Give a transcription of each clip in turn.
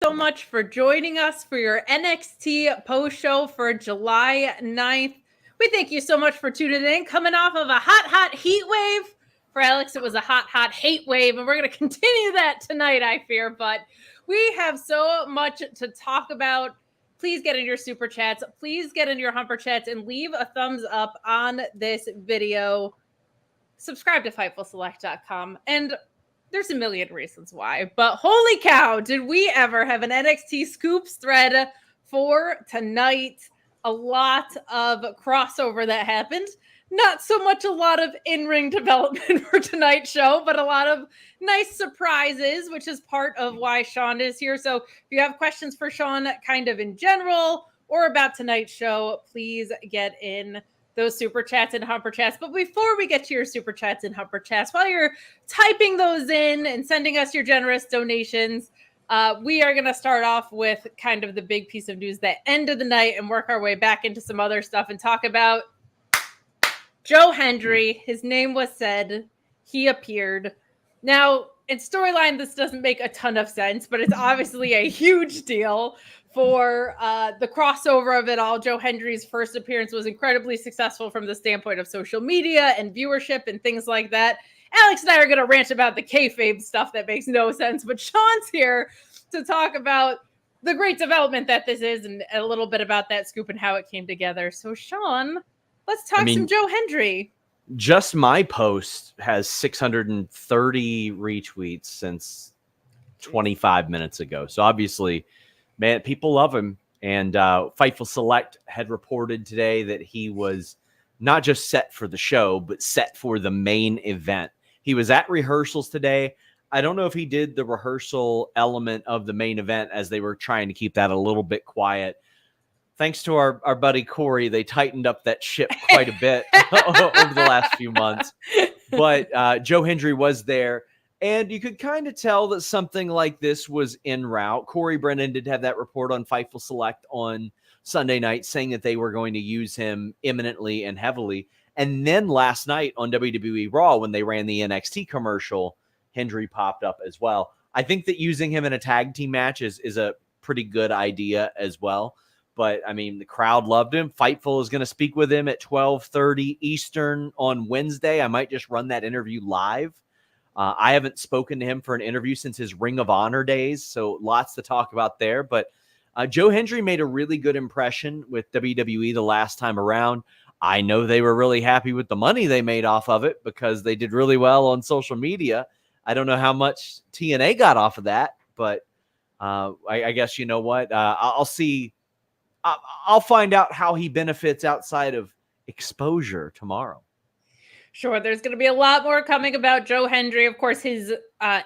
so much for joining us for your NXT post show for July 9th. We thank you so much for tuning in, coming off of a hot heat wave. For Alex, it was a hot hate wave, and we're going to continue that tonight, I fear. But we have so much to talk about. Please get in your super chats. Please get in your humper chats and leave a thumbs up on this video. Subscribe to FightfulSelect.com. And there's a million reasons why, but holy cow, did we ever have an NXT scoops thread for tonight. A lot of crossover that happened. Not so much a lot of in-ring development for tonight's show, but a lot of nice surprises, which is part of why Sean is here. So if you have questions for Sean kind of in general or about tonight's show, please get in those super chats and humper chats. But before we get to your super chats and humper chats, while you're typing those in and sending us your generous donations, we are going to start off with kind of the big piece of news that end of the night and work our way back into some other stuff and talk about Joe Hendry. His name was said. He appeared. Now, in storyline, this doesn't make a ton of sense, but it's obviously a huge deal for the crossover of it all. Joe Hendry's first appearance was incredibly successful from the standpoint of social media and viewership and things like that. Alex and I are going to rant about the kayfabe stuff that makes no sense, but Sean's here to talk about the great development that this is and a little bit about that scoop and how it came together. So, Sean, let's talk some Joe Hendry. Just my post has 630 retweets since 25 minutes ago. So obviously, man, people love him. And Fightful Select had reported today that he was not just set for the show, but set for the main event. He was at rehearsals today. I don't know if he did the rehearsal element of the main event as they were trying to keep that a little bit quiet. Thanks to our buddy Corey, they tightened up that ship quite a bit over the last few months. But Joe Hendry was there, and you could kind of tell that something like this was en route. Corey Brennan did have that report on Fightful Select on Sunday night saying that they were going to use him imminently and heavily. And then last night on WWE Raw, when they ran the NXT commercial, Hendry popped up as well. I think that using him in a tag team match is a pretty good idea as well. But, I mean, the crowd loved him. Fightful is going to speak with him at 12:30 Eastern on Wednesday. I might just run that interview live. I haven't spoken to him for an interview since his Ring of Honor days, so lots to talk about there. But Joe Hendry made a really good impression with WWE the last time around. I know they were really happy with the money they made off of it because they did really well on social media. I don't know how much TNA got off of that, but I guess you know what? I'll see. I'll find out how he benefits outside of exposure tomorrow. Sure, there's going to be a lot more coming about Joe Hendry. Of course, his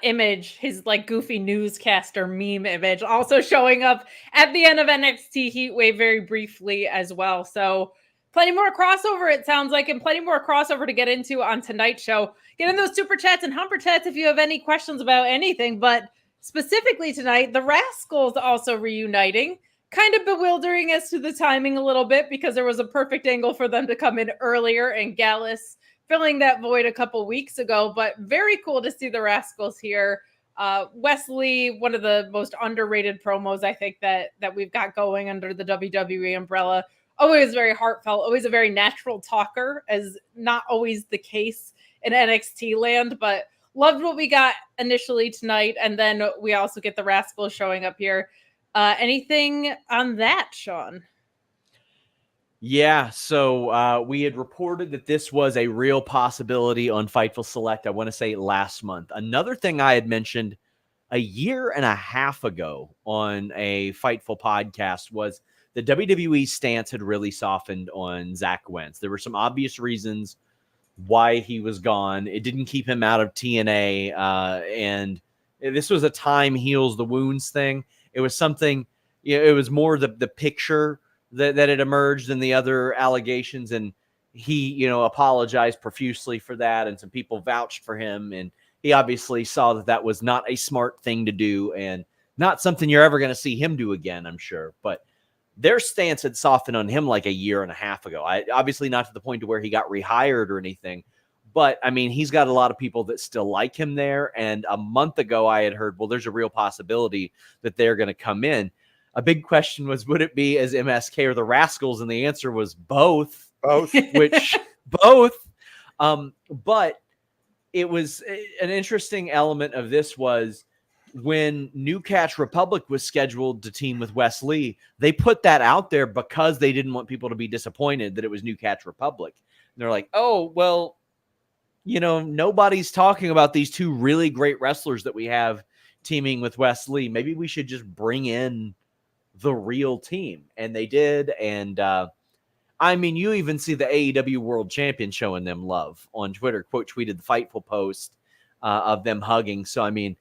image, his like goofy newscaster meme image, also showing up at the end of NXT Heatwave very briefly as well. So plenty more crossover, it sounds like, and plenty more crossover to get into on tonight's show. Get in those super chats and humper chats if you have any questions about anything. But specifically tonight, the Rascalz also reuniting. Kind of bewildering as to the timing a little bit because there was a perfect angle for them to come in earlier and Gallus filling that void a couple weeks ago, but very cool to see the Rascalz here. Wesley, one of the most underrated promos I think that we've got going under the WWE umbrella. Always very heartfelt, always a very natural talker, as not always the case in NXT land, but loved what we got initially tonight. And then we also get the Rascalz showing up here. Anything on that, Sean? Yeah, so we had reported that this was a real possibility on Fightful Select, I want to say last month. Another thing I had mentioned a year and a half ago on a Fightful podcast was the WWE stance had really softened on Zach Wentz. There were some obvious reasons why he was gone. It didn't keep him out of TNA, and this was a time heals the wounds thing. It was something, it was more the picture that had emerged than the other allegations. And he, apologized profusely for that. And some people vouched for him. And he obviously saw that was not a smart thing to do and not something you're ever going to see him do again, I'm sure. But their stance had softened on him like a year and a half ago. Obviously not to the point to where he got rehired or anything, But I mean, he's got a lot of people that still like him there. And a month ago, I had heard, well, there's a real possibility that they're going to come in. A big question was, would it be as MSK or the Rascalz? And the answer was both. Both. Which both. But it was an interesting element of this was when New Catch Republic was scheduled to team with Wesley, they put that out there because they didn't want people to be disappointed that it was New Catch Republic. And they're like, oh, well, you know, nobody's talking about these two really great wrestlers that we have teaming with Wesley. Maybe we should just bring in the real team. And they did. And I mean, you even see the AEW World Champion showing them love on Twitter. Quote tweeted the Fightful post of them hugging. So, I mean,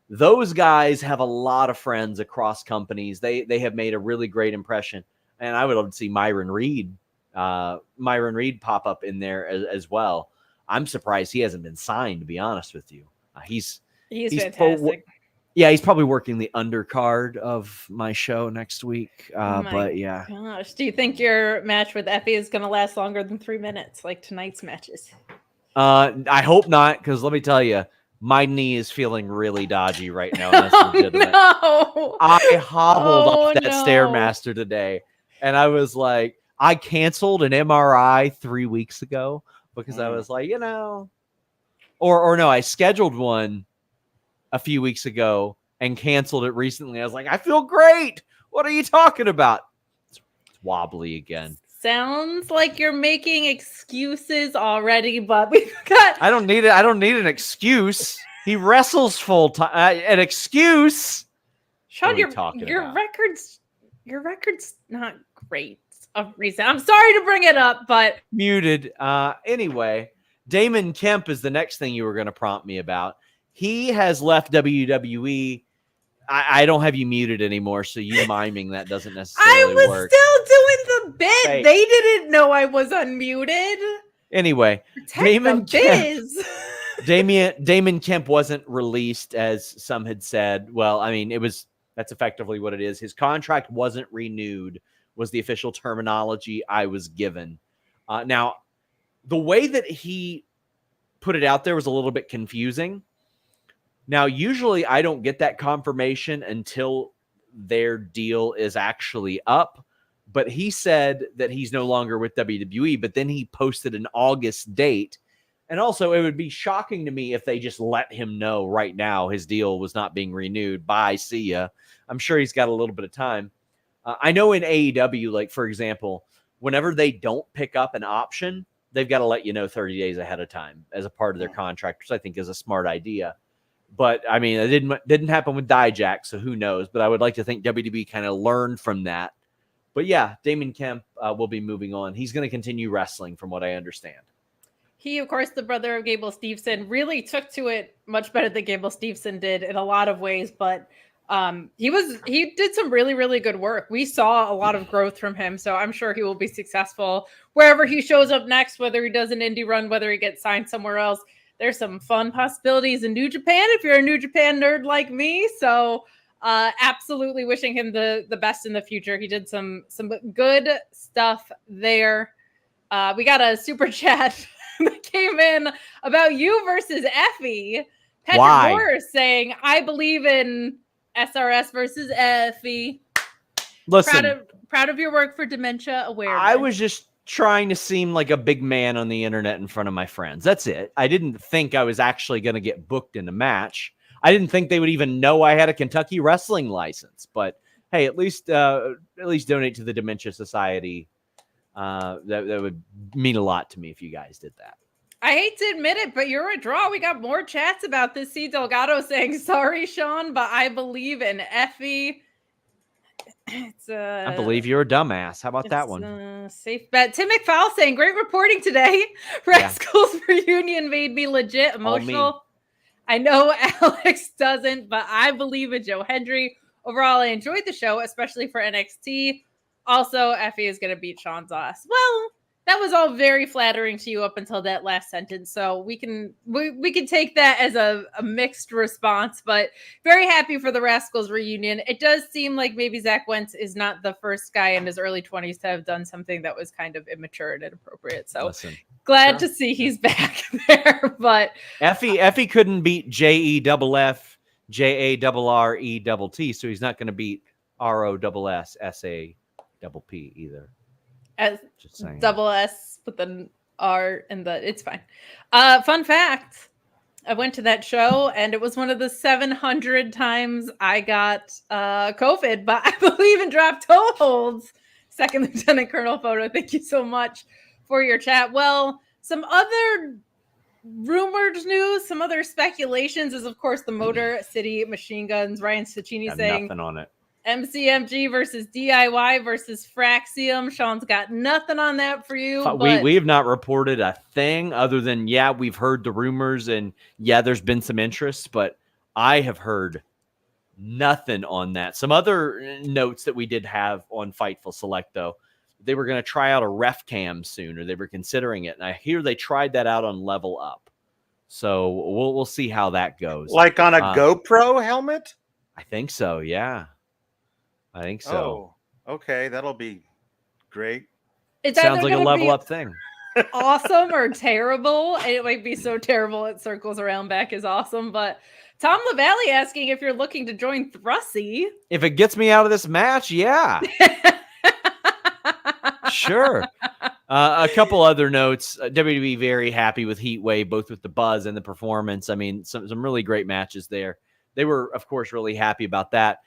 those guys have a lot of friends across companies. They have made a really great impression. And I would love to see Myron Reed pop up in there as well. I'm surprised he hasn't been signed, to be honest with you. He's fantastic. He's probably working the undercard of my show next week. But yeah. Gosh, do you think your match with Effie is going to last longer than 3 minutes, like tonight's matches? I hope not, because let me tell you, my knee is feeling really dodgy right now. And that's legitimate. No. I hobbled off that Stairmaster today, and I was like, I canceled an MRI 3 weeks ago because I was like, you know, or no, I scheduled one a few weeks ago and canceled it recently. I was like, I feel great. What are you talking about? It's wobbly again. Sounds like you're making excuses already, but we've got. I don't need it. I don't need an excuse. He wrestles full time. An excuse. Sean, your record's not great of recent. I'm sorry to bring it up, but muted. Anyway, Damon Kemp is the next thing you were going to prompt me about. He has left WWE. I don't have you muted anymore, so you miming that doesn't necessarily work. I was still doing the bit. Hey. They didn't know I was unmuted. Anyway, Damon Kemp wasn't released, as some had said. Well, I mean, that's effectively what it is. His contract wasn't renewed, was the official terminology I was given. Now, the way that he put it out there was a little bit confusing. Now, usually I don't get that confirmation until their deal is actually up. But he said that he's no longer with WWE, but then he posted an August date. And also, it would be shocking to me if they just let him know right now his deal was not being renewed. Bye, see ya. I'm sure he's got a little bit of time. I know in AEW, like, for example, whenever they don't pick up an option, they've got to let you know 30 days ahead of time as a part of their contract, which I think is a smart idea. But, I mean, it didn't happen with Dijak, so who knows? But I would like to think WWE kind of learned from that. But, yeah, Damon Kemp will be moving on. He's going to continue wrestling, from what I understand. He, of course, the brother of Gable Steveson, really took to it much better than Gable Steveson did in a lot of ways. But he did some really, really good work. We saw a lot of growth from him, so I'm sure he will be successful wherever he shows up next, whether he does an indie run, whether he gets signed somewhere else. There's some fun possibilities in New Japan if you're a New Japan nerd like me. So absolutely wishing him the best in the future. He did some good stuff there. We got a super chat that came in about you versus Effie. Patrick Moore saying, I believe in SRS versus Effie. Listen, proud of your work for dementia awareness. I was just trying to seem like a big man on the internet in front of my friends. That's it. I didn't think I was actually going to get booked in a match. I didn't think they would even know I had a Kentucky wrestling license. But hey, at least donate to the Dementia Society. That would mean a lot to me if you guys did that. I hate to admit it, but you're a draw. We got more chats about this. C. Delgado saying, sorry, Sean, but I believe in Effie. I believe you're a dumbass. How about that one? Safe bet. Tim McFall saying, great reporting today. Rascalz reunion made me legit emotional. I know Alex doesn't, but I believe in Joe Hendry. Overall, I enjoyed the show, especially for NXT. Also, Effie is going to beat Sean's ass. Well, That was all very flattering to you up until that last sentence. So we can take that as a mixed response, but very happy for the Rascalz reunion. It does seem like maybe Zach Wentz is not the first guy in his early 20s to have done something that was kind of immature and inappropriate. So glad to see he's back there. But Effie couldn't beat JEFF JARRETT, so he's not going to beat ROSSAPP either. As double S with an R and it's fine. Fun fact, I went to that show and it was one of the 700 times I got COVID, but I believe in drop toe holds. Second Lieutenant Colonel Photo, thank you so much for your chat. Well, some other rumored news, some other speculations is, of course, the Motor City Machine Guns. Ryan Ciccini saying nothing on it. MCMG versus DIY versus Fraxium. Sean's got nothing on that for you. We have not reported a thing other than, we've heard the rumors and there's been some interest, but I have heard nothing on that. Some other notes that we did have on Fightful Select, though, they were going to try out a ref cam soon, or they were considering it. And I hear they tried that out on Level Up. So we'll see how that goes. Like on a GoPro helmet? I think so. Yeah. I think so. Oh, okay. That'll be great. It sounds like a Level Up thing. Awesome or terrible. It might be so terrible it circles around back is awesome. But Tom LaValle asking if you're looking to join Thrussie. If it gets me out of this match, yeah. Sure. A couple other notes. WWE very happy with Heatwave, both with the buzz and the performance. I mean, some really great matches there. They were, of course, really happy about that.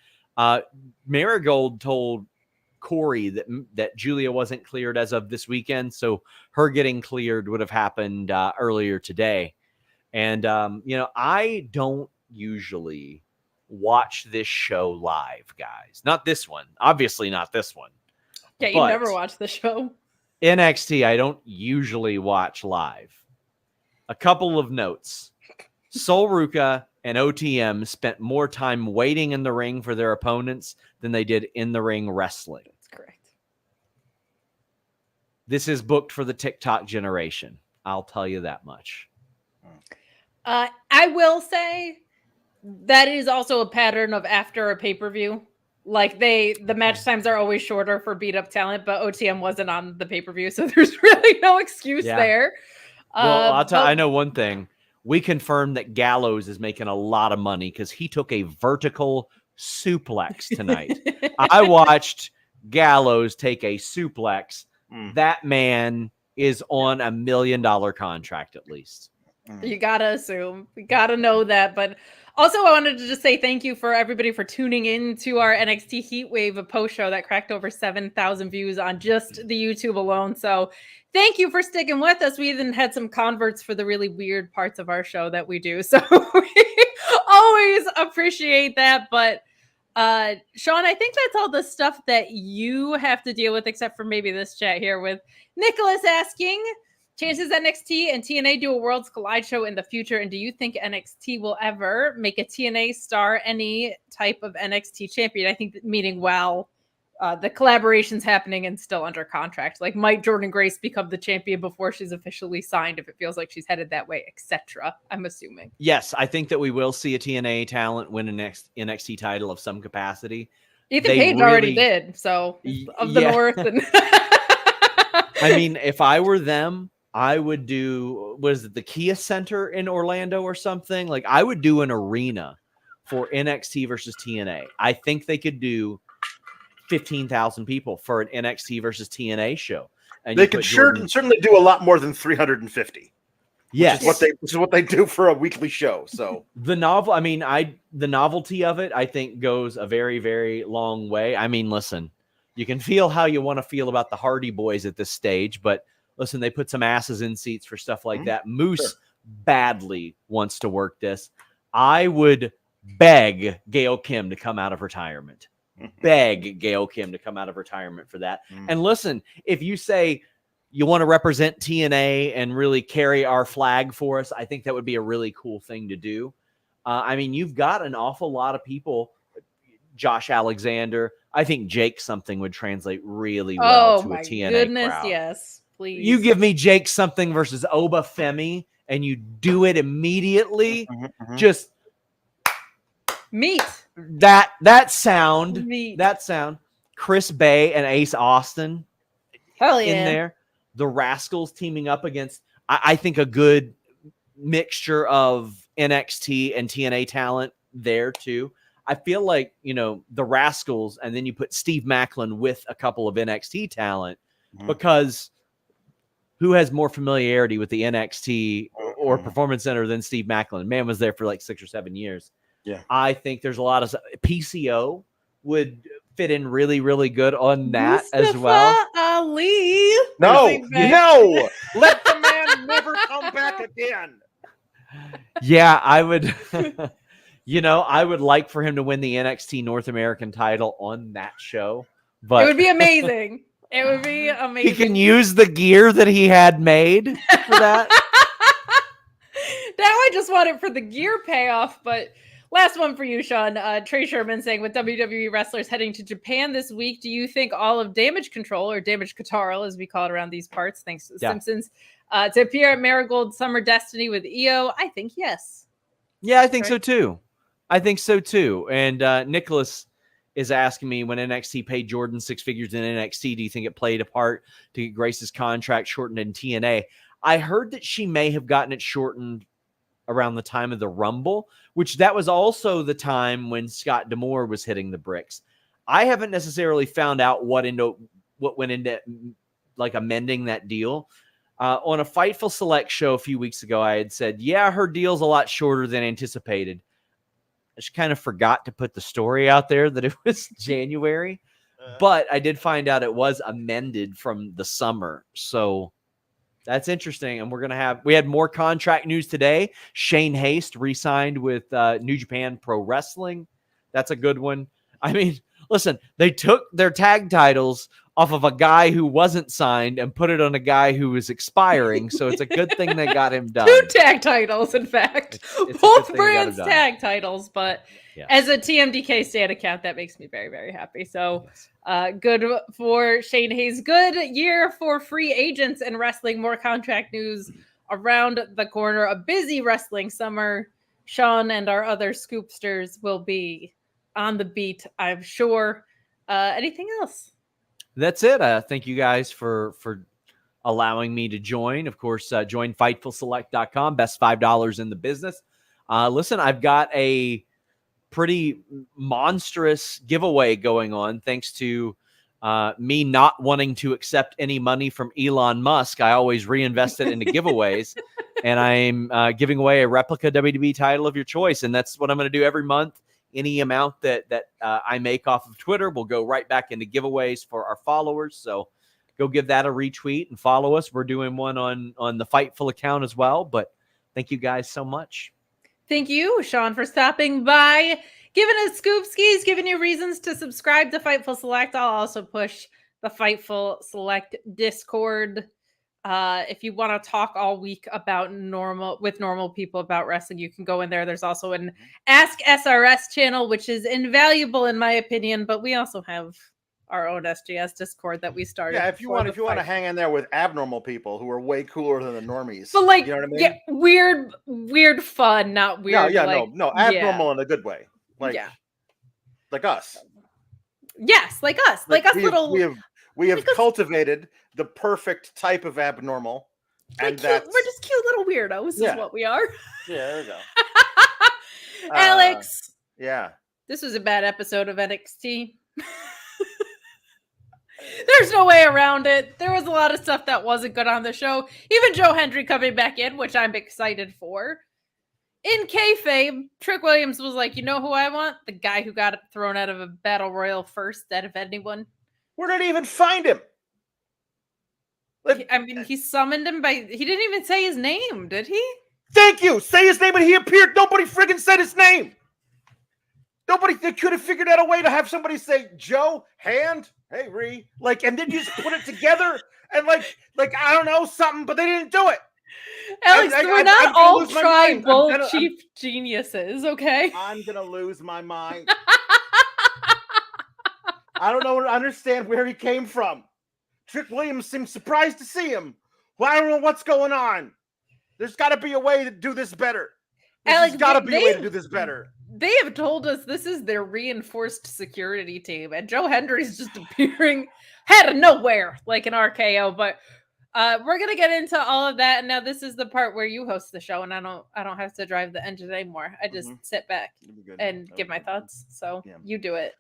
Marigold told Corey that Julia wasn't cleared as of this weekend, so her getting cleared would have happened earlier today. And I don't usually watch this show live, guys. Not this one, obviously not this one. Yeah, you never watch the show. NXT, I don't usually watch live. A couple of notes: Sol Ruca and O.T.M spent more time waiting in the ring for their opponents than they did in the ring wrestling. That's correct. This is booked for the TikTok generation. I'll tell you that much. I will say that is also a pattern of after a pay-per-view. Like the match times are always shorter for beat up talent, but O.T.M wasn't on the pay-per-view, so there's really no excuse there. Well, I know one thing. We confirmed that Gallows is making a lot of money because he took a vertical suplex tonight. I watched Gallows take a suplex. That man is on $1 million contract at least. You gotta assume. You gotta know that. But also, I wanted to just say thank you for everybody for tuning in to our NXT Heatwave post show that cracked over 7,000 views on just the YouTube alone. So thank you for sticking with us. We even had some converts for the really weird parts of our show that we do. So we always appreciate that. But Sean, I think that's all the stuff that you have to deal with, except for maybe this chat here with Nicholas asking, chances NXT and TNA do a Worlds Collide show in the future, and do you think NXT will ever make a TNA star any type of NXT champion? I think meaning the collaboration's happening and still under contract. Like, might Jordan Grace become the champion before she's officially signed if it feels like she's headed that way, etc.? I'm assuming. Yes, I think that we will see a TNA talent win an NXT title of some capacity. Ethan Page already did, so of the North. And I mean, if I were them, I would do, the Kia Center in Orlando or something? Like, I would do an arena for NXT versus TNA. I think they could do 15,000 people for an NXT versus TNA show. And they could certainly do a lot more than 350. Yes. Which is what they do for a weekly show. So the novelty of it, I think, goes a very, very long way. I mean, listen, you can feel how you want to feel about the Hardy Boys at this stage, but listen, they put some asses in seats for stuff like that. Moose badly wants to work this. I would beg Gail Kim to come out of retirement. Beg Gail Kim to come out of retirement for that. And listen, if you say you want to represent TNA and really carry our flag for us, I think that would be a really cool thing to do. I mean, you've got an awful lot of people. Josh Alexander. I think Jake something would translate really well to a TNA crowd. Yes. please. You give me Jake something versus Oba Femi, and you do it immediately. Just meat. That sound. Meat. That sound. Chris Bay and Ace Austin. Hell yeah. In there. The Rascalz teaming up against, I think, a good mixture of NXT and TNA talent there too. I feel like, the Rascalz, and then you put Steve Macklin with a couple of NXT talent, because who has more familiarity with the NXT or Performance Center than Steve Macklin? Man was there for like 6 or 7 years. Yeah. I think there's a lot of PCO would fit in really, really good on that as well. Ali. No, let the man never come back again. Yeah, I would. I would like for him to win the NXT North American title on that show. But it would be amazing. It would be amazing. He can use the gear that he had made for that. Now I just want it for the gear payoff, but. Last one for you, Sean. Trey Sherman saying, with WWE wrestlers heading to Japan this week, do you think all of Damage Control, or Damage Control as we call it around these parts, thanks to the Simpsons, to appear at Marigold Summer Destiny with EO? I think yes. Yeah, I think so too. And Nicholas is asking me, when NXT paid Jordan 6 figures in NXT, do you think it played a part to get Grace's contract shortened in TNA? I heard that she may have gotten it shortened around the time of the Rumble, which that was also the time when Scott D'Amore was hitting the bricks. I haven't necessarily found out what went into like amending that deal. On a Fightful Select show a few weeks ago, I had said, yeah, her deal's a lot shorter than anticipated. I just kind of forgot to put the story out there that it was January, but I did find out it was amended from the summer. So that's interesting. And we had more contract news today. Shane Haste re-signed with New Japan Pro Wrestling. That's a good one. I mean, listen, they took their tag titles off of a guy who wasn't signed and put it on a guy who was expiring. So it's a good thing they got him done. 2 tag titles, in fact. It's both brands tag titles, but yeah. As a TMDK stan account, that makes me very, very happy. So good for Shane Hayes. Good year for free agents and wrestling. More contract news around the corner. A busy wrestling summer. Sean and our other scoopsters will be on the beat, I'm sure. Anything else? That's it. Thank you guys for allowing me to join. Of course, join FightfulSelect.com. Best $5 in the business. Listen, I've got a pretty monstrous giveaway going on thanks to me not wanting to accept any money from Elon Musk. I always reinvest it into giveaways, and I'm giving away a replica WWE title of your choice, and that's what I'm going to do every month. Any amount that I make off of Twitter will go right back into giveaways for our followers. So go give that a retweet and follow us. We're doing one on the Fightful account as well. But thank you guys so much. Thank you, Sean, for stopping by, giving us scoop skis, giving you reasons to subscribe to Fightful Select. I'll also push the Fightful Select Discord. If you want to talk all week about normal people about wrestling, you can go in there. There's also an Ask SRS channel, which is invaluable in my opinion, but we also have our own SGS Discord that we started. Yeah, if you want to hang in there with abnormal people who are way cooler than the normies. But like, you know what I mean? Yeah, weird fun, not weird. No, abnormal in a good way. Like us. Yes, like us. Like us we have cultivated the perfect type of abnormal. And we're just cute little weirdos is what we are. Yeah, there we go. Alex. Yeah. This was a bad episode of NXT. There's no way around it. There was a lot of stuff that wasn't good on the show. Even Joe Hendry coming back in, which I'm excited for. In kayfabe, Trick Williams was like, you know who I want? The guy who got thrown out of a battle royal first out of anyone. Where did he even find him? He summoned him he didn't even say his name, did he? Thank you. Say his name and he appeared. Nobody friggin' said his name. They could have figured out a way to have somebody say, Joe, hand, hey, Ree. And then you just put it together and I don't know, something, but they didn't do it. Alex, we're not all tribal chief geniuses, okay? I'm going to lose my mind. I don't understand where he came from. Trick Williams seems surprised to see him. Well, I don't know what's going on. There's got to be a way to do this better. There's got to be a way to do this better. They have told us this is their reinforced security team, and Joe Hendry's just appearing out of nowhere like an RKO. But we're gonna get into all of that. And now this is the part where you host the show, and I don't have to drive the engine anymore. I just sit back and give my thoughts. So you do it.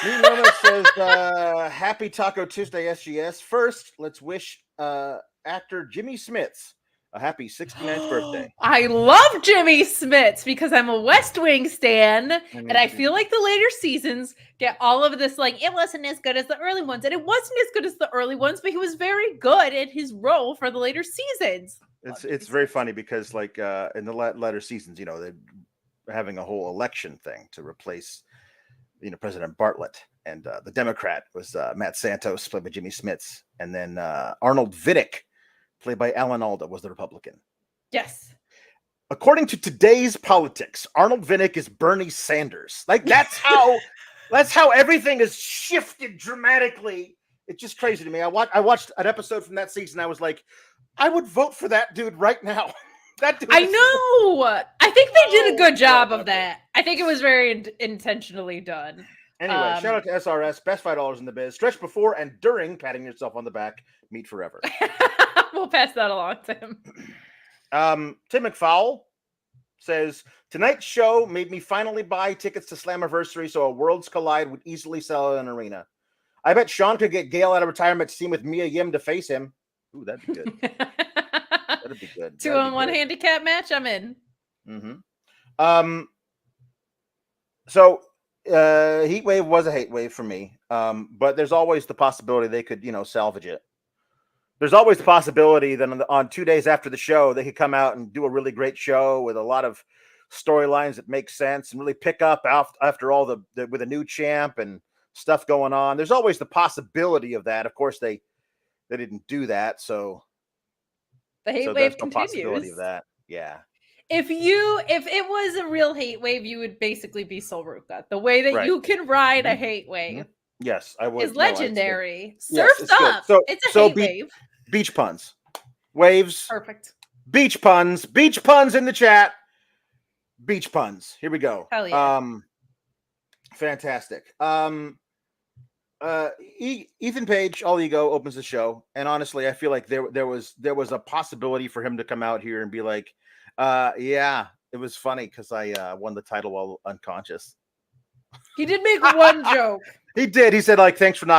Nima says, "Happy Taco Tuesday, SGS. First, let's wish actor Jimmy Smits a happy 69th birthday." I love Jimmy Smits because I'm a West Wing stan, and I feel like the later seasons get all of this, like, it wasn't as good as the early ones, and it wasn't as good as the early ones, but he was very good at his role for the later seasons. It's very funny because, like, in the latter seasons, you know, they're having a whole election thing to replace, you know, President Bartlett, and the Democrat was Matt Santos, played by Jimmy Smits, and then Arnold Vidic, played by Alan Alda, was the Republican. Yes. According to today's politics, Arnold Vidic is Bernie Sanders. Like, that's how everything has shifted dramatically. It's just crazy to me. I watched an episode from that season. I was like, I would vote for that dude right now. That dude. I know. I think they did a good job of that. I think it was very intentionally done. Anyway, shout out to SRS, best $5 in the biz. Stretch before and during patting yourself on the back. Meet forever. We'll pass that along to him. Tim McFowle says, tonight's show made me finally buy tickets to Slammiversary so a Worlds Collide would easily sell in an arena. I bet Sean could get Gail out of retirement to team with Mia Yim to face him. Ooh, that'd be good. That'd be good. 2-on-1 handicap match, I'm in. So Heat Wave was a hate wave for me. But there's always the possibility they could, you know, salvage it. There's always the possibility that on 2 days after the show, they could come out and do a really great show with a lot of storylines that make sense and really pick up after all with a new champ and stuff going on. There's always the possibility of that. Of course, they didn't do that, so the hate wave continues. Possibility of that, yeah. If it was a real hate wave, you would basically be Sol Ruca. The way that you can ride a hate wave, yes, I would. Is legendary. Surf's up. So, it's a hate wave. Beach puns, waves, perfect. Beach puns in the chat. Beach puns. Here we go. Hell yeah. Fantastic. Ethan Page, All Ego, opens the show, and honestly, I feel like there was a possibility for him to come out here and be like, yeah, it was funny because I won the title while unconscious. He did make one joke. He did. He said, like, thanks for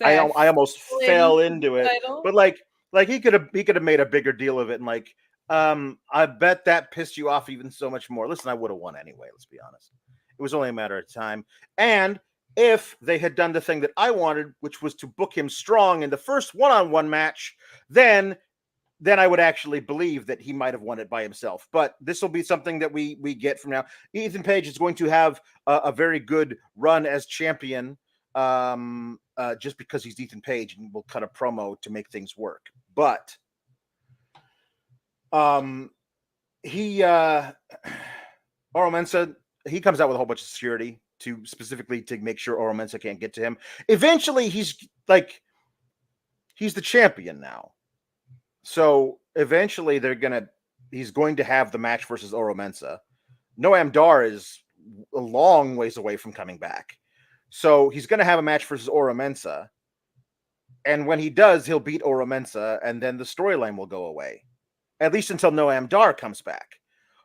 I almost fell into it. Title. But like he could have made a bigger deal of it, and like, I bet that pissed you off even so much more. Listen, I would have won anyway, let's be honest. It was only a matter of time. And if they had done the thing that I wanted, which was to book him strong in the first one-on-one match, then I would actually believe that he might have won it by himself. But this will be something that we get from now. Ethan Page is going to have a very good run as champion, just because he's Ethan Page, and we'll cut a promo to make things work. But Oro Mensah, he comes out with a whole bunch of security specifically to make sure Oro Mensah can't get to him. Eventually, he's the champion now. So eventually he's going to have the match versus Oro Mensah. Noam Dar is a long ways away from coming back. So he's going to have a match versus Oro Mensah. And when he does, he'll beat Oro Mensah, and then the storyline will go away. At least until Noam Dar comes back.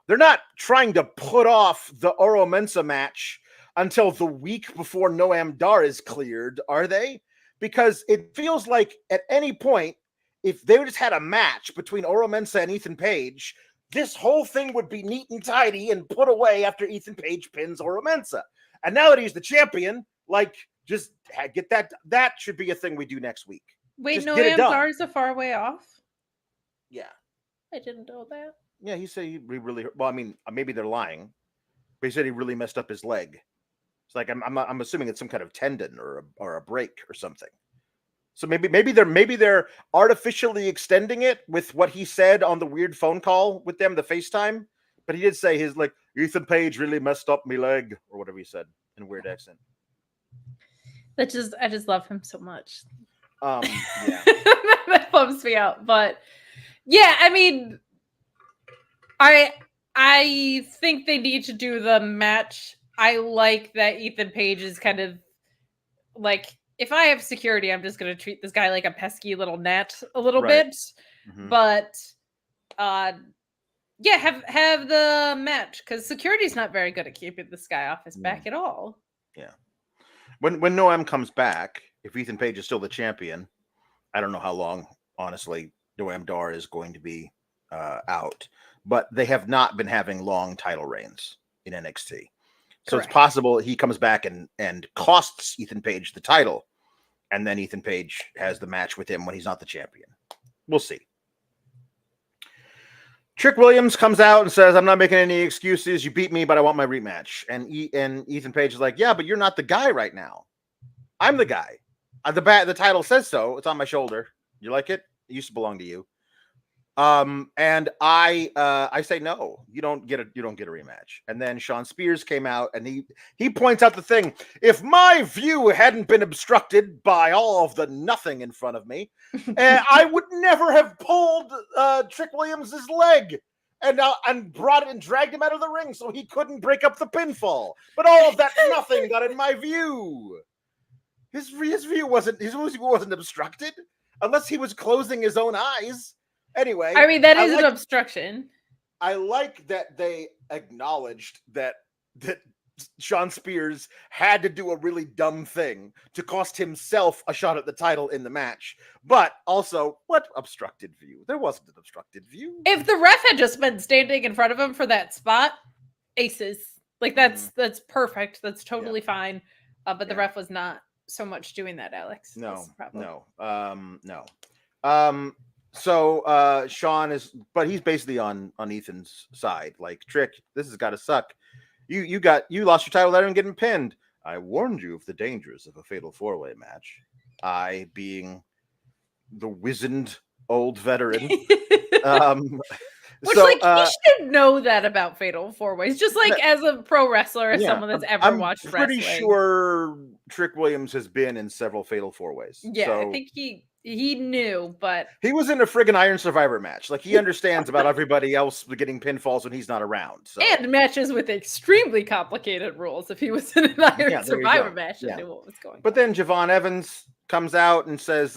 They're not trying to put off the Oro Mensah match until the week before Noam Dar is cleared, are they? Because it feels like at any point, if they just had a match between Oro Mensah and Ethan Page, this whole thing would be neat and tidy and put away after Ethan Page pins Oro Mensah. And now that he's the champion, like, just get that. That should be a thing we do next week. Wait, Noam Dar is a far way off? Yeah. I didn't know that. Yeah, he said he really, well, I mean, maybe they're lying, but he said he really messed up his leg. It's like, I'm assuming it's some kind of tendon or a break or something. So maybe they're artificially extending it with what he said on the weird phone call with them, the FaceTime. But he did say his, like, Ethan Page really messed up my leg, or whatever he said in a weird accent. I just love him so much. Yeah. That bums me out. But yeah, I mean, I think they need to do the match. I like that Ethan Page is kind of like, if I have security, I'm just gonna treat this guy like a pesky little gnat a little Right. bit. Mhm. But yeah, have the match, because security's not very good at keeping this guy off his back at all. Yeah. When Noam comes back, if Ethan Page is still the champion, I don't know how long, honestly, Noam Dar is going to be out. But they have not been having long title reigns in NXT. So Correct. it's possible he comes back and costs Ethan Page the title, and then Ethan Page has the match with him when he's not the champion. We'll see. Trick Williams comes out and says, I'm not making any excuses. You beat me, but I want my rematch. And Ethan Page is like, yeah, but you're not the guy right now. I'm the guy. The title says so. It's on my shoulder. You like it? It used to belong to you. And I say no. You don't get a rematch. And then Sean Spears came out and he points out the thing. If my view hadn't been obstructed by all of the nothing in front of me, I would never have pulled Trick Williams's leg and brought it and dragged him out of the ring so he couldn't break up the pinfall. But all of that nothing got in my view. His view wasn't obstructed unless he was closing his own eyes. Anyway, I mean, that is an obstruction. I like that they acknowledged that Sean Spears had to do a really dumb thing to cost himself a shot at the title in the match. But also, what obstructed view? There wasn't an obstructed view. If the ref had just been standing in front of him for that spot, aces. Like, that's perfect. That's totally fine. But the ref was not so much doing that, Alex. No. No. So Sean is, but he's basically on Ethan's side. Like, Trick, this has got to suck. You lost your title without even getting pinned. I warned you of the dangers of a fatal 4-way match. I, being the wizened old veteran, Which, he should know that about fatal 4-ways. Just like as a pro wrestler, as someone that's ever watched wrestling. I'm pretty sure Trick Williams has been in several fatal 4-ways. Yeah, so I think he knew, but he was in a friggin' Iron Survivor match. Like, he understands about everybody else getting pinfalls when he's not around. So. And matches with extremely complicated rules. If he was in an Iron Survivor match, and knew what was going on. But then Javon Evans comes out and says,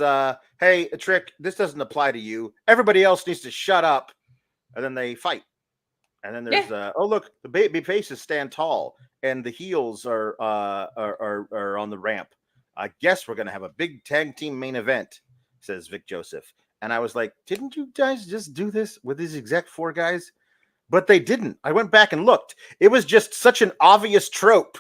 hey, Trick, this doesn't apply to you. Everybody else needs to shut up. And then they fight. And then there's oh, look, the baby faces stand tall and the heels are on the ramp. I guess we're gonna have a big tag team main event, says Vic Joseph. And I was like, didn't you guys just do this with these exact 4 guys? But they didn't. I went back and looked. It was just such an obvious trope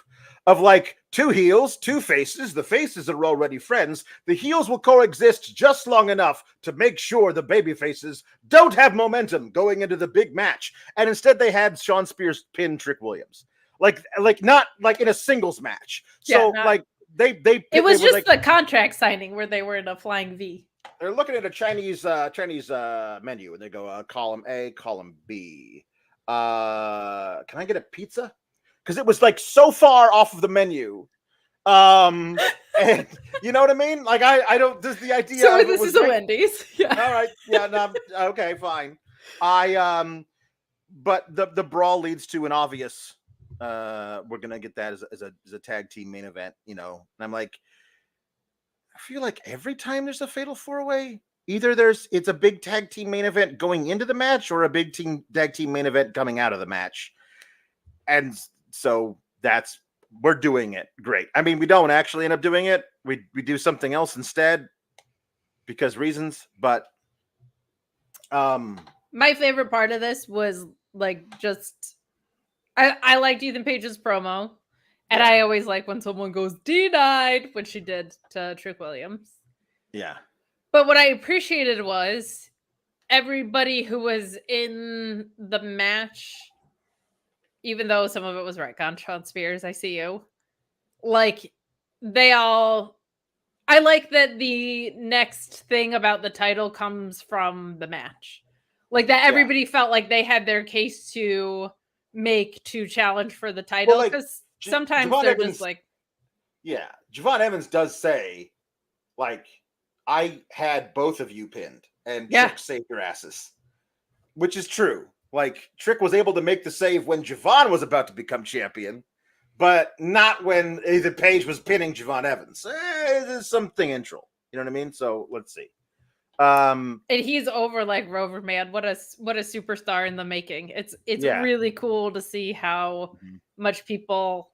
of like 2 heels, 2 faces. The faces are already friends. The heels will coexist just long enough to make sure the baby faces don't have momentum going into the big match. And instead they had Sean Spears pin Trick Williams. Like not like in a singles match. So it was just the contract signing where they were in a flying V. They're looking at a Chinese menu and they go column A, column B. Can I get a pizza? Because it was like so far off of the menu. And you know what I mean? Like I don't, this is the idea. So this is a Wendy's. Yeah. All right. Yeah. No, okay, fine. But the brawl leads to an obvious, we're going to get that as a tag team main event, you know? And I'm like, I feel like every time there's a fatal 4-way, either it's a big tag team main event going into the match or a big tag team main event coming out of the match. And so we're doing it. Great. I mean, we don't actually end up doing it. We do something else instead because reasons, but my favorite part of this was like I liked Ethan Page's promo, and I always like when someone goes denied, which she did to Trick Williams. Yeah. But what I appreciated was everybody who was in the match, even though some of it was retcon, Sean Spears, I see you. Like, I like that the next thing about the title comes from the match. Like, that everybody felt like they had their case to make to challenge for the title. Because sometimes they're just like... Yeah, Javon Evans does say, like, I had both of you pinned, and Yeah. Trick saved your asses, which is true. Like, Trick was able to make the save when Javon was about to become champion, but not when either Paige was pinning Javon Evans. There's something intro. You know what I mean? So let's see. And he's over like Rover, man. What a superstar in the making. It's Yeah. really cool to see how much people.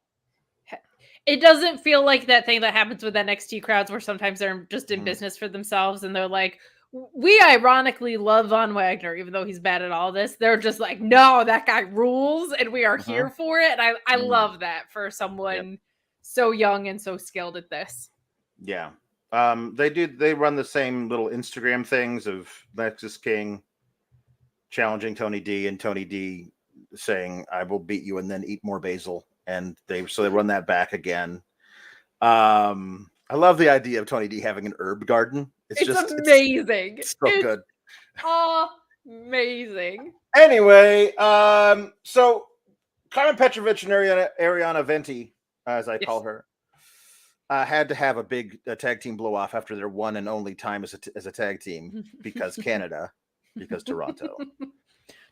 It doesn't feel like that thing that happens with NXT crowds where sometimes they're just in business for themselves and they're like, we ironically love Von Wagner, even though he's bad at all this. They're just like, no, that guy rules and we are here for it. And I love that for someone so young and so skilled at this. Yeah. They run the same little Instagram things of Lexis King challenging Tony D and Tony D saying, I will beat you and then eat more basil. And they run that back again. I love the idea of Tony D having an herb garden. It's just amazing. It's so good. Amazing. Anyway, so Karmen Petrovic and Arianna Venti, as I call her, had to have a big tag team blow off after their one and only time as a tag team because Canada, because Toronto.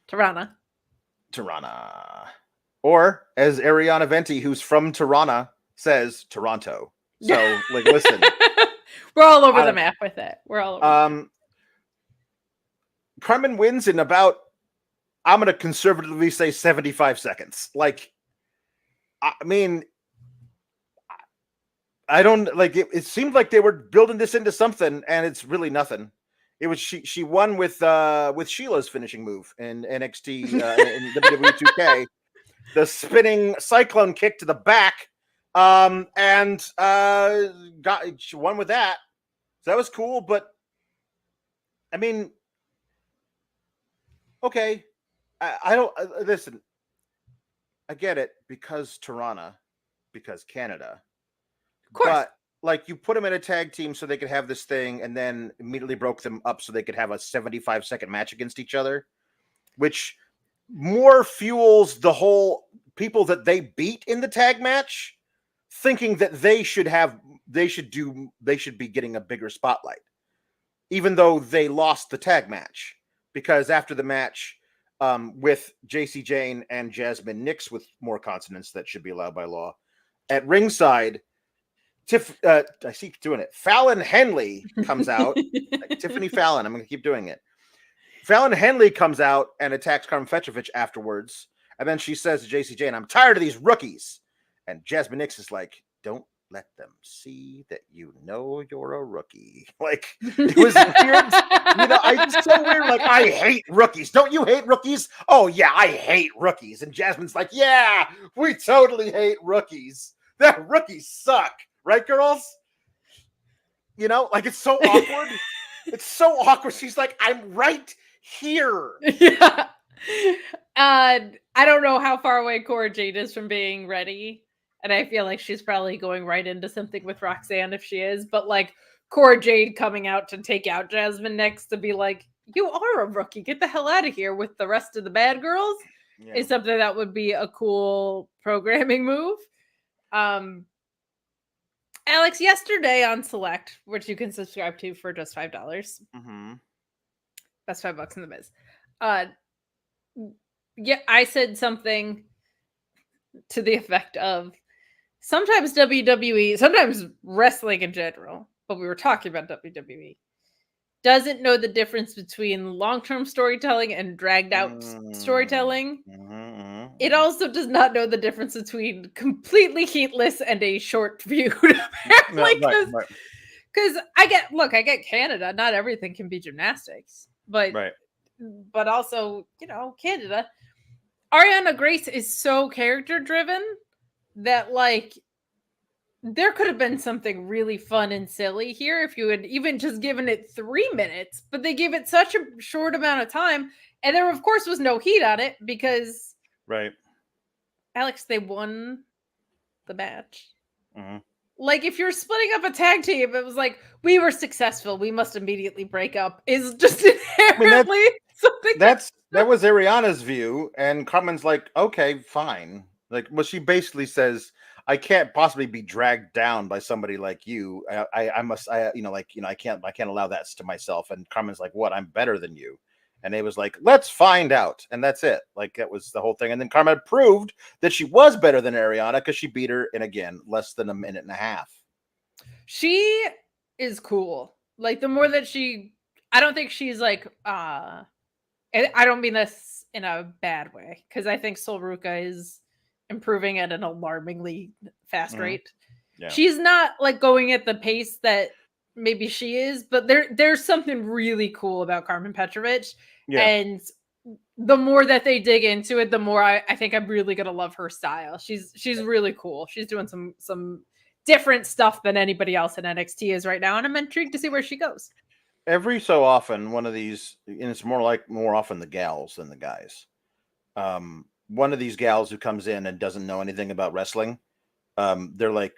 Tirana. Or as Arianna Venti, who's from Tirana, says, Toronto. So, like, listen. We're all over the map with it. We're all over. Karmen wins in about, I'm going to conservatively say 75 seconds. Like, I mean, I don't like it. It seemed like they were building this into something, and it's really nothing. It was she won with Sheila's finishing move in NXT in WWE 2K, the spinning cyclone kick to the back, and she won with that. So that was cool, but I mean, okay, I don't listen. I get it because Tirana, because Canada. Of course. But like you put them in a tag team so they could have this thing and then immediately broke them up so they could have a 75-second match against each other, which more fuels the whole people that they beat in the tag match thinking that they should be getting a bigger spotlight, even though they lost the tag match. Because after the match with JC Jane and Jasmine Nix with more consonants that should be allowed by law at ringside, I keep doing it. Fallon Henley comes out. Tiffany Fallon. I'm going to keep doing it. Fallon Henley comes out and attacks Karmen Petrovic afterwards. And then she says to JC Jane, I'm tired of these rookies. And Jasmine Nix is like, don't let them see that you know you're a rookie. Like, it was weird. It's so weird. Like, I hate rookies. Don't you hate rookies? Oh, yeah, I hate rookies. And Jasmine's like, yeah, we totally hate rookies. That rookies suck. Right, girls? Like, it's so awkward. It's so awkward. She's like, I'm right here. Yeah. I don't know how far away Cora Jade is from being ready. And I feel like she's probably going right into something with Roxanne if she is. But, like, Cora Jade coming out to take out Jasmine next to be like, you are a rookie. Get the hell out of here with the rest of the bad girls is something that would be a cool programming move. Alex, yesterday on Select, which you can subscribe to for just $5. That's $5 in the biz. I said something to the effect of sometimes WWE, sometimes wrestling in general, but we were talking about WWE, doesn't know the difference between long-term storytelling and dragged-out storytelling. It also does not know the difference between completely heatless and a short feud. Apparently, because I get Canada. Not everything can be gymnastics, but also Canada. Arianna Grace is so character-driven that like there could have been something really fun and silly here if you had even just given it 3 minutes, but they gave it such a short amount of time, and there of course was no heat on it because. Right. Alex, they won the match. Like, if you're splitting up a tag team, it was like, we were successful. We must immediately break up. Is just inherently something. That was Arianna's view. And Carmen's like, okay, fine. Like, well, she basically says, I can't possibly be dragged down by somebody like you. I can't allow that to myself. And Karmen's like, what? I'm better than you. And it was like, let's find out. And that's it. Like, that was the whole thing. And then Karmen proved that she was better than Arianna because she beat her in, again, less than a minute and a half. She is cool. Like, the more that I don't think she's like, I don't mean this in a bad way, because I think Ruca is improving at an alarmingly fast rate. Yeah. She's not like going at the pace that maybe she is, but there's something really cool about Karmen Petrovic. Yeah. And the more that they dig into it, the more I think I'm really gonna love her style. She's really cool. She's doing some different stuff than anybody else in NXT is right now, and I'm intrigued to see where she goes. Every so often, one of these, and it's more often the gals than the guys. One of these gals who comes in and doesn't know anything about wrestling, they're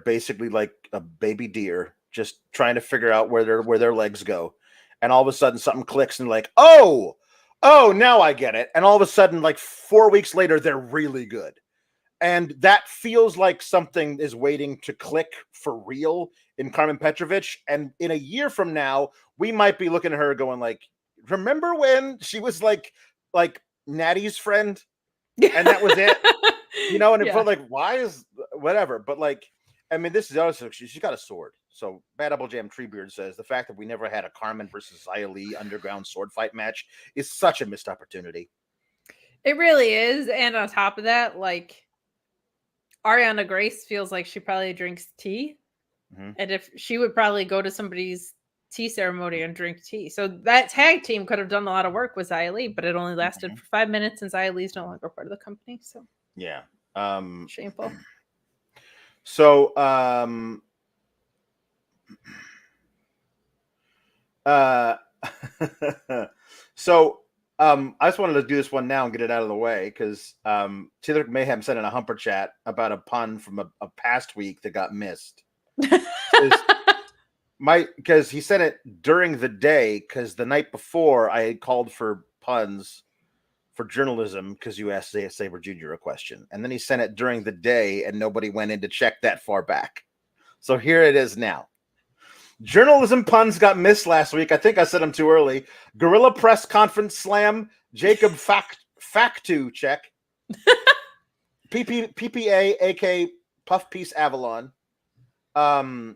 basically like a baby deer, just trying to figure out where their legs go, and all of a sudden something clicks and like, oh, now I get it, and all of a sudden, like 4 weeks later, they're really good. And that feels like something is waiting to click for real in Karmen Petrovic. And in a year from now, we might be looking at her going like, remember when she was like Natty's friend? And that was it. And it felt like, why is whatever? But like, I mean, this is also, she's got a sword. So Bad Apple Jam Treebeard says the fact that we never had a Karmen versus Xia Li underground sword fight match is such a missed opportunity. It really is. And on top of that, like, Arianna Grace feels like she probably drinks tea. Mm-hmm. And if she would probably go to somebody's tea ceremony and drink tea. So that tag team could have done a lot of work with Xia Li, but it only lasted for 5 minutes, and Xia Li's no longer part of the company. So yeah. Shameful. So I just wanted to do this one now and get it out of the way because Tyriek Mayhem sent in a humper chat about a pun from a past week that got missed. Because he sent it during the day, because the night before I had called for puns for journalism because you asked Sabre Jr. a question, and then he sent it during the day and nobody went in to check that far back. So here it is now. Journalism puns got missed last week. I think I said them too early. Gorilla Press Conference Slam. Jacob Factu check. PPA, AK Puff Piece Avalon. So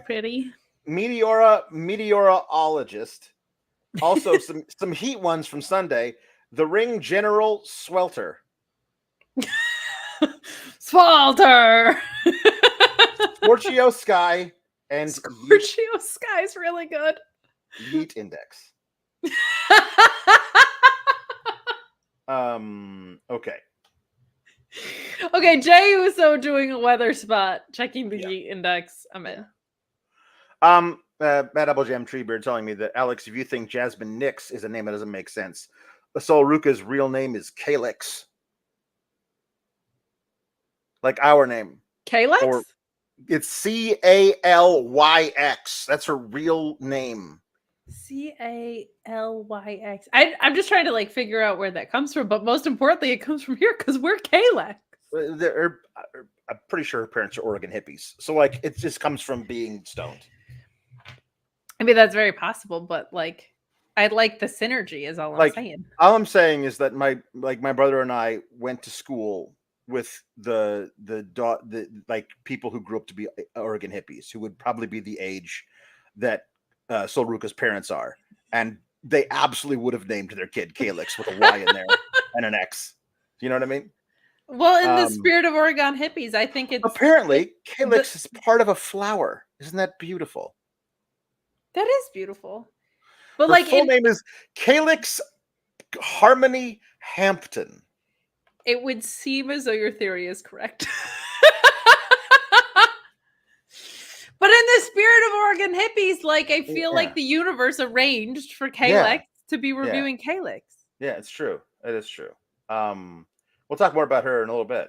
pretty. Meteorologist. Also some heat ones from Sunday. The Ring General Swelter. Swelter. Scorchio Sky and Scorchio Sky is really good. Yeet Index. Okay. Okay, Jay Uso doing a weather spot, checking the Yeet Index. I'm in. Matt Apple Jam Treebeard telling me that, Alex, if you think Jasmine Nix is a name that doesn't make sense, Sol Ruca's real name is Calyx. Like our name. Calyx? Or it's Calyx. That's her real name. Calyx. I'm just trying to like figure out where that comes from, but most importantly, it comes from here because we're Calyx. I'm pretty sure her parents are Oregon hippies, so like it just comes from being stoned. I mean, that's very possible, but like, I like the synergy. Is all I'm saying. All I'm saying is that my brother and I went to school with the like people who grew up to be Oregon hippies, who would probably be the age that Sol Ruca's parents are, and they absolutely would have named their kid Calyx with a Y in there and an X. Do you know what I mean? Well, in the spirit of Oregon hippies, I think it's apparently Calyx is part of a flower. Isn't that beautiful? That is beautiful. But her like full name is Calyx Harmony Hampton. It would seem as though your theory is correct. But in the spirit of Oregon hippies, like I feel like the universe arranged for Calyx to be reviewing Calyx. Yeah, it's true. It is true. We'll talk more about her in a little bit.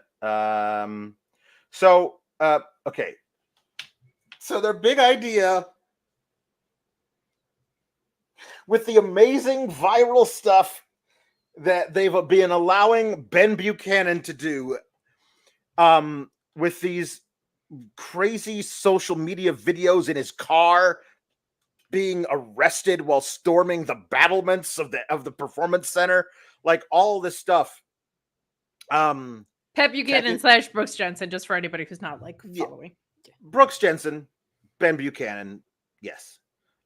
Okay. So their big idea with the amazing viral stuff that they've been allowing Ben Buchanan to do with these crazy social media videos in his car, being arrested while storming the battlements of the performance center, like all this stuff. Pep Buchanan / Brooks Jensen, just for anybody who's not like following. Yeah. Brooks Jensen, Ben Buchanan, yes.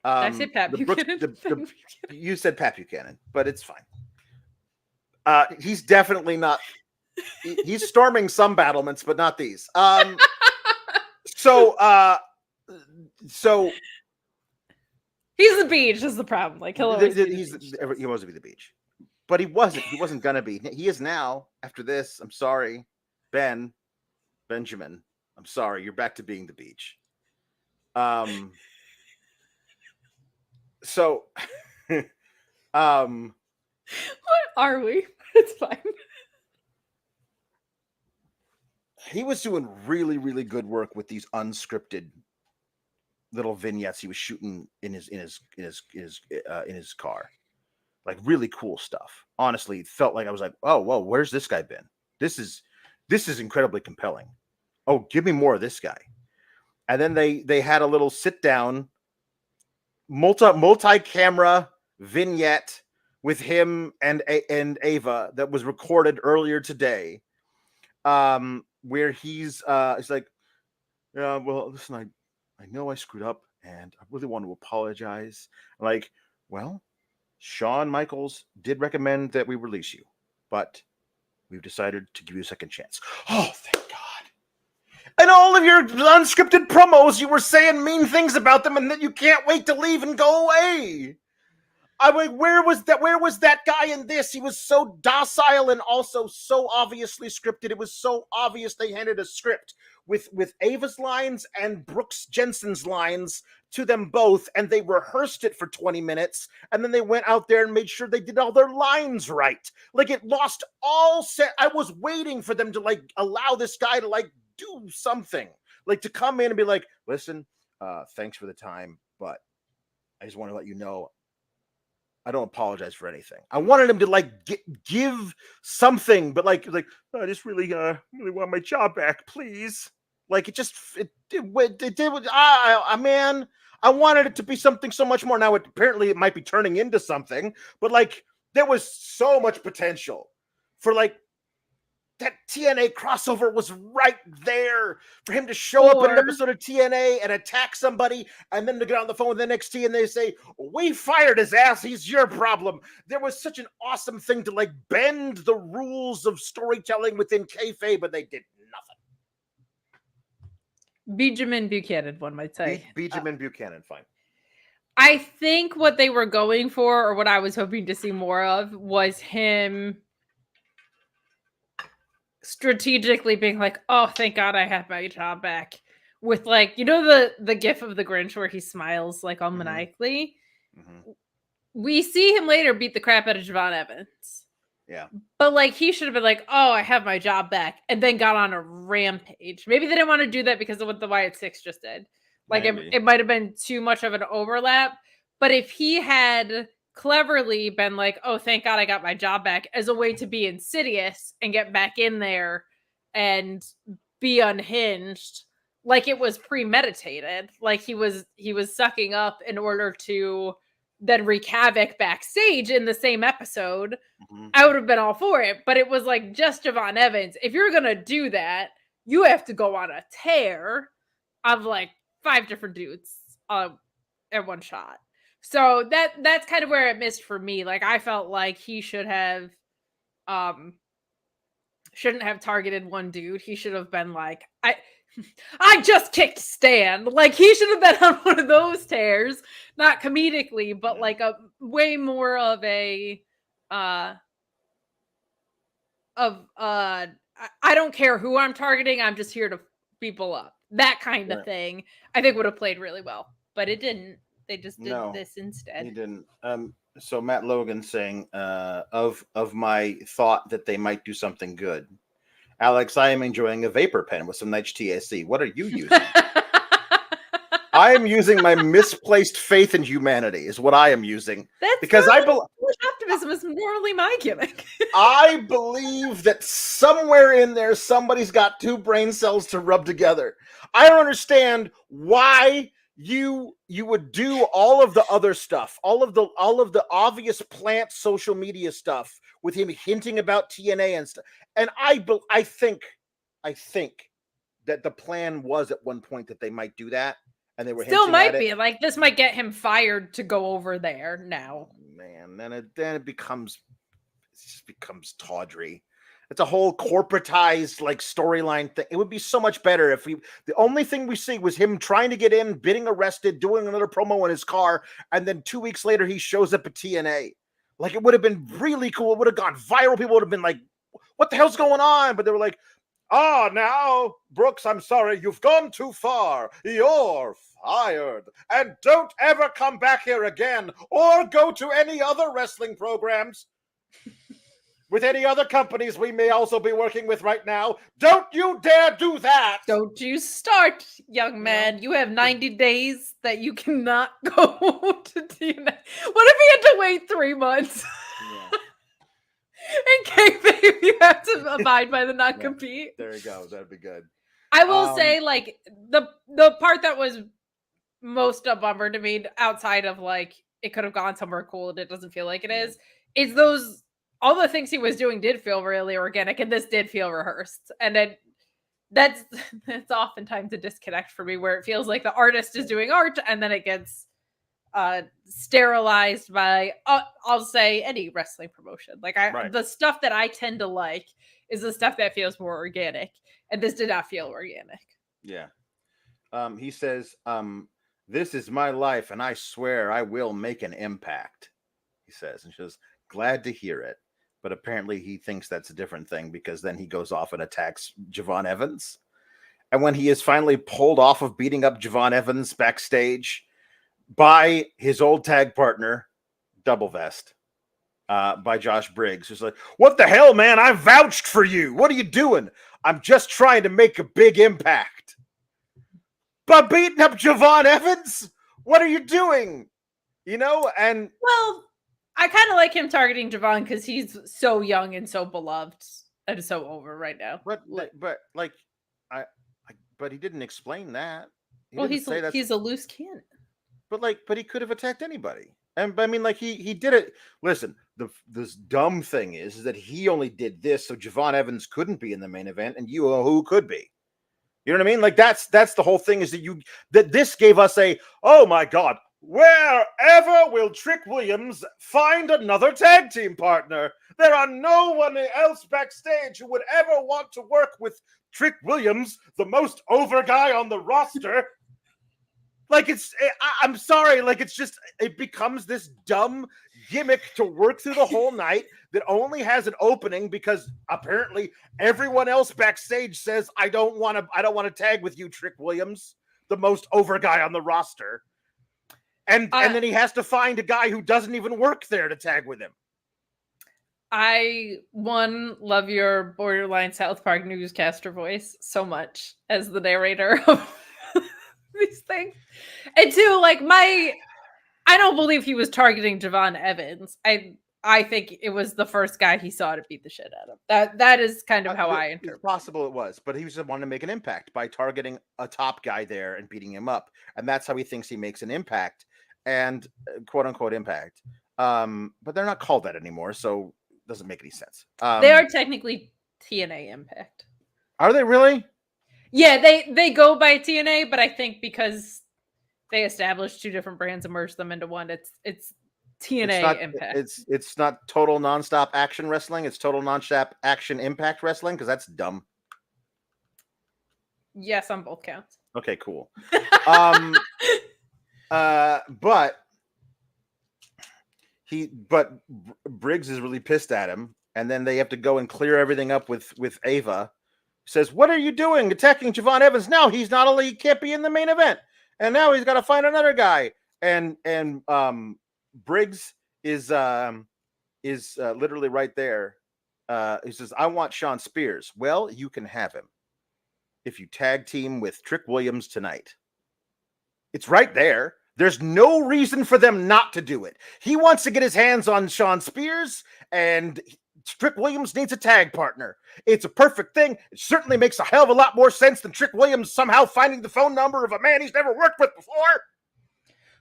Did I say Pat Buchanan? You said Pat Buchanan, but it's fine. He's definitely not. He's storming some battlements, but not these. So he's the beach is the problem. Like he wants to be the beach, but he wasn't. He wasn't gonna be. He is now. After this, I'm sorry, Benjamin. I'm sorry. You're back to being the beach. So, what are we? It's fine. He was doing really, really good work with these unscripted little vignettes he was shooting in his car, like really cool stuff. Honestly, it felt like I was like, oh, whoa, where's this guy been? This is incredibly compelling. Oh, give me more of this guy. And then they had a little sit down, multi-camera vignette with him and Ava that was recorded earlier today, where he's like, yeah, well, listen, I know I screwed up and I really want to apologize. Like, well, Shawn Michaels did recommend that we release you, but we've decided to give you a second chance. Oh, thank God. And all of your unscripted promos, you were saying mean things about them and that you can't wait to leave and go away. I'm like, where was that guy in this? He was so docile and also so obviously scripted. It was so obvious they handed a script with Ava's lines and Brooks Jensen's lines to them both, and they rehearsed it for 20 minutes, and then they went out there and made sure they did all their lines right. Like, it lost all set. I was waiting for them to, like, allow this guy to, like, do something. Like, to come in and be like, listen, thanks for the time, but I just want to let you know I don't apologize for anything. I wanted him to like give something, but like I just really want my job back, please. Like it man, I wanted it to be something so much more. Now it might be turning into something, but like there was so much potential for like that TNA crossover was right there for him to show up in an episode of TNA and attack somebody, and then to get on the phone with NXT and they say, we fired his ass, he's your problem. There was such an awesome thing to like bend the rules of storytelling within kayfabe, but they did nothing. Benjamin Buchanan, one might say. Benjamin Buchanan, fine. I think what they were going for, or what I was hoping to see more of, was him strategically being like, oh, thank God I have my job back, with like, you know, the gif of the Grinch where he smiles like all maniacally. We see him later beat the crap out of Javon Evans, but like he should have been like, oh, I have my job back, and then got on a rampage. Maybe they didn't want to do that because of what the Wyatt Six just did. Like it might have been too much of an overlap. But if he had cleverly been like, oh, thank God I got my job back, as a way to be insidious and get back in there and be unhinged, like it was premeditated, like he was sucking up in order to then wreak havoc backstage in the same episode, I would have been all for it. But it was like just Javon Evans. If you're gonna do that, you have to go on a tear of like 5 different dudes at one shot. So that's kind of where it missed for me. Like I felt like he shouldn't have targeted one dude. He should have been like, I just kicked Stan. Like he should have been on one of those tears, not comedically, but like a way more of a I don't care who I'm targeting. I'm just here to people up. That kind of thing, I think would have played really well, but it didn't. They just did this instead. He didn't. So Matt Logan saying, of my thought that they might do something good. Alex, I am enjoying a vapor pen with some nice THC. What are you using? I am using my misplaced faith in humanity is what I am using. That's because what much optimism is normally my gimmick. I believe that somewhere in there, somebody's got two brain cells to rub together. I don't understand why you would do all of the other stuff, all of the obvious plant social media stuff with him hinting about TNA and stuff. And I think that the plan was at one point that they might do that, and they were Still hinting might at it. be like this might get him fired to go over there now. Man, then it becomes tawdry. It's a whole corporatized like storyline thing. It would be so much better if the only thing we see was him trying to get in, getting arrested, doing another promo in his car, and then 2 weeks later he shows up at TNA. Like, it would have been really cool. It would have gone viral. People would have been like, what the hell's going on? But they were like, now, Brooks, I'm sorry, you've gone too far. You're fired. And don't ever come back here again or go to any other wrestling programs with any other companies we may also be working with right now. Don't you dare do that. Don't you start, young man. You have 90 days that you cannot go to TNA. What if he had to wait 3 months? Yeah. In kayfabe, you have to abide by the non-compete. There you go. That'd be good. I will say, like, the part that was most a bummer to me, outside of like it could have gone somewhere cool and it doesn't feel like it is those all the things he was doing did feel really organic, and this did feel rehearsed. And then that's oftentimes a disconnect for me, where it feels like the artist is doing art and then it gets sterilized by I'll say any wrestling promotion. Like the stuff that I tend to like is the stuff that feels more organic, and this did not feel organic. Yeah. He says, this is my life and I swear I will make an impact, he says, and she says, glad to hear it. But apparently he thinks that's a different thing, because then he goes off and attacks Javon Evans. And when he is finally pulled off of beating up Javon Evans backstage by his old tag partner, Double Vest, by Josh Briggs, who's like, what the hell, man? I vouched for you. What are you doing? I'm just trying to make a big impact. But beating up Javon Evans? What are you doing? You know, and... Well, I kind of like him targeting Javon because he's so young and so beloved and so over right now. But he didn't explain that. He's a loose cannon. But he could have attacked anybody. And I mean, like, he did it. Listen, this dumb thing is that he only did this so Javon Evans couldn't be in the main event, and you know who could be. You know what I mean? Like, that's the whole thing, is that this gave us oh my God, wherever will Trick Williams find another tag team partner? There are no one else backstage who would ever want to work with Trick Williams, the most over guy on the roster. Like, I'm sorry, like, it becomes this dumb gimmick to work through the whole night that only has an opening because apparently everyone else backstage says, I don't want to tag with you, Trick Williams, the most over guy on the roster. And then he has to find a guy who doesn't even work there to tag with him. I love your borderline South Park newscaster voice so much as the narrator of these things. And two, like, I don't believe he was targeting Javon Evans. I think it was the first guy he saw to beat the shit out of. That is kind of how I interpret. It's possible it was, but he just wanted to make an impact by targeting a top guy there and beating him up. And that's how he thinks he makes an impact, and quote unquote impact. But they're not called that anymore, so it doesn't make any sense. They are technically TNA Impact. Are they really? Yeah, they go by TNA, but I think because they established two different brands and merged them into one, it's TNA Impact. It's not Total Nonstop Action Wrestling. It's Total Nonstop Action Impact Wrestling, because that's dumb. Yes, on both counts. Okay, cool. But Briggs is really pissed at him, and then they have to go and clear everything up with Ava. Says, what are you doing attacking Javon Evans? Now he's not only he can't be in the main event, and now he's got to find another guy. And Briggs is literally right there. He says, I want Sean Spears. Well, you can have him if you tag team with Trick Williams tonight. It's right there. There's no reason for them not to do it. He wants to get his hands on Sean Spears, and Trick Williams needs a tag partner. It's a perfect thing. It certainly makes a hell of a lot more sense than Trick Williams somehow finding the phone number of a man he's never worked with before.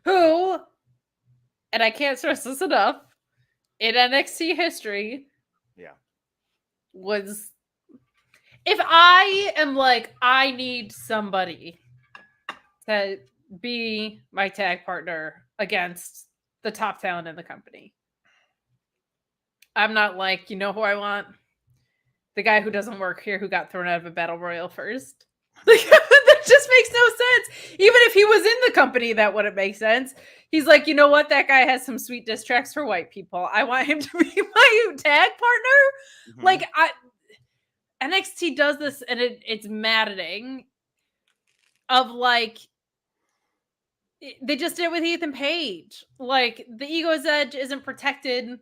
Who, and I can't stress this enough, in NXT history, was, if I am like, I need somebody to be my tag partner against the top talent in the company, I'm not like, you know who I want? The guy who doesn't work here, who got thrown out of a battle royal first. That just makes no sense. Even if he was in the company, that wouldn't make sense. He's like, you know what? That guy has some sweet diss tracks for white people. I want him to be my tag partner. Mm-hmm. Like, NXT does this, and it's maddening. Of like, they just did it with Ethan Page. Like, the ego's edge isn't protected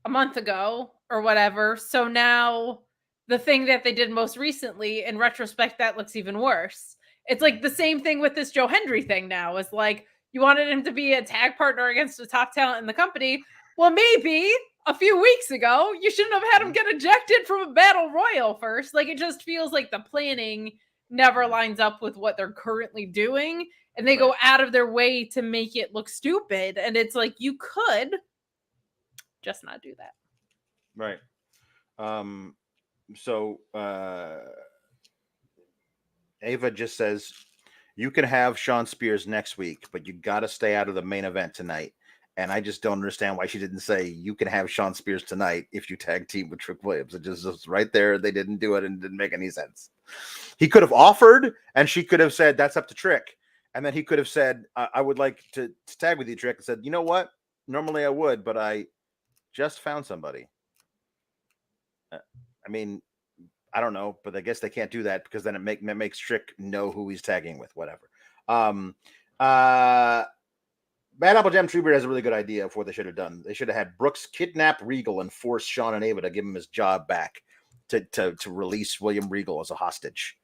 a month ago or whatever. So now the thing that they did most recently, in retrospect, that looks even worse. It's like the same thing with this Joe Hendry thing now. Is like, you wanted him to be a tag partner against a top talent in the company. Well, maybe a few weeks ago, you shouldn't have had him get ejected from a battle royal first. Like, it just feels like the planning never lines up with what they're currently doing. And they go out of their way to make it look stupid. And it's like, you could just not do that. Right. So Ava just says, you can have Sean Spears next week, but you got to stay out of the main event tonight. And I just don't understand why she didn't say you can have Sean Spears tonight if you tag team with Trick Williams. It just was right there. They didn't do it, and it didn't make any sense. He could have offered, and she could have said, that's up to Trick. And then he could have said, I would like to tag with you, Trick, and said, you know what? Normally I would, but I just found somebody. I mean, I don't know, but I guess they can't do that because then it makes Trick know who he's tagging with, whatever. Bad Apple Jam Treebeard has a really good idea of what they should have done. They should have had Brooks kidnap Regal and force Sean and Ava to give him his job back to release William Regal as a hostage.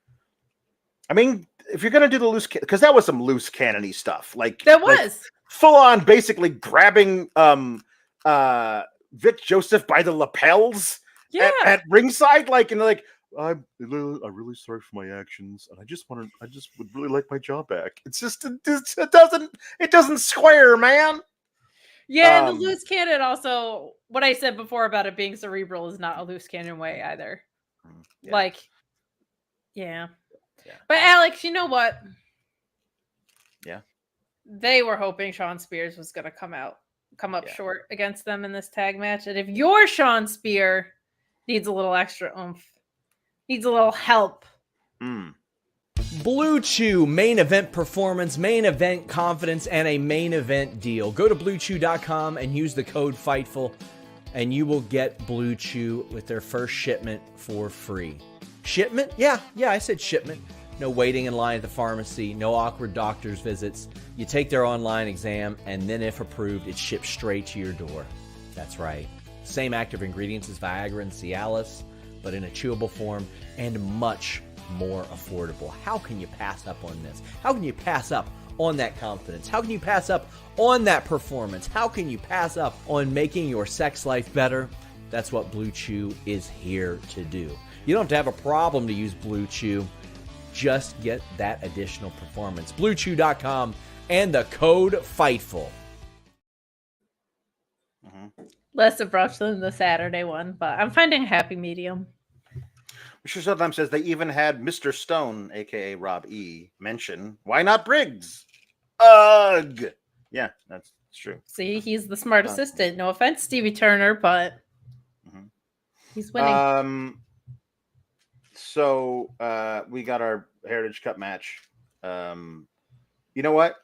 I mean, if you're gonna do the loose, because that was some loose cannon-y stuff. Like that was full on, basically grabbing Vic Joseph by the lapels at ringside, like, and like, I'm really sorry for my actions, and I just would really like my job back. It's just it doesn't square, man. Yeah, and the loose cannon also, what I said before about it being cerebral is not a loose cannon way either. Yeah. Like, yeah. But Alex, you know what? Yeah. They were hoping Sean Spears was going to come up short against them in this tag match. And if your Sean Spear needs a little extra oomph, needs a little help. Blue Chew main event performance, main event confidence, and a main event deal. Go to BlueChew.com and use the code FIGHTFUL, and you will get Blue Chew with their first shipment for free. Shipment? Yeah, I said shipment. No waiting in line at the pharmacy, no awkward doctor's visits. You take their online exam, and then if approved, it's shipped straight to your door. That's right. Same active ingredients as Viagra and Cialis, but in a chewable form and much more affordable. How can you pass up on this? How can you pass up on that confidence? How can you pass up on that performance? How can you pass up on making your sex life better? That's what Blue Chew is here to do. You don't have to have a problem to use Blue Chew. Just get that additional performance. BlueChew.com and the code FIGHTFUL. Less abrupt than the Saturday one, but I'm finding a happy medium. Mr. Sometimes says they even had Mr. Stone, a.k.a. Rob E., mention, why not Briggs? Ugh! Yeah, that's true. See, he's the smart assistant. No offense, Stevie Turner, but he's winning. So we got our Heritage Cup match. You know what?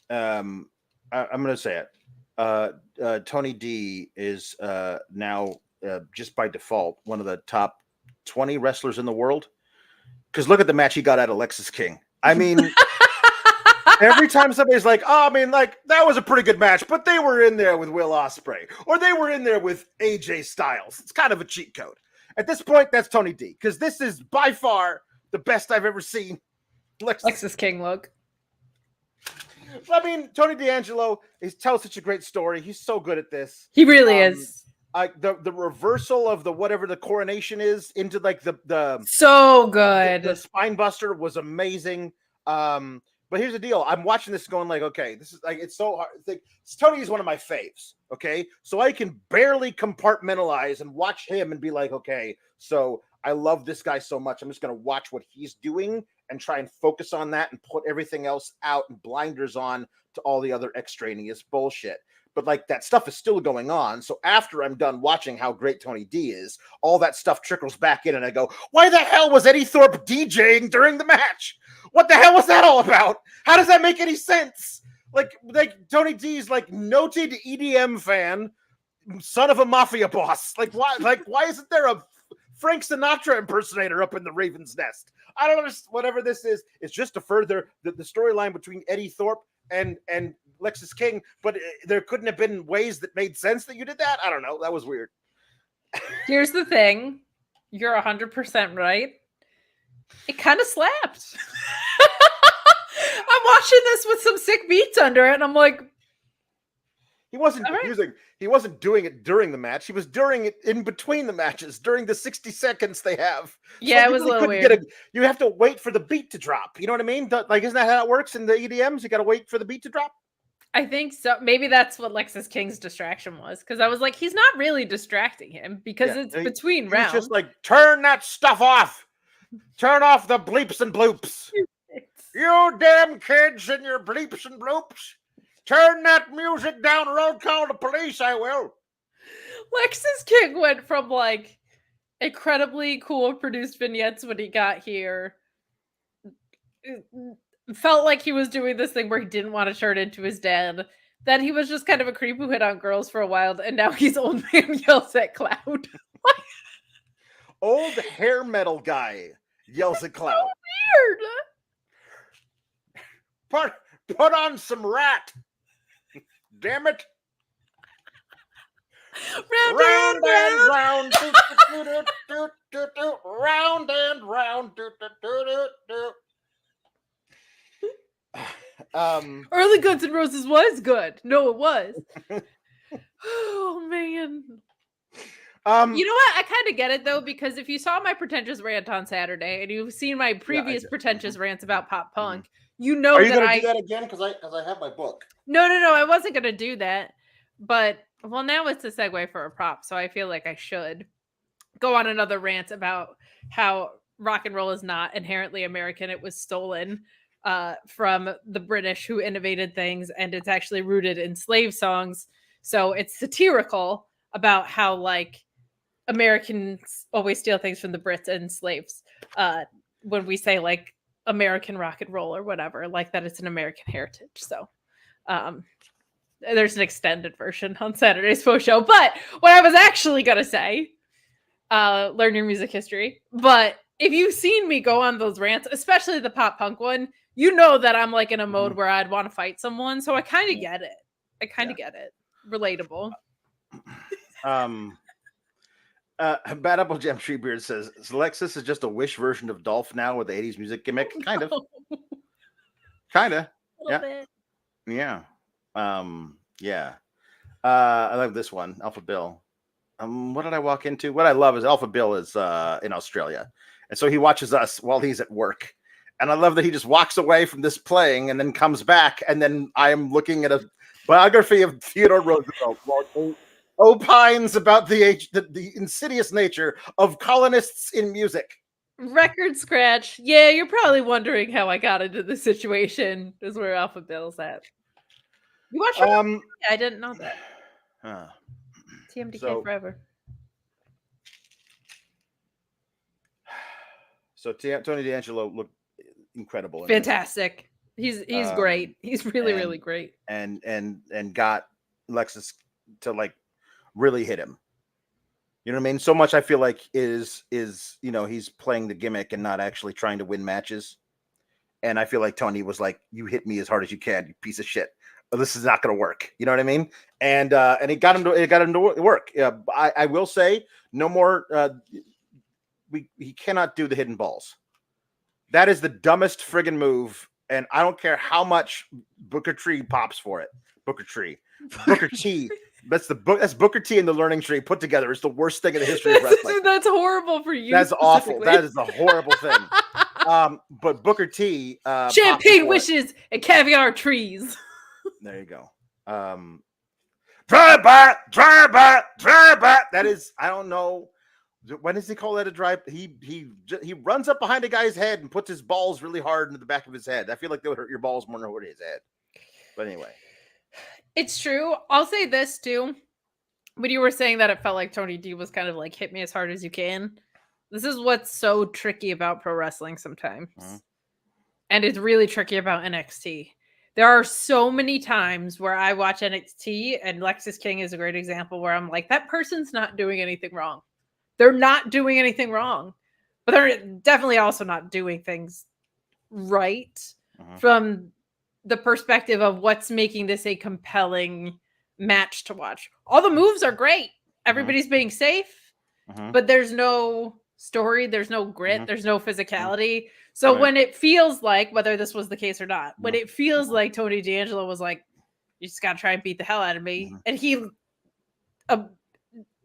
I'm going to say it. Tony D is now, just by default, one of the top 20 wrestlers in the world. Because look at the match he got out of Lexis King. I mean, every time somebody's like, oh, I mean, like, that was a pretty good match, but they were in there with Will Ospreay, or they were in there with AJ Styles. It's kind of a cheat code. At this point, that's Tony D, because this is by far the best I've ever seen Lexis King look. I mean, Tony D'Angelo tells such a great story. He's so good at this. He really is. The reversal of the whatever the coronation is into like the So good. The spine buster was amazing. But here's the deal. I'm watching this going like, okay, this is like, it's so hard. It's like, Tony is one of my faves. Okay. So I can barely compartmentalize and watch him and be like, okay, so I love this guy so much. I'm just going to watch what he's doing and try and focus on that and put everything else out and blinders on to all the other extraneous bullshit. But like that stuff is still going on. So after I'm done watching how great Tony D is, all that stuff trickles back in and I go, why the hell was Eddie Thorpe DJing during the match? What the hell was that all about? How does that make any sense? Like Tony D's like noted EDM fan, son of a mafia boss. Like why isn't there a Frank Sinatra impersonator up in the Raven's Nest? I don't understand. Whatever this is, it's just to further the storyline between Eddie Thorpe and Lexis King, but there couldn't have been ways that made sense that you did that. I don't know. That was weird. Here's the thing. You're 100% right. It kind of slapped. I'm watching this with some sick beats under it, and I'm like, he wasn't using. He wasn't doing it during the match. He was doing it in between the matches during the 60 seconds they have. Yeah, so it was a little weird. You have to wait for the beat to drop. You know what I mean? Like, isn't that how it works in the EDMs? You got to wait for the beat to drop. I think so. Maybe that's what Lexis King's distraction was, because I was like, he's not really distracting him because it's between rounds. He's just like, turn that stuff off. Turn off the bleeps and bloops. You damn kids and your bleeps and bloops. Turn that music down or I'll call the police, I will. Lexis King went from like incredibly cool produced vignettes when he got here. It felt like he was doing this thing where he didn't want to turn into his dad. Then he was just kind of a creep who hit on girls for a while, and now he's old man yells at Cloud. Old hair metal guy yells at Cloud. So weird. Put on some Rat. Damn it. Round and round. Round and round. Early Guns N' Roses was good. No, it was. Oh man. You know what? I kind of get it though, because if you saw my pretentious rant on Saturday and you've seen my previous pretentious rants about pop punk, you know. Are you going to do that again? Because I have my book. No. I wasn't going to do that, but well, now it's a segue for a prop, so I feel like I should go on another rant about how rock and roll is not inherently American. It was stolen from the British who innovated things, and it's actually rooted in slave songs. So it's satirical about how like Americans always steal things from the Brits and slaves. When we say like American rock and roll or whatever, like that it's an American heritage. So there's an extended version on Saturday's post show. But what I was actually gonna say, learn your music history. But if you've seen me go on those rants, especially the pop punk one, you know that I'm like in a mode where I'd want to fight someone. So I kind of get it. Get it. Relatable. Bad Apple Jam Treebeard says Lexis is just a Wish version of Dolph now with the 80s music gimmick. Kind of. Bit. Yeah. I love this one, Alpha Bill. What did I walk into? What I love is Alpha Bill is in Australia. And so he watches us while he's at work. And I love that he just walks away from this playing and then comes back. And then I am looking at a biography of Theodore Roosevelt while he opines about the insidious nature of colonists in music. Record scratch. Yeah, you're probably wondering how I got into this situation. Is where Alpha Bill's at. You watch it? I didn't know that. TMDK forever. So Tony D'Angelo looked incredible. Fantastic. He's great. He's really great. And got Lexis to like really hit him. You know what I mean? So much I feel like is he's playing the gimmick and not actually trying to win matches. And I feel like Tony was like, "You hit me as hard as you can, you piece of shit. This is not going to work." You know what I mean? And it got him to work. I will say no more. He cannot do the hidden balls. That is the dumbest friggin' move and I don't care how much Booker T pops for it. Booker T. That's Booker T and the Learning Tree put together. It's the worst thing in the history of wrestling. That's horrible for you. That's awful. That is a horrible thing. But Booker T, champagne wishes and caviar trees. There you go. Drive by. That is, I don't know. When does he call that a drive? He runs up behind a guy's head and puts his balls really hard into the back of his head. I feel like they would hurt your balls more than hurt his head. But anyway. It's true. I'll say this too. When you were saying that it felt like Tony D was kind of like hit me as hard as you can. This is what's so tricky about pro wrestling sometimes. Mm-hmm. And it's really tricky about NXT. There are so many times where I watch NXT, and Lexis King is a great example, where I'm like, that person's not doing anything wrong. They're not doing anything wrong. But they're definitely also not doing things right from the perspective of what's making this a compelling match to watch. All the moves are great. Everybody's being safe, but there's no story, there's no grit, there's no physicality. So when it feels like, whether this was the case or not, when it feels like Tony D'Angelo was like, you just got to try and beat the hell out of me, and he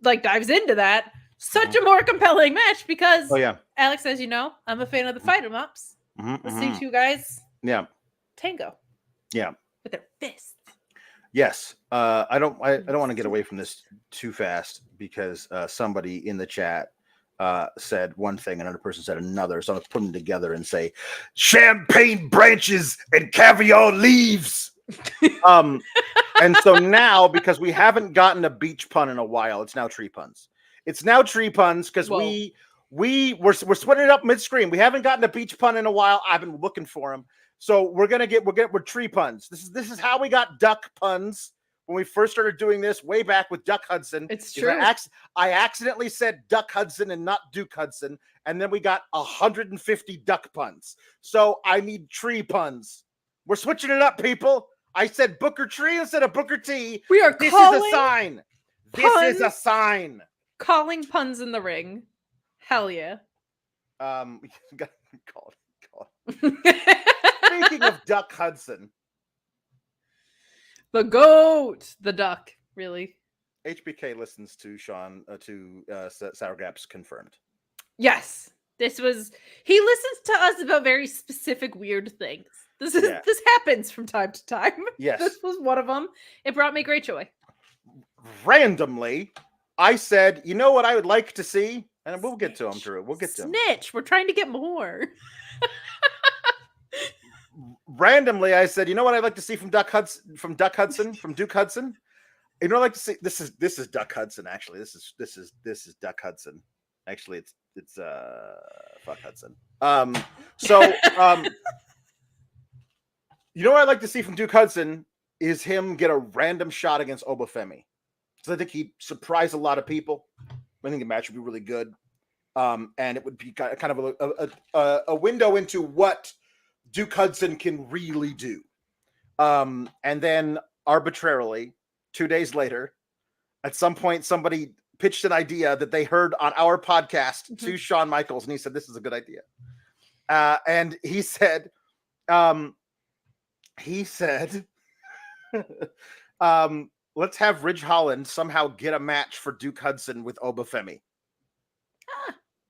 like dives into that, such a more compelling match because Alex, as you know, I'm a fan of the fight 'em ups. Let's see two guys tango. Yeah. With their fists. Yes. I don't want to get away from this too fast because somebody in the chat said one thing, another person said another. So I'm going to put them together and say champagne branches and caviar leaves. And so now, because we haven't gotten a beach pun in a while, it's now tree puns. It's now tree puns because we're splitting it up mid-screen. We haven't gotten a beach pun in a while. I've been looking for them. So we're tree puns. This is how we got duck puns when we first started doing this way back with Duck Hudson. It's true. I accidentally said Duck Hudson and not Duke Hudson, and then we got 150 duck puns. So I need tree puns. We're switching it up, people. I said Booker Tree instead of Booker T. We are This is a sign. This is a sign. Calling puns in the ring. Hell yeah. Call it. Speaking of Duck Hudson, the goat, the duck, really. HBK listens to Sean Sour Gaps confirmed. Yes, he listens to us about very specific weird things. This happens from time to time. Yes, this was one of them. It brought me great joy. Randomly, I said, you know what I would like to see, and we'll get to him, Drew. We'll get to him. Snitch. We're trying to get more. Randomly, I said, you know what I'd like to see from Duke Hudson. You know, I'd like to see this is Duck Hudson. Actually, this is Duck Hudson. Actually, it's fuck Hudson. You know what I'd like to see from Duke Hudson is him get a random shot against Obafemi. So I think he'd surprise a lot of people. I think the match would be really good, and it would be kind of a window into what Duke Hudson can really do. And then arbitrarily, 2 days later, at some point, somebody pitched an idea that they heard on our podcast to Shawn Michaels, and he said, this is a good idea. And he said, let's have Ridge Holland somehow get a match for Duke Hudson with Obafemi.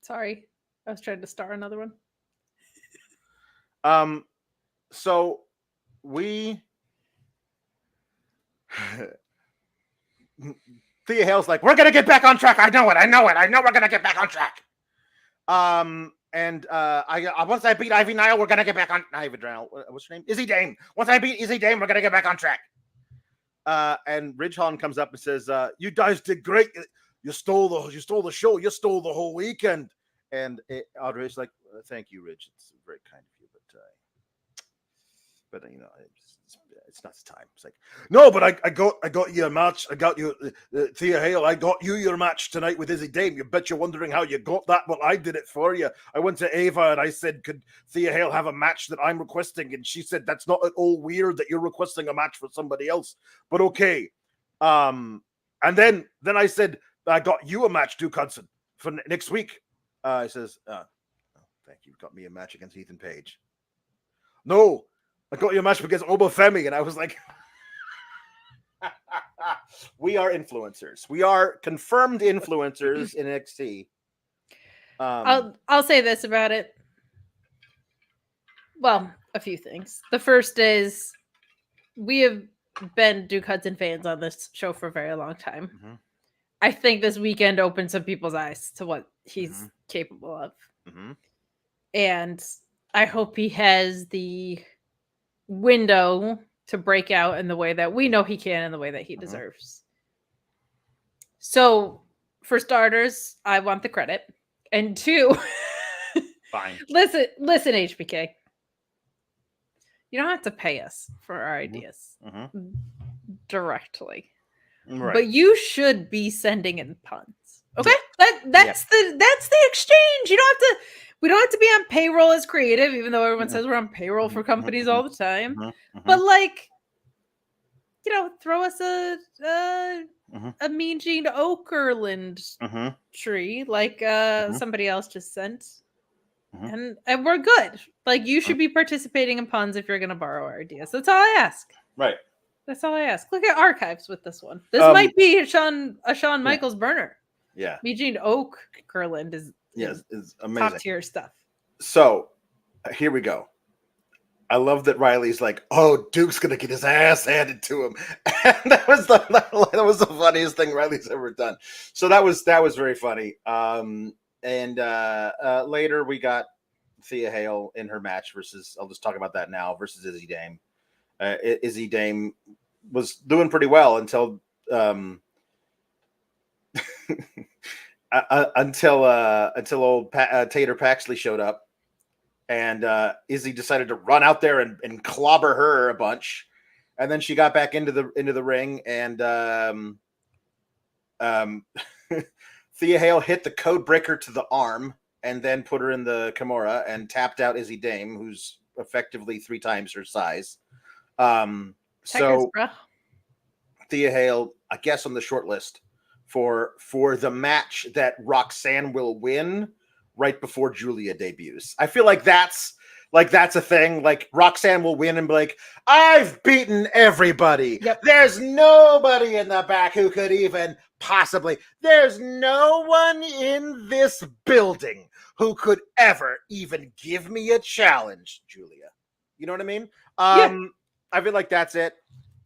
Sorry. I was trying to star another one. So we Thea Hale's like, we're gonna get back on track. I know we're gonna get back on track. And once I beat Ivy Nile, we're gonna get back on Ivy Nile. What's her name? Izzy Dame. Once I beat Izzy Dame, we're gonna get back on track. And Ridge Holland comes up and says, you guys did great. You stole the show. You stole the whole weekend. And Audrey's like, thank you, Ridge. It's very kind of you, but you know, it's not the time. It's like, no, but I got you a match. I got you, Thea Hale. I got you your match tonight with Izzy Dame. You bet you're wondering how you got that. Well, I did it for you. I went to Ava and I said, could Thea Hale have a match that I'm requesting? And she said, that's not at all weird that you're requesting a match for somebody else. But okay. And then I said, I got you a match, Duke Hudson, for next week. He says, thank you. Got me a match against Ethan Page. No, I got your match against Obafemi, and I was like, we are influencers. We are confirmed influencers in NXT. I'll say this about it. Well, a few things. The first is we have been Duke Hudson fans on this show for a very long time. Mm-hmm. I think this weekend opened some people's eyes to what he's capable of. Mm-hmm. And I hope he has the window to break out in the way that we know he can and the way that he deserves. So, for starters, I want the credit. And two, Fine. Listen, HBK. You don't have to pay us for our ideas directly. Right. But you should be sending in puns. Okay? That's the exchange. You don't have to we don't have to be on payroll as creative, even though everyone says we're on payroll for companies all the time. But like, you know, throw us a Mean Gene Okerlund tree like somebody else just sent. And we're good. Like, you should be participating in puns if you're going to borrow our ideas. That's all I ask. Right. That's all I ask. Look at archives with this one. This might be a Shawn Michaels burner. Yeah. Mean Gene Okerlund is amazing. Top tier stuff. So here we go. I love that Riley's like, "Oh, Duke's gonna get his ass handed to him," and that was the funniest thing Riley's ever done. So that was very funny. And later we got Thea Hale in her match versus, I'll just talk about that now, versus Izzy Dame. Izzy Dame was doing pretty well until until old Tater Paxley showed up, and Izzy decided to run out there and clobber her a bunch, and then she got back into the ring, and Thea Hale hit the code breaker to the arm and then put her in the Kimura and tapped out Izzy Dame, who's effectively 3 times her size. So Thea Hale, I guess, on the short list for the match that Roxanne will win right before Julia debuts. I feel like that's a thing. Like, Roxanne will win and be like, "I've beaten everybody. Yep. There's nobody in the back who could even possibly. There's no one in this building who could ever even give me a challenge, Julia." You know what I mean? I feel like that's it.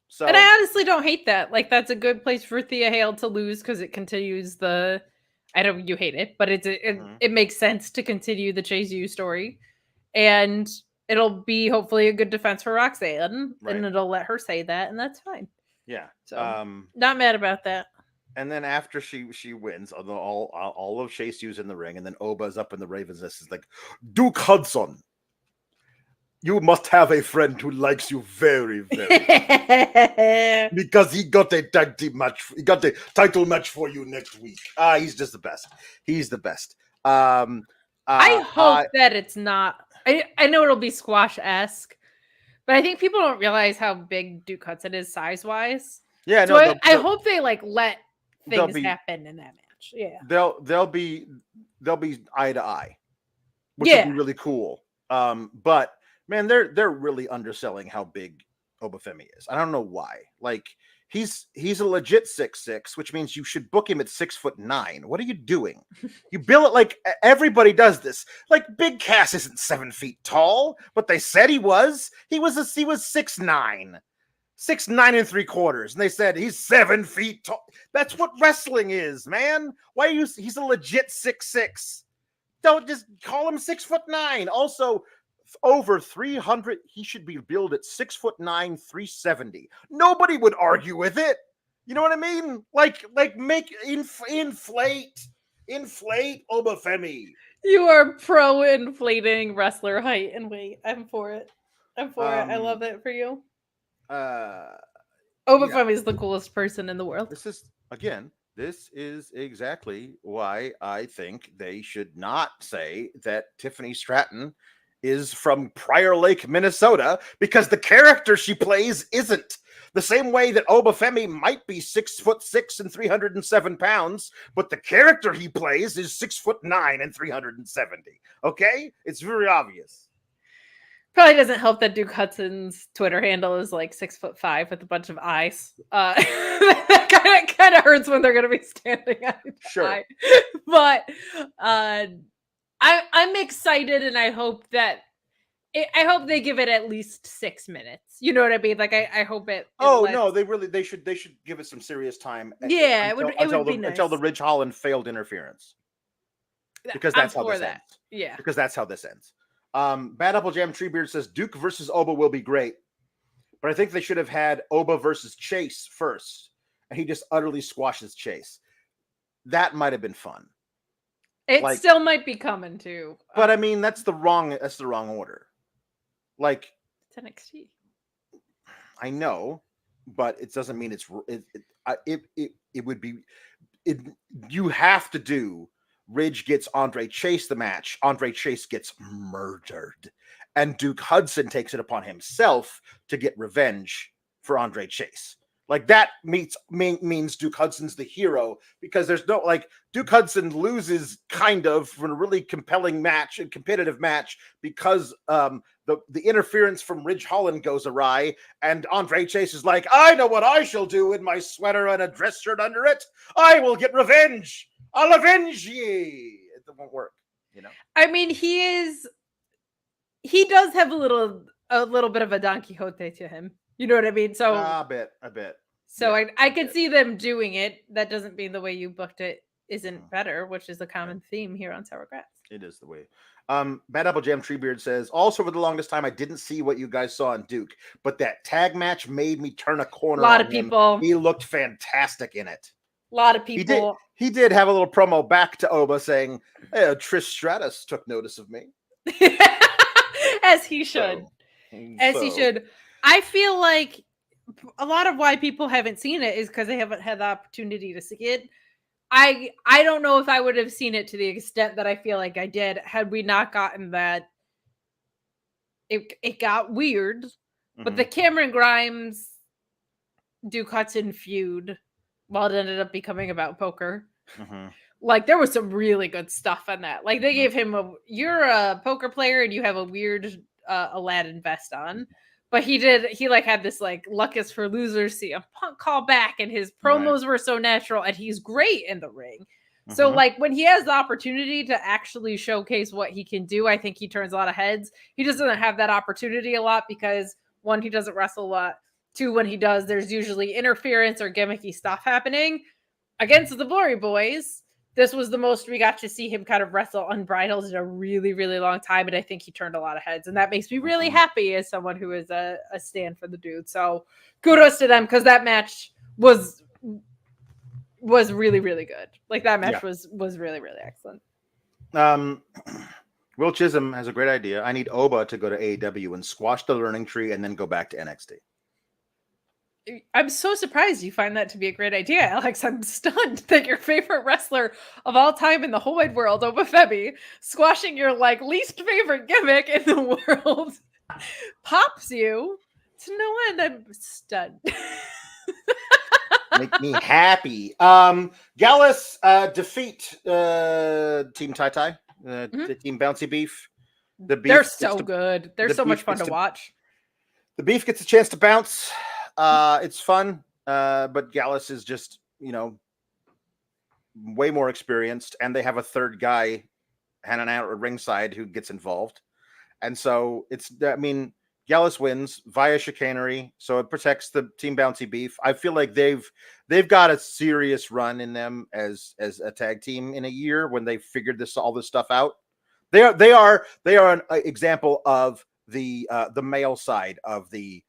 So, and I honestly don't hate that. Like, that's a good place for Thea Hale to lose because it continues the. I know you hate it, but it makes sense to continue the Chase U story, and it'll be hopefully a good defense for Roxanne, and it'll let her say that, and that's fine. Yeah. So not mad about that. And then after she wins, all of Chase U's in the ring, and then Oba's up in the Ravens' nest is like, "Duke Hudson, you must have a friend who likes you very, very because he got a tag team match. He got a title match for you next week. He's just the best. He's the best." I hope that it's not. I know it'll be squash-esque, but I think people don't realize how big Duke Hudson is size-wise. Yeah, so no. I hope they let things happen in that match. Yeah, they'll be eye to eye, which would be really cool. But man, they're really underselling how big Obafemi is. I don't know why. Like, he's a legit 6'6", which means you should book him at 6'9". What are you doing? You bill it like everybody does this. Like, Big Cass isn't 7 feet tall, but they said he was. He was 6'9". 6'9 3/4", and they said he's 7 feet tall. That's what wrestling is, man. Why are you? He's a legit 6'6". Don't just call him 6'9". Also, over 300, he should be billed at 6'9", 370. Nobody would argue with it. You know what I mean? Like make inflate Obafemi. You are pro inflating wrestler height and weight. I'm for it. I love it for you. Obafemi is the coolest person in the world. This is exactly why I think they should not say that Tiffany Stratton is from Prior Lake, Minnesota, because the character she plays isn't. The same way that Obafemi might be 6'6" and 307 pounds, but the character he plays is 6'9" and 370. Okay? It's very obvious. Probably doesn't help that Duke Hudson's Twitter handle is like 6'5" with a bunch of eyes. That kind of hurts when they're going to be standing on each eye. But I'm excited, and I hope they give it at least 6 minutes. You know what I mean? Like I hope it. No, they should give it some serious time. Yeah, it would be nice. Until the Ridge Holland failed interference. Because that's how this ends. Yeah. Because that's how this ends. Bad Apple Jam Treebeard says Duke versus Oba will be great, but I think they should have had Oba versus Chase first, and he just utterly squashes Chase. That might have been fun. It still might be coming too. But I mean, that's the wrong order. Like, it's NXT. I know, but it doesn't mean it would be. You have to do. Ridge gets Andre Chase the match. Andre Chase gets murdered. And Duke Hudson takes it upon himself to get revenge for Andre Chase. Like, that means Duke Hudson's the hero, because there's no, like, Duke Hudson loses kind of from a really compelling match and competitive match because the interference from Ridge Holland goes awry, and Andre Chase is like, I know what I shall do in my sweater and a dress shirt under it. I will get revenge. I'll avenge ye. It won't work, you know. I mean, he does have a little bit of a Don Quixote to him. You know what I mean? So a bit. So yeah, I could see them doing it. That doesn't mean the way you booked it isn't better, which is a common theme here on Sour Grass. It is the way. Bad Apple Jam Treebeard says, also for the longest time, I didn't see what you guys saw in Duke, but that tag match made me turn a corner. A lot of people. He looked fantastic in it. A lot of people. He did have a little promo back to Oba saying, hey, Trish Stratus took notice of me. As he should. He should. I feel like a lot of why people haven't seen it is because they haven't had the opportunity to see it. I don't know if I would have seen it to the extent that I feel like I did had we not gotten that. It got weird, but the Cameron Grimes Duke Hudson feud, while it ended up becoming about poker, like there was some really good stuff on that. Like they gave him you're a poker player and you have a weird Aladdin vest on. But he had this like luck is for losers CM Punk call back, and his promos were so natural, and he's great in the ring. So like when he has the opportunity to actually showcase what he can do, I think he turns a lot of heads. He just doesn't have that opportunity a lot because one, he doesn't wrestle a lot. Two, when he does, there's usually interference or gimmicky stuff happening. Against the Glory Boys, this was the most we got to see him kind of wrestle unbridled in a really, really long time. And I think he turned a lot of heads. And that makes me really happy as someone who is a stand for the dude. So kudos to them, because that match was really, really good. Like that match was really, really excellent. Will Chisholm has a great idea. I need Oba to go to AEW and squash the learning tree and then go back to NXT. I'm so surprised you find that to be a great idea, Alex. I'm stunned that your favorite wrestler of all time in the whole wide world, Oba Femi, squashing your like least favorite gimmick in the world, pops you to no end. I'm stunned. Make me happy. Gallus defeat Team Tai Tai, the Team Bouncy Beef. They're so good. They're so much fun to watch. The Beef gets a chance to bounce. It's fun, but Gallus is just, way more experienced, and they have a third guy hanging out at ringside who gets involved. And so Gallus wins via chicanery, so it protects the Team Bouncy Beef. I feel like they've got a serious run in them as a tag team in a year when they figured all this stuff out. They are an example of the male side of the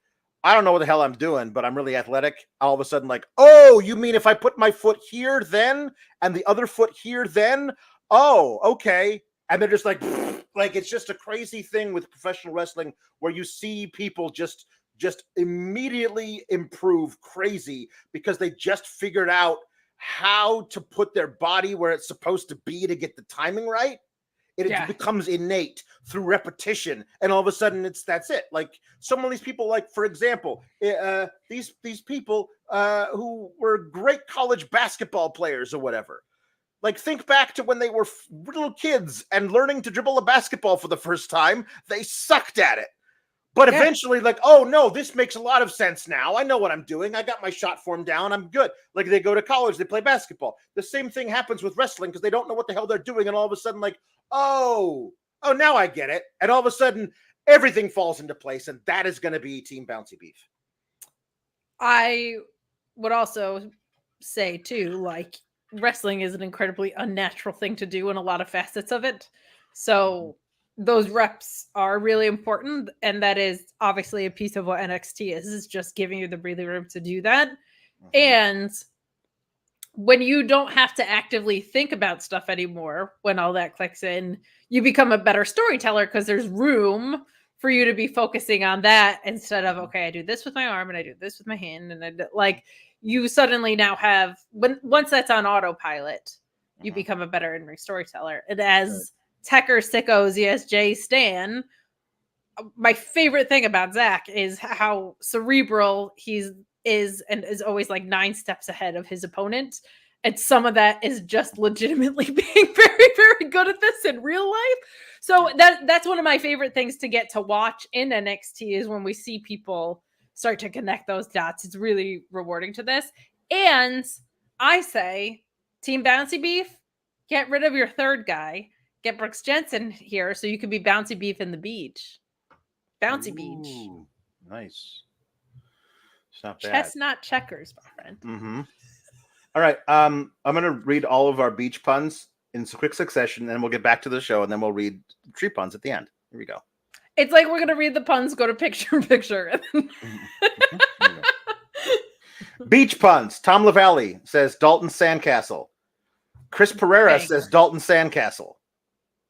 I don't know what the hell I'm doing, but I'm really athletic. All of a sudden, like, oh, you mean if I put my foot here then and the other foot here then? Oh, okay. And they're just like it's just a crazy thing with professional wrestling where you see people just immediately improve crazy because they just figured out how to put their body where it's supposed to be to get the timing right. It becomes innate through repetition, and all of a sudden that's it. Like some of these people, like for example, these people who were great college basketball players or whatever. Like think back to when they were little kids and learning to dribble a basketball for the first time. They sucked at it. But Yeah. eventually, like, oh no, this makes a lot of sense now. I know what I'm doing. I got my shot form down. I'm good. Like they go to college, they play basketball. The same thing happens with wrestling because they don't know what the hell they're doing, and all of a sudden, like, oh, now I get it. And all of a sudden, everything falls into place, and that is going to be Team Bouncy Beef. I would also say too, like, wrestling is an incredibly unnatural thing to do in a lot of facets of it. So those reps are really important, and that is obviously a piece of what NXT is just giving you the breathing room to do that. And when you don't have to actively think about stuff anymore, when all that clicks in, you become a better storyteller because there's room for you to be focusing on that instead of, okay, I do this with my arm and I do this with my hand. And like, you suddenly now have, once that's on autopilot, you become a better in-ring storyteller. And as Tecker, Sicko, ZSJ, Stan, my favorite thing about Zach is how cerebral he is and is always like 9 steps ahead of his opponent. And some of that is just legitimately being very, very good at this in real life. So that's one of my favorite things to get to watch in NXT is when we see people start to connect those dots. It's really rewarding to this. And I say, Team Bouncy Beef, get rid of your third guy. Get Brooks Jensen here so you can be Bouncy Beef in the beach. Bouncy Beach. Nice. It's not bad. Chestnut checkers, my friend. All right. I'm going to read all of our beach puns in quick succession, and then we'll get back to the show, and then we'll read tree puns at the end. Here we go. It's like we're going to read the puns, go to picture in picture. Beach puns. Tom LaValle says Dalton Sandcastle. Chris Pereira says Dalton Sandcastle.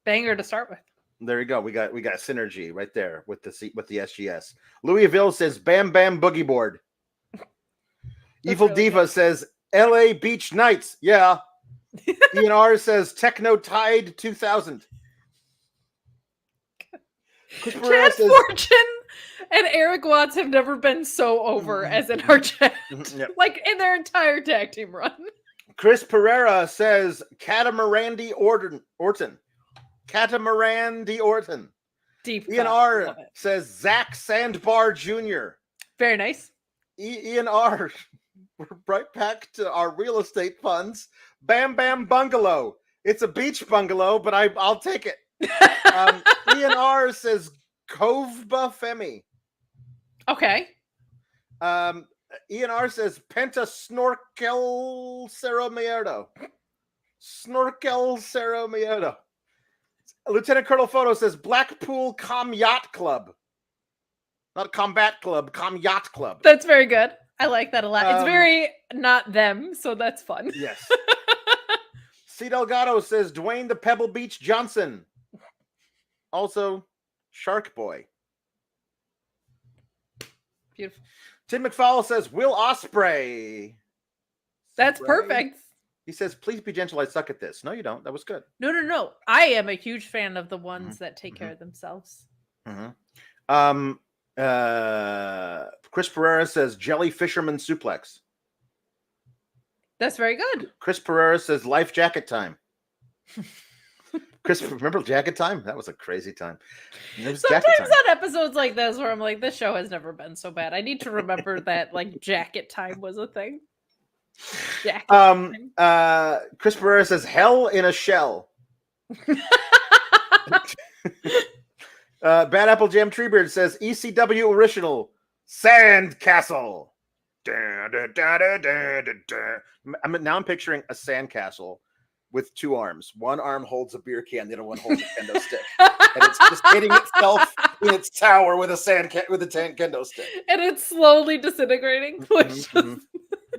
Banger to start with. There you go. We got synergy right there with the SGS. Louis Ville says Bam Bam Boogie Board. Evil really Diva says LA Beach Nights. Yeah. Ian R says Techno Tide 2000. Chad Fortune and Eric Watts have never been so over as in our chat. Like in their entire tag team run. Chris Pereira says Catamarandy Orton. Catamarandy Orton. Deep. Ian R says Zach Sandbar Jr. Very nice. Ian R. We're right back to our real estate funds. Bam Bam Bungalow. It's a beach bungalow, but I'll take it. Ian R. says Coveba Femi. Okay. Ian R. says Penta Snorkel Cerro Miedo. Snorkel Cerro Miedo. Lieutenant Colonel Photo says Blackpool Com Yacht Club. Not Combat Club, Com Yacht Club. That's very good. I like that a lot. It's very not them, so that's fun. Yes. C. Delgado says Dwayne the Pebble Beach Johnson. Also, Shark Boy. Beautiful. Tim McFall says Will Ospreay. That's perfect. He says, please be gentle. I suck at this. No, you don't. That was good. No. I am a huge fan of the ones that take care of themselves. Chris Pereira says Jelly Fisherman Suplex. That's very good. Chris Pereira says Life Jacket Time. Chris, remember Jacket Time? That was a crazy time. Sometimes on episodes like this where I'm like, this show has never been so bad. I need to remember that like Jacket Time was a thing. Jacket Time. Chris Pereira says Hell in a Shell. Bad Apple Jam Treebeard says ECW Original Sandcastle. I'm picturing a sandcastle with 2 arms. One arm holds a beer can, the other one holds a kendo stick, and it's just hitting itself in its tower with a kendo stick, and it's slowly disintegrating.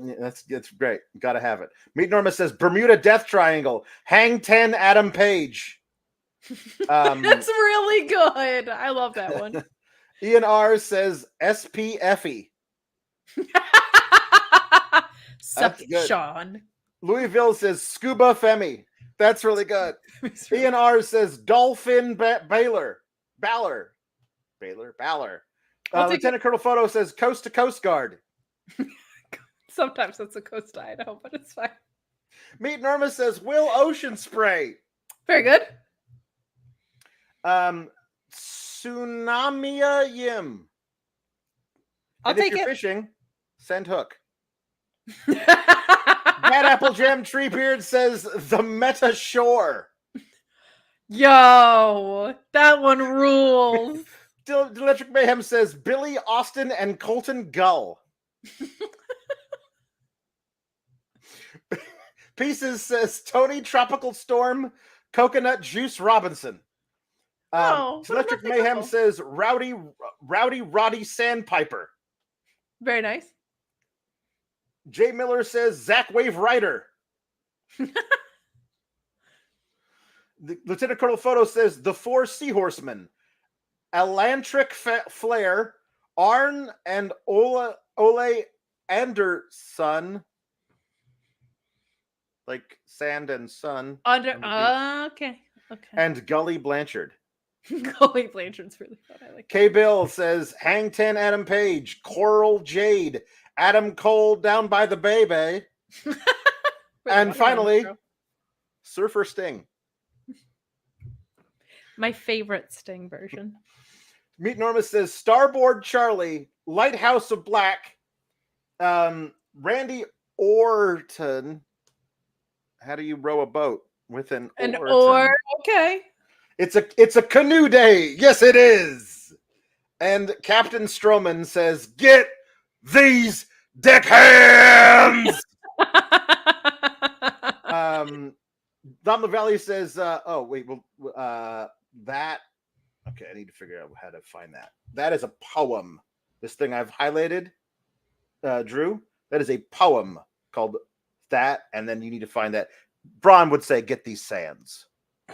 Yeah, that's great. Got to have it. Meet Norma says Bermuda Death Triangle. Hang 10 Adam Page. That's really good. I love that one. Ian R says SPFE. Suck it, Sean. Louisville says Scuba Femi. That's really good. Ian R says Dolphin Baylor. Lieutenant Colonel Photo says Coast to Coast Guard. Sometimes it's a Coast to Idaho, but it's fine. Meet Norma says Will Ocean Spray. Very good. Tsunamia Yim. I'll And if take you're it. fishing, send hook. Bad Apple Jam Treebeard says the Meta Shore. Yo, that one rules. Electric Mayhem says Billy Austin and Colton Gull. Pieces says Tony Tropical Storm, Coconut Juice Robinson. Electric Mayhem says Rowdy Roddy Sandpiper. Very nice. Jay Miller says Zach Wave Ryder. The Lieutenant Colonel Photo says the Four Seahorsemen. Elantric Flare, Arn and Ole Anderson. Like sand and sun. Okay. And Gully Blanchard. Gully Blanchard's really fun. I like K Bill says Hang 10 Adam Page, Coral Jade, Adam Cole down by the baby. And finally, Surfer Sting. My favorite Sting version. Meet Norma says Starboard Charlie, Lighthouse of Black, Randy Orton. How do you row a boat with an oar? Okay. It's a canoe day. Yes, it is. And Captain Strowman says, "Get these deckhands." Dom LaValle says, "Oh wait, well, that." Okay, I need to figure out how to find that. That is a poem. This thing I've highlighted, Drew. That is a poem called that, and then you need to find that. Braun would say, "Get these sands,"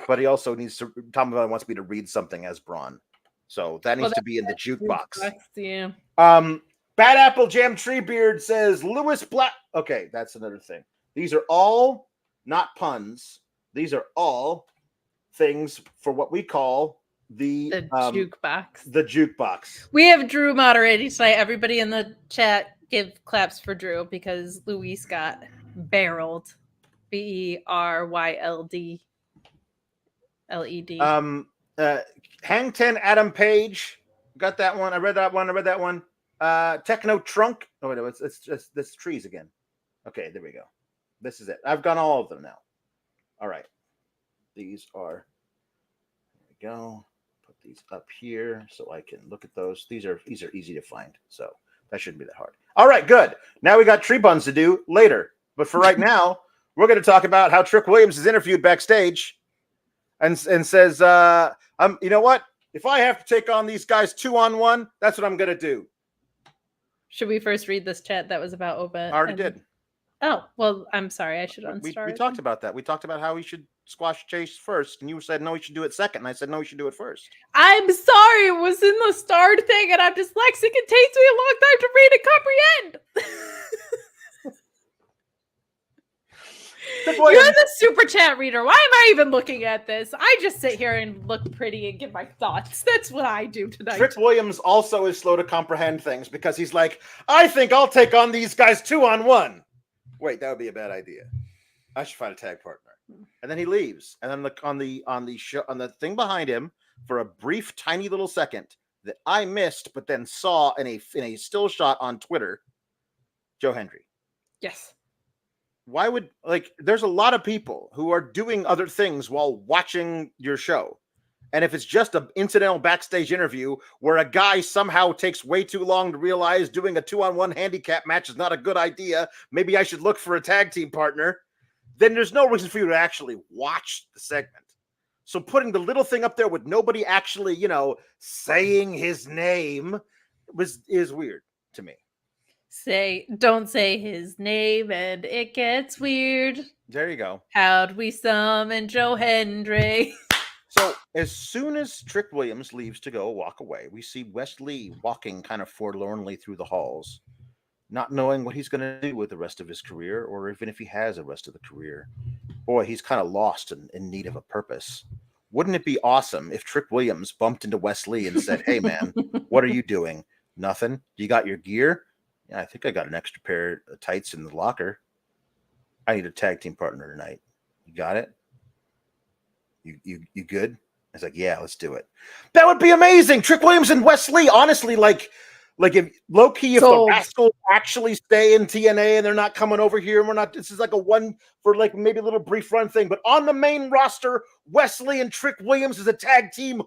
but he also needs to. Tom LaValle wants me to read something as Braun, so that needs to be in the jukebox. Yeah. Bad Apple Jam Treebeard says Lewis Black. Okay, that's another thing. These are all not puns. These are all things for what we call the jukebox. The jukebox. We have Drew moderating tonight. Everybody in the chat give claps for Drew because Luis got barreled. BERYLD LED. Hang 10 Adam Page. Got that one. I read that one. Techno Trunk. Oh, wait, no, it's just this trees again. Okay, there we go. This is it. I've got all of them now. All right. These are, there we go. Put these up here so I can look at those. These are easy to find. So that shouldn't be that hard. All right, good. Now we got tree buns to do later. But for right now, we're going to talk about how Trick Williams is interviewed backstage and says, you know what? If I have to take on these guys 2-on-1, that's what I'm going to do. Should we first read this chat that was about Oba? I already did. Oh, well, I'm sorry. I should unstart. We talked about that. We talked about how he should squash Chase first, and you said, no, he should do it second. And I said, no, he should do it first. I'm sorry. It was in the starred thing, and I'm dyslexic. It takes me a long time to read and comprehend. You're the super chat reader. Why am I even looking at this? I just sit here and look pretty and give my thoughts. That's what I do tonight. Trick Williams also is slow to comprehend things because he's like, I think I'll take on these guys 2-on-1. Wait, that would be a bad idea. I should find a tag partner. And then he leaves. And then on the thing behind him for a brief, tiny little second that I missed, but then saw in a still shot on Twitter, Joe Hendry. Yes. Why would, there's a lot of people who are doing other things while watching your show. And if it's just an incidental backstage interview where a guy somehow takes way too long to realize doing a 2-on-1 handicap match is not a good idea, maybe I should look for a tag team partner, then there's no reason for you to actually watch the segment. So putting the little thing up there with nobody actually, saying his name is weird to me. Don't say his name and it gets weird. There you go. How'd we summon Joe Hendry? So as soon as Trick Williams leaves to go walk away, we see Wes Lee walking kind of forlornly through the halls, not knowing what he's going to do with the rest of his career, or even if he has a rest of the career. Boy, he's kind of lost and in need of a purpose. Wouldn't it be awesome if Trick Williams bumped into Wes Lee and said, hey, man, what are you doing? Nothing? You got your gear? Yeah, I think I got an extra pair of tights in the locker. I need a tag team partner tonight. You got it? You good? I was like, yeah, let's do it. That would be amazing. Trick Williams and Wesley, honestly, like if low key, if the Rascalz actually stay in TNA and they're not coming over here, and we're not, this is like a one for like maybe a little brief run thing, but on the main roster, Wesley and Trick Williams as a tag team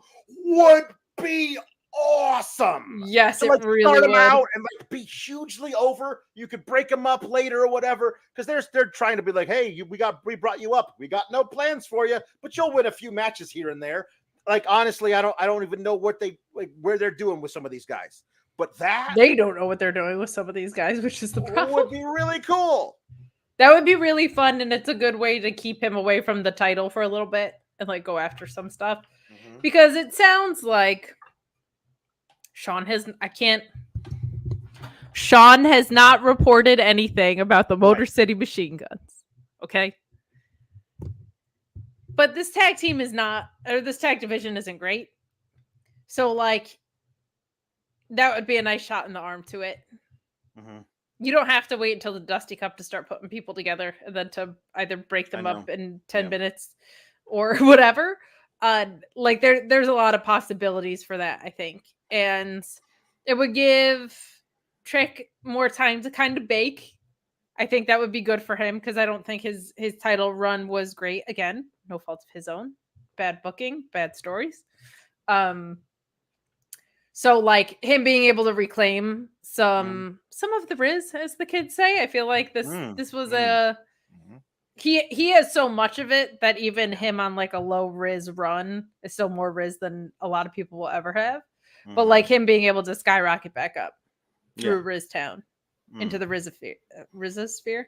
would be awesome. Yes, to, like, it really start would. them out and like be hugely over. You could break them up later or whatever, because they're trying to be like, hey, we brought you up. We got no plans for you, but you'll win a few matches here and there. Like, honestly, I don't even know what where they're doing with some of these guys. But they don't know what they're doing with some of these guys, which is the problem. Would be really cool. That would be really fun, and it's a good way to keep him away from the title for a little bit and like go after some stuff. Mm-hmm. Because it sounds like Sean has not reported anything about the Motor City Machine Guns. Okay. But this tag team this tag division isn't great. So like, that would be a nice shot in the arm to it. Mm-hmm. You don't have to wait until the Dusty Cup to start putting people together and then to either break them up in 10 minutes or whatever. Like there's a lot of possibilities for that, I think. And it would give Trick more time to kind of bake. I think that would be good for him because I don't think his title run was great. Again, no fault of his own. Bad booking, bad stories. So like him being able to reclaim some of the Riz, as the kids say, I feel like this was he has so much of it that even him on like a low Riz run is still more Riz than a lot of people will ever have. But like him being able to skyrocket back up through Riz Town into the Rizosphere.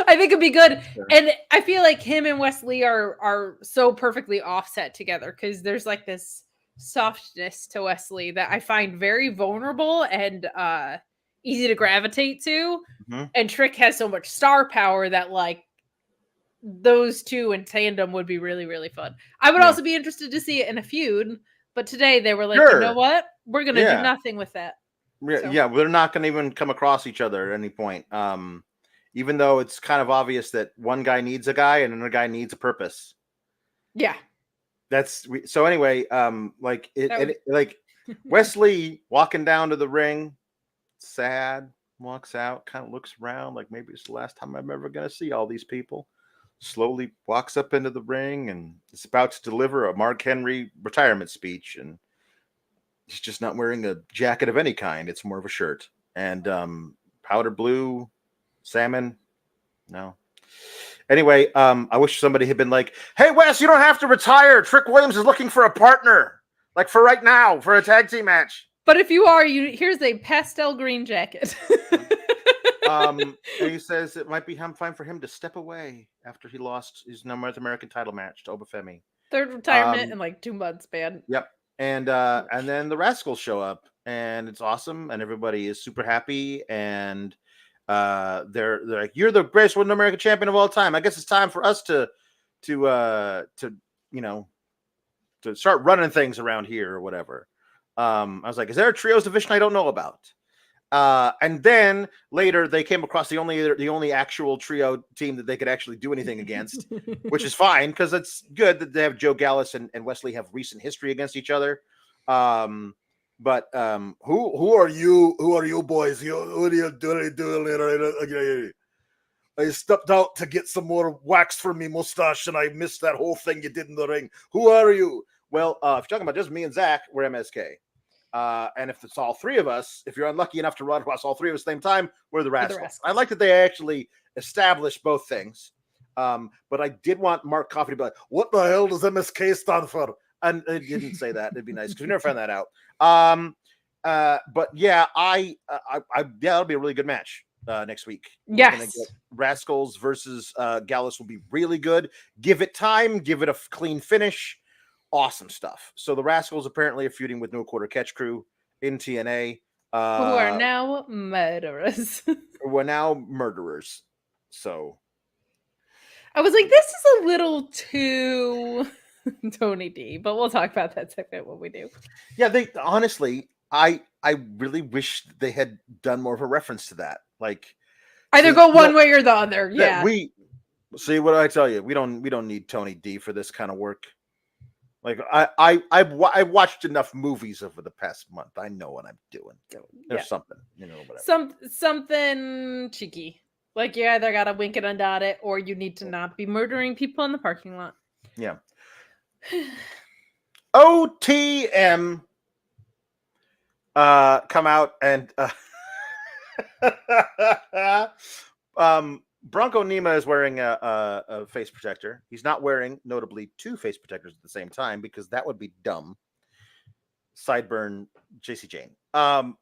I think it'd be good. And I feel like him and Wesley are so perfectly offset together because there's like this softness to Wesley that I find very vulnerable and easy to gravitate to. Mm-hmm. And Trick has so much star power that like those two in tandem would be really, really fun. I would also be interested to see it in a feud, but today they were like, you know what? We're going to do nothing with that. So. Yeah, we're not going to even come across each other at any point. Even though it's kind of obvious that one guy needs a guy and another guy needs a purpose. Yeah. So anyway, like Wesley walking down to the ring, sad, walks out, kind of looks around like maybe it's the last time I'm ever going to see all these people. Slowly walks up into the ring and is about to deliver a Mark Henry retirement speech, and he's just not wearing a jacket of any kind. It's more of a shirt and powder blue, salmon. No. Anyway, I wish somebody had been like, hey, Wes, you don't have to retire. Trick Williams is looking for a partner, like for right now, for a tag team match. But if you are, here's a pastel green jacket. And he says it might be fine for him to step away after he lost his North American title match to Obafemi. Third retirement in like 2 months, man. Yep. And then the Rascalz show up, and it's awesome, and everybody is super happy, and they're like, you're the greatest North American champion of all time. I guess it's time for us to start running things around here or whatever. I was like, is there a trios division I don't know about? And then later they came across the only actual trio team that they could actually do anything against, which is fine because it's good that they have Joe Gallus and Wesley have recent history against each other. But who are you? Who are you boys? What are you doing? I stepped out to get some more wax for me mustache, and I missed that whole thing you did in the ring. Who are you? Well, if you're talking about just me and Zach, we're MSK. And if it's all three of us, if you're unlucky enough to run across all three of us at the same time, we're the Rascalz. I like that they actually established both things. But I did want Mark Coffey to be like, what the hell does MSK stand for? And they didn't say that. It'd be nice because we never found that out. But yeah, that'll be a really good match next week. Yes. Rascalz versus Gallus will be really good. Give it time. Give it a clean finish. Awesome stuff. So the Rascalz apparently are feuding with No Quarter Catch Crew in TNA. Who are now murderers. We're now murderers. So I was like, this is a little too Tony D, but we'll talk about that segment when we do. Yeah, they honestly, I really wish they had done more of a reference to that. Like either go one way or the other. Yeah. We see what I tell you. We don't need Tony D for this kind of work. Like I've watched enough movies over the past month. I know what I'm doing. There's something, whatever. Something cheeky. Like you either gotta wink and undot it, or you need to not be murdering people in the parking lot. Yeah. O.T.M. Come out and Bronco Nima is wearing a face protector. He's not wearing, notably, 2 face protectors at the same time because that would be dumb. Sideburn, JC Jane. But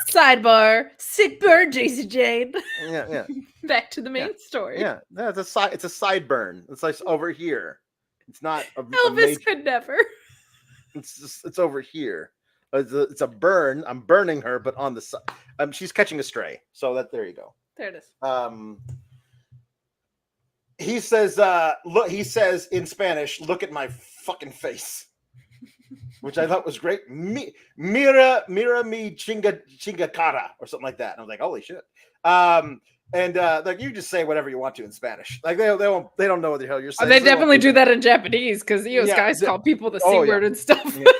sidebar, sick burn, JC Jane. Yeah. Back to the main story. Yeah, it's a sideburn. It's like over here. It's not Elvis could never. It's over here. It's a burn. I'm burning her, but on the side. She's catching a stray. So there you go. There it is. He says, look. He says in Spanish, "Look at my fucking face," which I thought was great. Mira mi chinga cara, or something like that. And I was like, holy shit. Like you just say whatever you want to in Spanish. Like they don't know what the hell you're saying. They definitely do that in Japanese because those guys call people the C word and stuff. Yeah.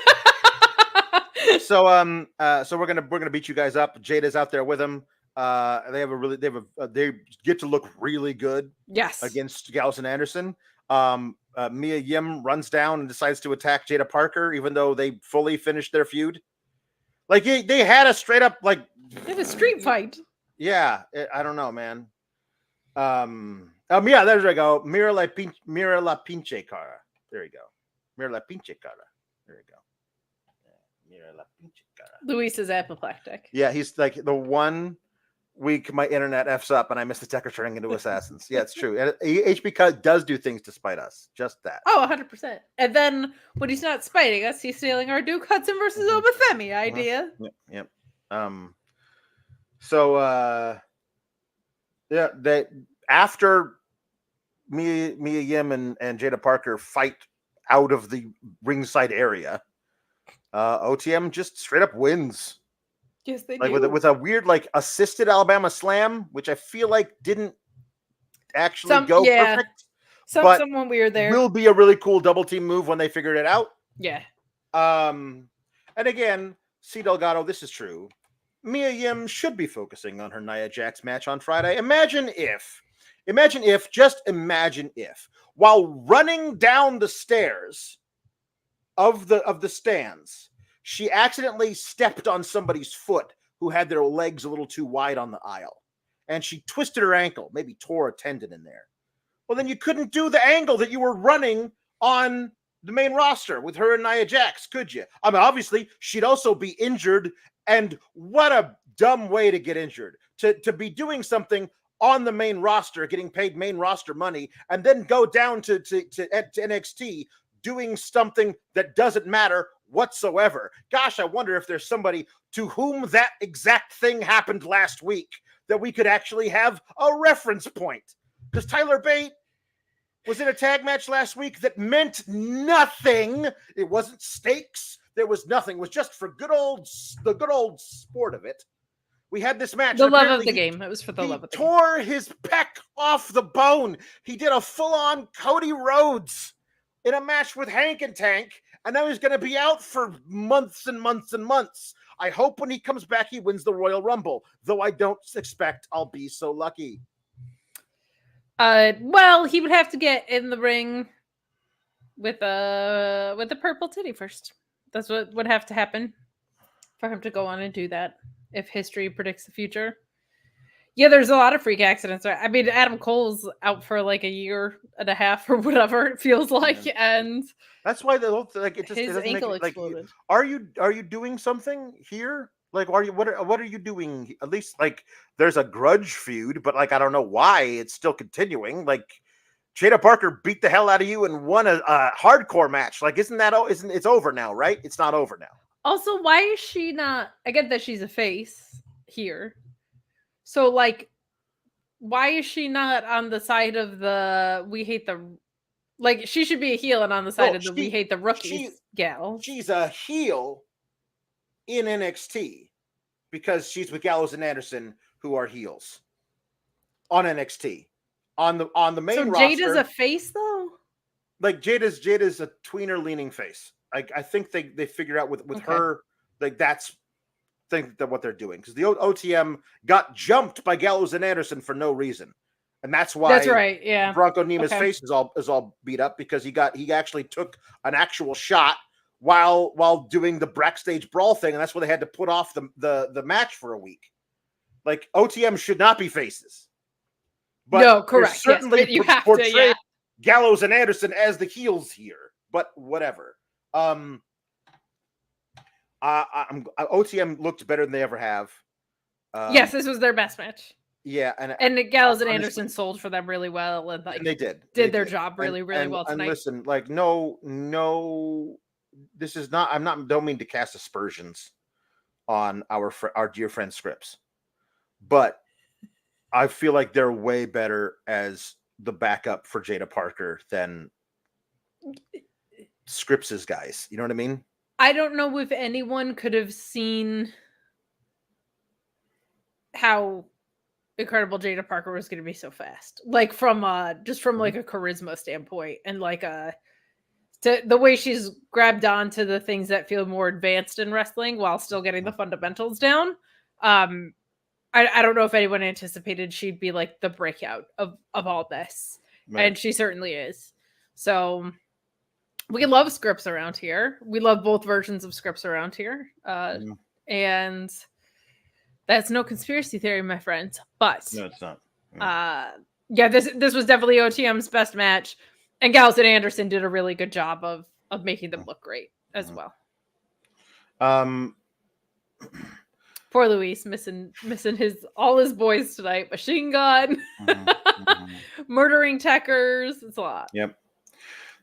So we're gonna beat you guys up. Jada's out there with him. They get to look really good. Yes. Against Gallus and Anderson. Mia Yim runs down and decides to attack Jada Parker, even though they fully finished their feud. Like they had a straight up like they had a street fight. Yeah, I don't know, man. Yeah, there we go. Mira la pinche cara. There you go. Mira la pinche cara. There you go. Mira la pinche cara. Luis is apoplectic. Yeah, he's like the 1 week my internet F's up and I miss the Tecker turning into assassins. Yeah, it's true. And HB does do things to spite us. Just that. Oh, 100%. And then when he's not spiting us, he's stealing our Duke Hudson versus Obafemi idea. Yep. So they after Mia Yim and Jada Parker fight out of the ringside area, O.T.M. just straight up wins. Yes, they do. With a weird assisted Alabama slam, which I feel like didn't actually go perfect. Someone weird there. Will be a really cool double team move when they figured it out. Yeah. And again, C. Delgado, this is true. Mia Yim should be focusing on her Nia Jax match on Friday. Imagine if, while running down the stairs of the stands, she accidentally stepped on somebody's foot who had their legs a little too wide on the aisle. And she twisted her ankle, maybe tore a tendon in there. Well, then you couldn't do the angle that you were running on the main roster with her and Nia Jax, could you? I mean, obviously, she'd also be injured. And what a dumb way to get injured. To be doing something on the main roster, getting paid main roster money, and then go down to NXT doing something that doesn't matter whatsoever. Gosh, I wonder if there's somebody to whom that exact thing happened last week that we could actually have a reference point. Because Tyler Bate was in a tag match last week that meant nothing. It wasn't stakes. There was nothing. It was just for the good old sport of it. We had this match. The love of the game. It was for the love of the game. He tore his pec off the bone. He did a full-on Cody Rhodes in a match with Hank and Tank, and now he's going to be out for months and months and months. I hope when he comes back, he wins the Royal Rumble, though I don't expect I'll be so lucky. Well, he would have to get in the ring with the purple titty first. That's what would have to happen for him to go on and do that if history predicts the future. Yeah, there's a lot of freak accidents. I mean, Adam Cole's out for like a year and a half or whatever it feels like, and that's why his ankle exploded. Are you doing something here? Like, what are you doing? At least there's a grudge feud, but I don't know why it's still continuing. Like, Jada Parker beat the hell out of you and won a hardcore match. Like, it's over now, right? It's not over now. Also, why is she not? I get that she's a face here. So, why is she not on the side of the we hate the... she should be a heel and on the side of the we hate the rookies gal. She's a heel in NXT because she's with Gallows and Anderson, who are heels on NXT. on the main So roster. Jade is a face though? Like Jade is a tweener leaning face. I think they figured out with her, like that's that what they're doing, because the O.T.M got jumped by Gallows and Anderson for no reason, and that's why That's right. Yeah. Bronco Nima's face is all beat up, because he actually took an actual shot while doing the backstage brawl thing, and that's why they had to put off the match for a week. Like O.T.M should not be faces, but no, correct. Certainly, yes, but you have to. Yeah. Gallows and Anderson as the heels here, but whatever. O.T.M looked better than they ever have. Yes, this was their best match. Yeah, and the Gallows and Anderson sold for them really well, and like and they did their job really well tonight. And listen, like no, this is not. Don't mean to cast aspersions on our dear friend Scripps, but I feel like they're way better as the backup for Jada Parker than Scripps's guys. You know what I mean? I don't know if anyone could have seen how incredible Jada Parker was going to be so fast. Like from just from like a charisma standpoint, and like the way she's grabbed on to the things that feel more advanced in wrestling while still getting the fundamentals down. I don't know if anyone anticipated she'd be like the breakout of all this. Right. And she certainly is. So we love Scripps around here. We love both versions of Scripps around here. And that's no conspiracy theory, my friends. But no, it's not. Yeah, this was definitely O.T.M's best match. And Gallows and Anderson did a really good job of making them look great as well. Poor Luis missing all his boys tonight. Machine Gun, murdering techers. It's a lot. Yep.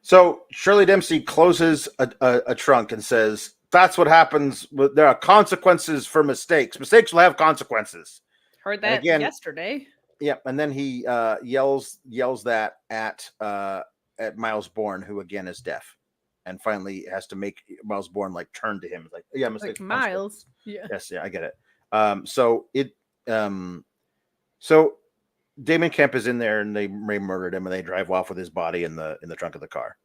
So Shirley Dempsey closes a trunk and says, "That's what happens. There are consequences for mistakes. Mistakes will have consequences." Heard that yesterday. Yep. And then he yells that at Miles Bourne, who again is deaf, and finally has to make Miles Bourne like turn to him. Like, yeah, mistakes. Like Miles. Yeah. Yes. Yeah, I get it. So Damon Kemp is in there, and they murdered him, and they drive off with his body in the trunk of the car.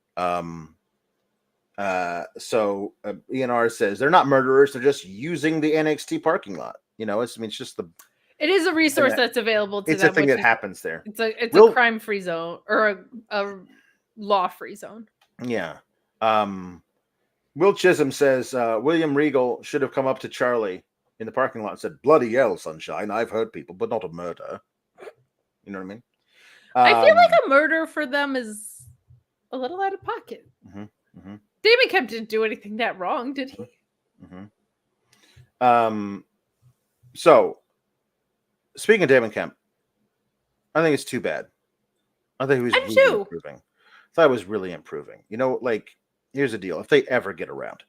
So ENR says they're not murderers; they're just using the NXT parking lot. You know, it's just the. It is a resource that's available to them. It's a thing that happens there. It's a crime-free zone or a law-free zone. Yeah. Will Chisholm says William Regal should have come up to Charlie in the parking lot and said, "Bloody hell, sunshine! I've heard people, but not a murder." You know what I mean? I feel like a murder for them is a little out of pocket. Damon Kemp didn't do anything that wrong, did he? So, speaking of Damon Kemp, I think it's too bad. I think he was really improving. I thought it was really improving. You know, like, here's the deal. If they ever get around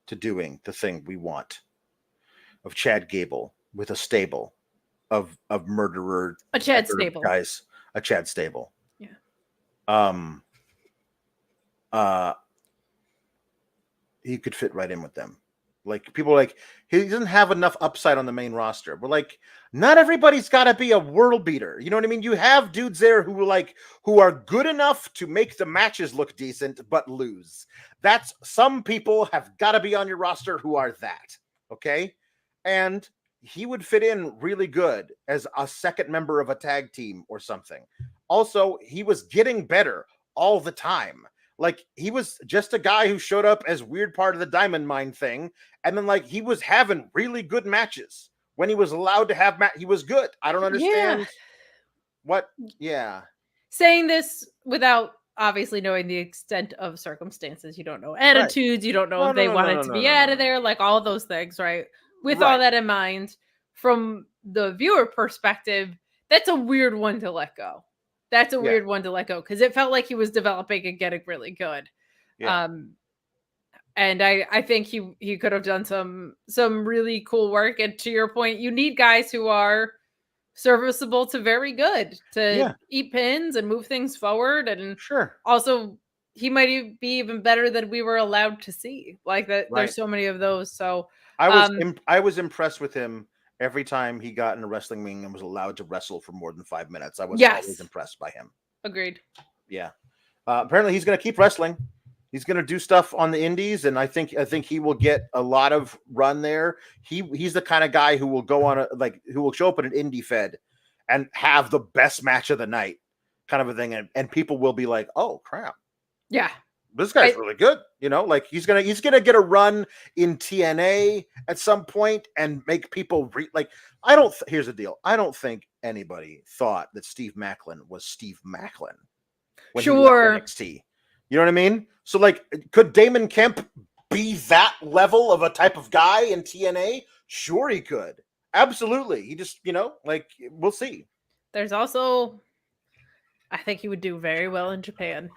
to doing the thing we want of Chad Gable with a stable of murderer, a Chad stable guys, a Chad stable. Yeah. He could fit right in with them. Like, people are like, he doesn't have enough upside on the main roster. We're like, not everybody's got to be a world beater. You know what I mean? You have dudes there who are good enough to make the matches look decent, but lose. Some people have got to be on your roster who are that. Okay. And he would fit in really good as a second member of a tag team or something. Also, he was getting better all the time. Like, he was just a guy who showed up as weird part of the Diamond Mine thing. And then, like, he was having really good matches when he was allowed to have he was good. I don't understand what. Yeah. Saying this without obviously knowing the extent of circumstances. You don't know attitudes. Right. You don't know if they wanted to be out of there. Like, all of those things, right? With all that in mind, from the viewer perspective, that's a weird one to let go. That's a weird one to let go, because it felt like he was developing and getting really good. Yeah. And I think he could have done some really cool work. And to your point, you need guys who are serviceable to very good to eat pins and move things forward. And also, he might be even better than we were allowed to see. Like that, there's so many of those. So I was impressed with him every time he got in a wrestling ring and was allowed to wrestle for more than 5 minutes. I was Yes. always impressed by him. Agreed. Yeah. Apparently he's going to keep wrestling. He's going to do stuff on the indies, and I think he will get a lot of run there. He's the kind of guy who will go on who will show up at an indie fed and have the best match of the night, kind of a thing, and people will be like, "Oh crap, Yeah, this guy's really good." You know, like he's gonna get a run in TNA at some point and make people here's the deal. I don't think anybody thought that Steve Macklin was Steve Macklin when he left NXT. You know what I mean? So, like, could Damon Kemp be that level of a type of guy in TNA? Sure, he could. Absolutely. He just, we'll see. There's also, I think he would do very well in Japan.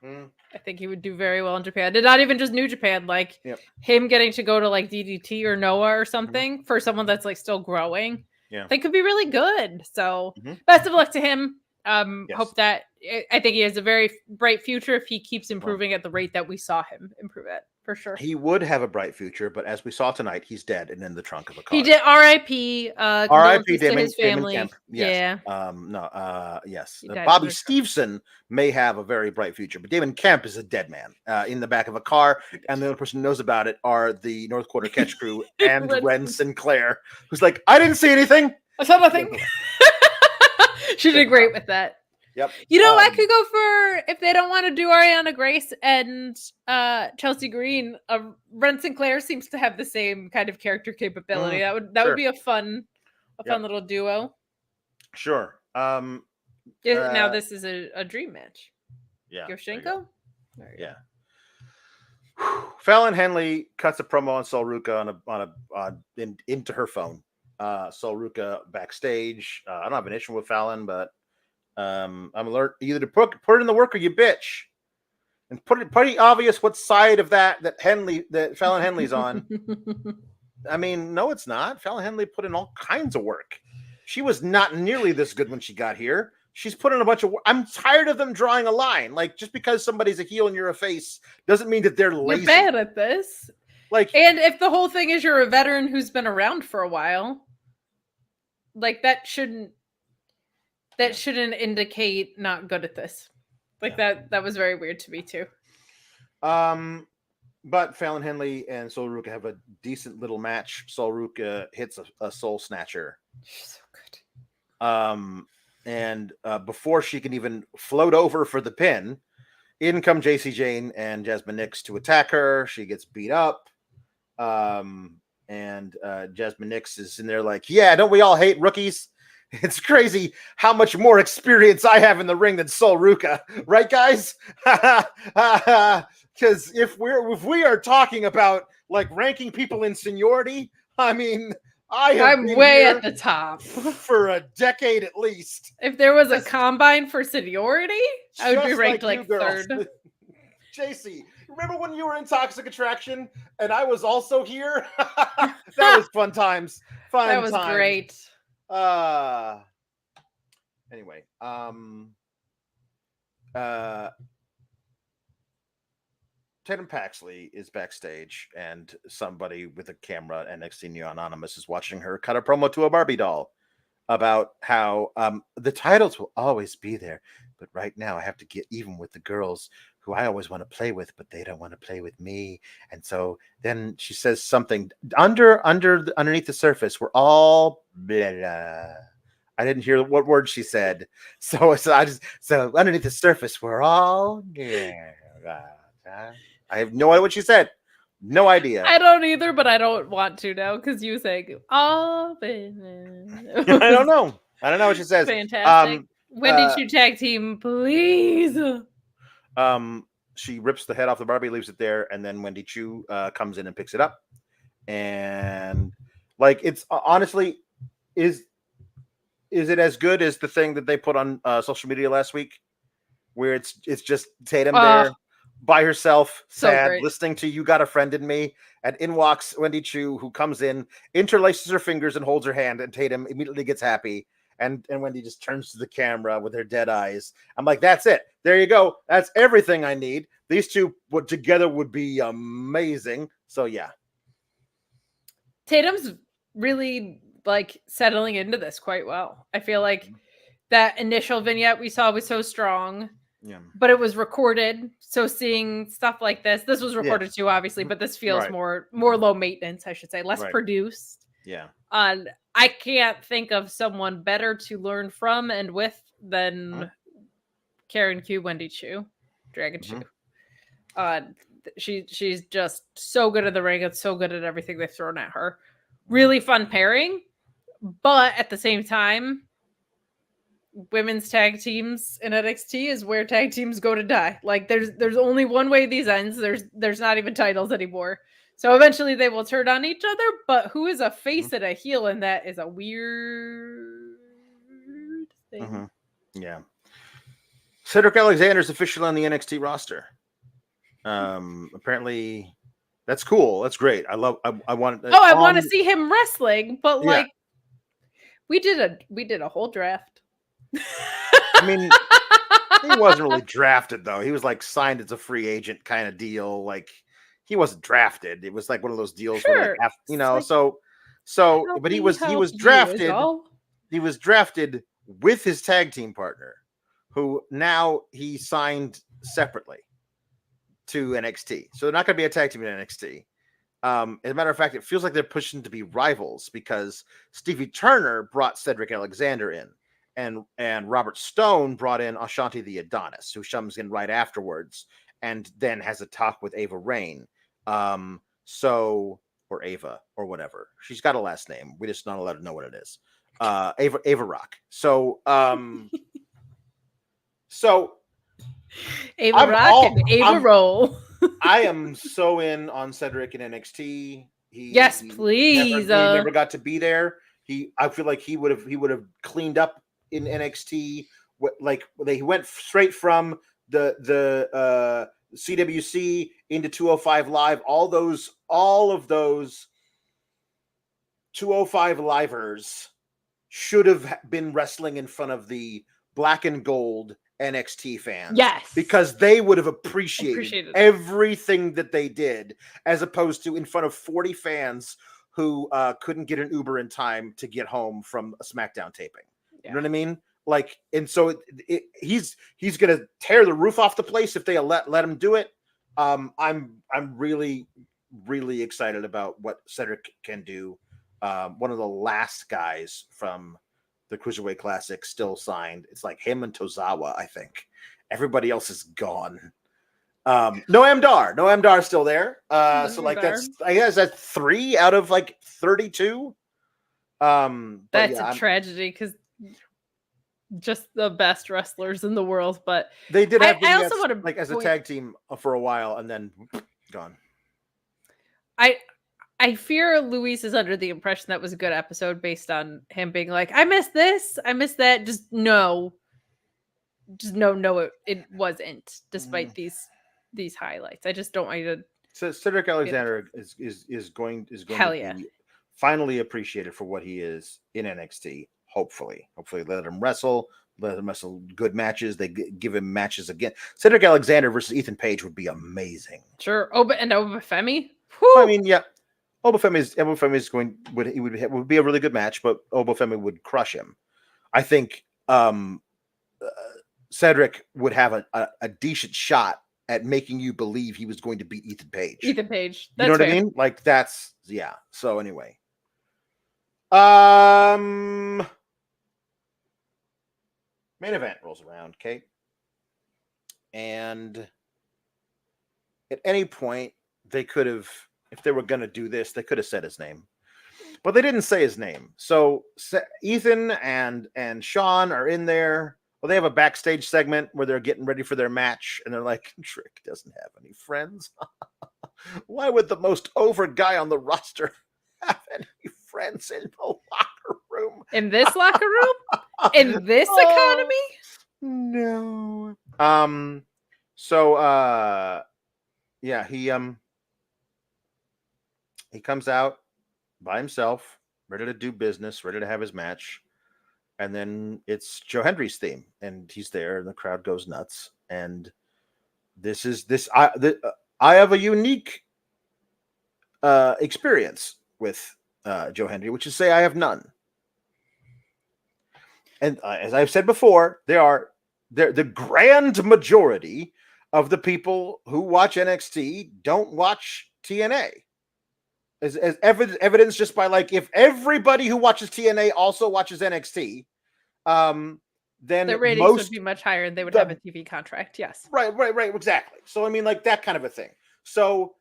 I think he would do very well in Japan. And not even just New Japan, like him getting to go to like DDT or Noah or something for someone that's like still growing. Yeah. They could be really good. So best of luck to him. Hope that I think he has a very bright future if he keeps improving at the rate that we saw him improve at, for sure. He would have a bright future, but as we saw tonight, he's dead and in the trunk of a car. He did R.I.P. R.I.P. to his family. Damon Kemp. Yes. Yeah. Yes. Bobby Stevenson may have a very bright future, but Damon Kemp is a dead man in the back of a car, and the only person who knows about it are the North Quarter Catch Crew and Ren Sinclair, who's like, "I didn't see anything. I saw nothing." She did great with that. Yep. You know, I could go for, if they don't want to do Arianna Grace and Chelsea Green, Ren Sinclair seems to have the same kind of character capability. That would be a fun little duo. Sure. Now this is a dream match. Yeah. Yoshenko? Yeah. Fallon Henley cuts a promo on Sol Ruca into her phone. Sol Ruca backstage. I don't have an issue with Fallon, but I'm alert either to put it in the work or you bitch, and put it pretty obvious what side of that Fallon Henley's on. I mean, no, it's not. Fallon Henley put in all kinds of work. She was not nearly this good when she got here. She's put in a bunch of work. I'm tired of them drawing a line. Like, just because somebody's a heel and you're a face doesn't mean that they're lazy. You're bad at this. Like, and if the whole thing is you're a veteran who's been around for a while, like that shouldn't indicate not good at this. Like that was very weird to me too. But Fallon Henley and Sol Ruca have a decent little match. Sol Ruca hits a soul snatcher. She's so good. And before she can even float over for the pin, in come JC Jane and Jasmine Nix to attack her. She gets beat up. And Jasmine Nix is in there like, yeah, don't we all hate rookies? It's crazy how much more experience I have in the ring than Sol Ruca, right, guys? Because if we are talking about like ranking people in seniority, I mean, I'm way at the top for a decade at least. If there was a combine for seniority, I would be ranked like third. JC, remember when you were in Toxic Attraction and I was also here? That was fun times. That was great. Anyway, Tatum Paxley is backstage, and somebody with a camera, NXT Neo Anonymous, is watching her cut a promo to a Barbie doll about how the titles will always be there, but right now I have to get even with the girls who I always want to play with, but they don't want to play with me. And so then she says something underneath the surface. We're all blah, blah. I didn't hear what word she said. So underneath the surface, we're all I have no idea what she said. No idea. I don't either, but I don't want to now because you saying all. I don't know. I don't know what she says. Fantastic. When did you tag team, please? She rips the head off the Barbie, leaves it there, and then Wendy Chu comes in and picks it up. And like, it's honestly, is it as good as the thing that they put on social media last week, where it's just Tatum there by herself, sad, listening to "You Got a Friend in Me," and in walks Wendy Chu, who comes in, interlaces her fingers and holds her hand, and Tatum immediately gets happy. And Wendy just turns to the camera with her dead eyes. I'm like, that's it. There you go. That's everything I need. These two together would be amazing. So, yeah. Tatum's really like settling into this quite well. I feel like that initial vignette we saw was so strong. Yeah. But it was recorded, so seeing stuff like this was recorded too, obviously, but this feels Right. more low maintenance, I should say, less Right. produced. Yeah. I can't think of someone better to learn from and with than Karen Q, Wendy Chu, Dragon Chu. She's just so good at the ring and so good at everything they've thrown at her. Really fun pairing, but at the same time, women's tag teams in NXT is where tag teams go to die. Like there's only one way these ends. There's not even titles anymore. So eventually they will turn on each other, but who is a face and a heel in that is a weird thing. Yeah. Cedric Alexander is officially on the NXT roster. Apparently that's cool. That's great. I want I want to see him wrestling, but like we did a whole draft. I mean, he wasn't really drafted though. He was like signed as a free agent kind of deal. Like he wasn't drafted. It was like one of those deals where like, you know, like, but he was drafted. He was drafted with his tag team partner, who now he signed separately to NXT. So they're not going to be a tag team in NXT. As a matter of fact, it feels like they're pushing to be rivals because Stevie Turner brought Cedric Alexander in. And Robert Stone brought in Ashanti the Adonis, who comes in right afterwards, and then has a talk with Ava Raine. Or Ava, or whatever. She's got a last name. We just not allowed to know what it is. Ava Rock. So Ava Rock and Ava Roll. I am so in on Cedric in NXT. Yes, please. He never got to be there. I feel like he would have cleaned up in NXT. Like he went straight from the CWC into 205 Live. All of those 205 livers should have been wrestling in front of the black and gold NXT fans. Yes. Because they would have appreciated everything that they did, as opposed to in front of 40 fans who couldn't get an Uber in time to get home from a SmackDown taping. You know what I mean? Like, and so he's going to tear the roof off the place if they let him do it. I'm really, really excited about what Cedric can do. One of the last guys from the Cruiserweight Classic still signed. It's like him and Tozawa, I think. Everybody else is gone. Noam Dar is still there. So like that's, I guess that's 3 out of like 32. That's a tragedy because just the best wrestlers in the world. But they did have I also want to like as a tag team for a while and then gone. I fear Luis is under the impression that was a good episode based on him being like, I missed this, I missed that. Just no, it wasn't. Despite these highlights, I just don't want you to. So Cedric Alexander is going to be finally appreciated for what he is in NXT. Hopefully, let him wrestle good matches. They give him matches again. Cedric Alexander versus Ethan Page would be amazing. Sure, Obafemi. I mean, yeah. Obafemi would be a really good match, but Obafemi would crush him. I think Cedric would have a decent shot at making you believe he was going to beat Ethan Page. That's you know fair. what I mean? Like that's So anyway, main event rolls around, Kate, and at any point they could have. If they were going to do this, they could have said his name, but they didn't say his name. So Ethan and Sean are in there. Well, they have a backstage segment where they're getting ready for their match, and they're like, Trick doesn't have any friends. Why would the most over guy on the roster have any friends in the locker room? In this locker room? In this economy? No. He comes out by himself, ready to do business, ready to have his match. And then it's Joe Hendry's theme, and he's there, and the crowd goes nuts. And I have a unique experience with Joe Hendry, which is say I have none. And as I've said before, the grand majority of the people who watch NXT don't watch TNA. As evidence just by like, if everybody who watches TNA also watches NXT, then the ratings would be much higher and they would have a TV contract. Yes. Right. Exactly. So, I mean, like that kind of a thing. So,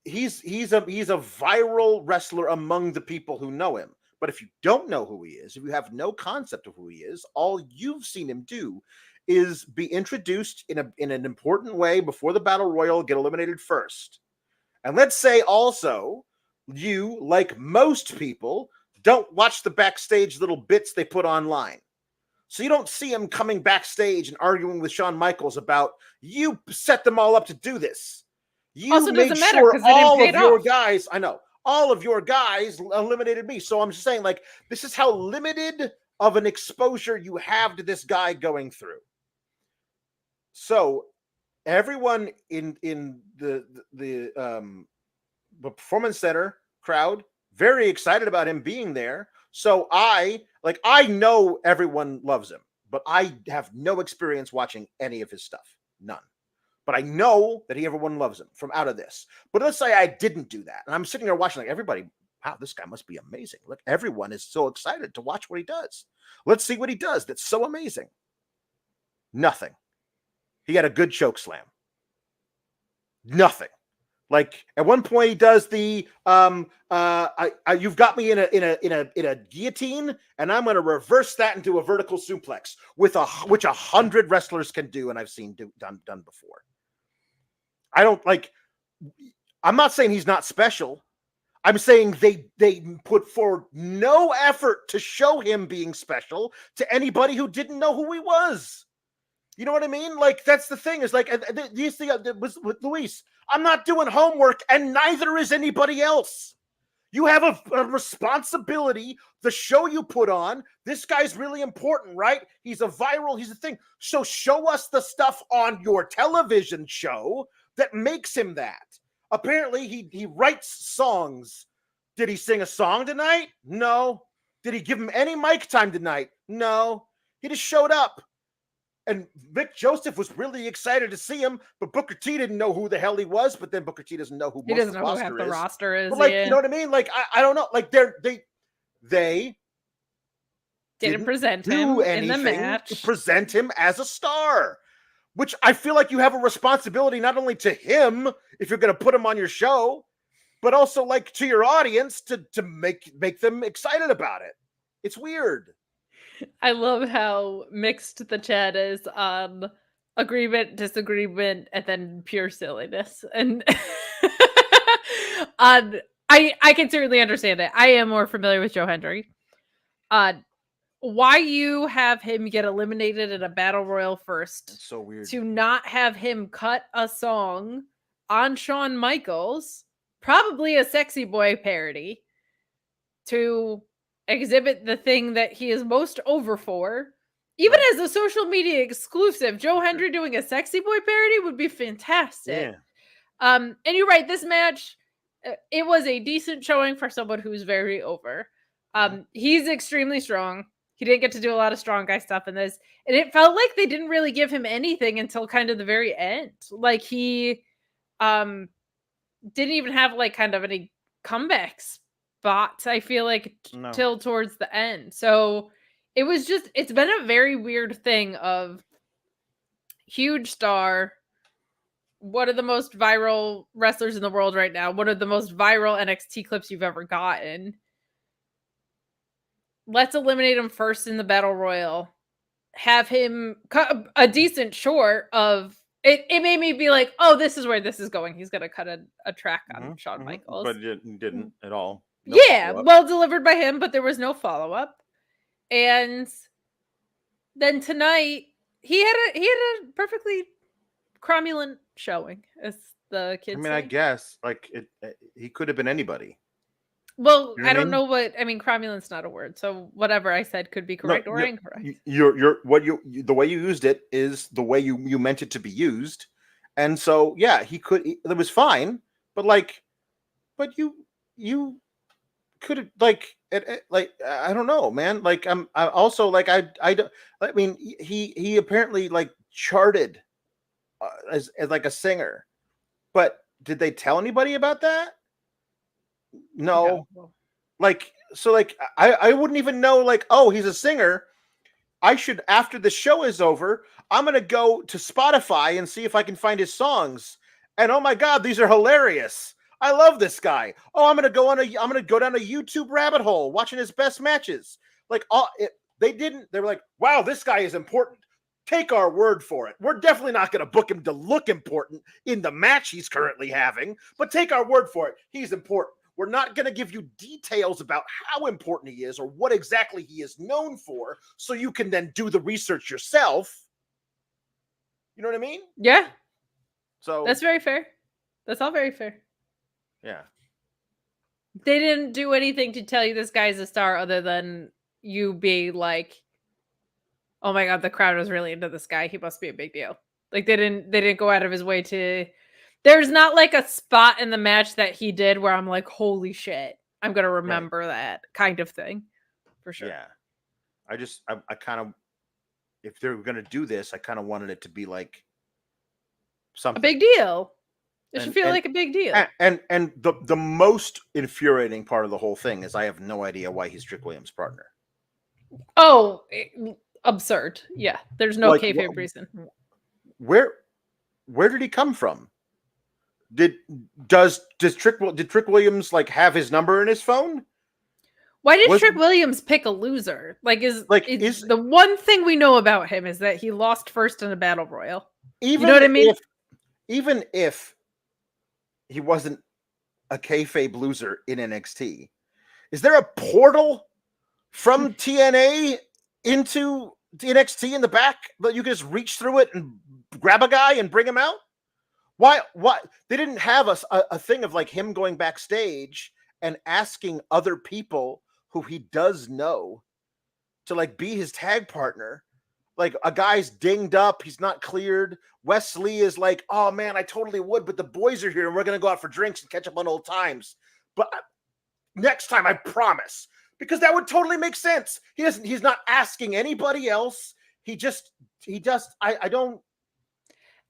he's a viral wrestler among the people who know him. But if you don't know who he is, if you have no concept of who he is, all you've seen him do is be introduced in an important way before the Battle Royal, get eliminated first. And let's say also you, like most people, don't watch the backstage little bits they put online. So you don't see him coming backstage and arguing with Shawn Michaels about, you set them all up to do this. You also made doesn't matter sure because all of your guys, I know, all of your guys eliminated me. So I'm just saying, like, this is how limited of an exposure you have to this guy going through. So everyone in the Performance Center crowd very excited about him being there. So I know everyone loves him, but I have no experience watching any of his stuff, none. But I know that everyone loves him from out of this. But let's say I didn't do that, and I'm sitting there watching like everybody. Wow, this guy must be amazing. Look, everyone is so excited to watch what he does. Let's see what he does. That's so amazing. Nothing. He had a good choke slam. Nothing. Like at one point he does the you've got me in a guillotine, and I'm going to reverse that into a vertical suplex which 100 wrestlers can do, and I've seen done before. I'm not saying he's not special. I'm saying they put forward no effort to show him being special to anybody who didn't know who he was. You know what I mean? Like, that's the thing, is like, these things was with Luis. I'm not doing homework, and neither is anybody else. You have a responsibility. The show you put on, this guy's really important, right? He's a thing. So show us the stuff on your television show that makes him that. Apparently, he writes songs. Did he sing a song tonight? No. Did he give him any mic time tonight? No. He just showed up. And Vic Joseph was really excited to see him, but Booker T didn't know who the hell he was. But then Booker T doesn't know who he doesn't know who half the roster is. But like, you know what I mean? Like, I don't know. Like, they didn't present him in the match to present him as a star, which I feel like you have a responsibility not only to him if you're going to put him on your show, but also like to your audience to make them excited about it. It's weird. I love how mixed the chat is on agreement, disagreement, and then pure silliness. And I can certainly understand it. I am more familiar with Joe Hendry. Why you have him get eliminated in a battle royal first? That's so weird. To not have him cut a song on Shawn Michaels, probably a Sexy Boy parody, to exhibit the thing that he is most over for. Even as a social media exclusive, Joe Hendry doing a Sexy Boy parody would be fantastic. Yeah. And you're right, this match, it was a decent showing for someone who's very over. He's extremely strong. He didn't get to do a lot of strong guy stuff in this. And it felt like they didn't really give him anything until kind of the very end. Like he didn't even have like kind of any comebacks. Spots, I feel like, till towards the end. So it's been a very weird thing of huge star, one of the most viral wrestlers in the world right now, one of the most viral NXT clips you've ever gotten. Let's eliminate him first in the Battle Royal. Have him cut a decent short of it. It made me be like, oh, this is where this is going. He's going to cut a track on Shawn Michaels. But it didn't at all. No well delivered by him, but there was no follow-up. And then tonight, he had a perfectly cromulent showing, as the kids say. I guess like he could have been anybody. Well, you know I don't know what I mean. Cromulent's not a word, so whatever I said could be correct or incorrect. The way you used it is the way you meant it to be used, and so yeah, it was fine, but you you could have like I don't know, man. Like I also like I mean he apparently like charted as like a singer, but did they tell anybody about that? No. Like so like I wouldn't even know like, oh, he's a singer. I should, after the show is over, I'm gonna go to Spotify and see if I can find his songs. And oh my god, these are hilarious. I love this guy. Oh, I'm gonna go down a YouTube rabbit hole watching his best matches. Like they were like, wow, this guy is important. Take our word for it. We're definitely not going to book him to look important in the match he's currently having, but take our word for it. He's important. We're not going to give you details about how important he is or what exactly he is known for, so you can then do the research yourself. You know what I mean? Yeah. So that's very fair. That's all very fair. Yeah. They didn't do anything to tell you this guy's a star other than you being like, oh my god, the crowd was really into this guy. He must be a big deal. Like they didn't go out of his way to. There's not like a spot in the match that he did where I'm like, holy shit, I'm gonna remember that kind of thing, for sure. Yeah, I kind of, if they're gonna do this, I kind of wanted it to be like something a big deal. It should feel like a big deal. And the most infuriating part of the whole thing is I have no idea why he's Trick Williams' partner. Oh. Absurd. Yeah, there's no kayfabe reason. Where did he come from? Did Trick Williams like have his number in his phone? Why did Trick Williams pick a loser? Is the one thing we know about him is that he lost first in a battle royal. You know what I mean? Even if he wasn't a kayfabe loser in NXT, is there a portal from TNA into NXT in the back that you can just reach through it and grab a guy and bring him out? Why they didn't have a thing of like him going backstage and asking other people who he does know to like be his tag partner? Like a guy's dinged up, he's not cleared. Wesley is like, oh man, I totally would, but the boys are here and we're gonna go out for drinks and catch up on old times. But next time, I promise. Because that would totally make sense. He's not asking anybody else. I don't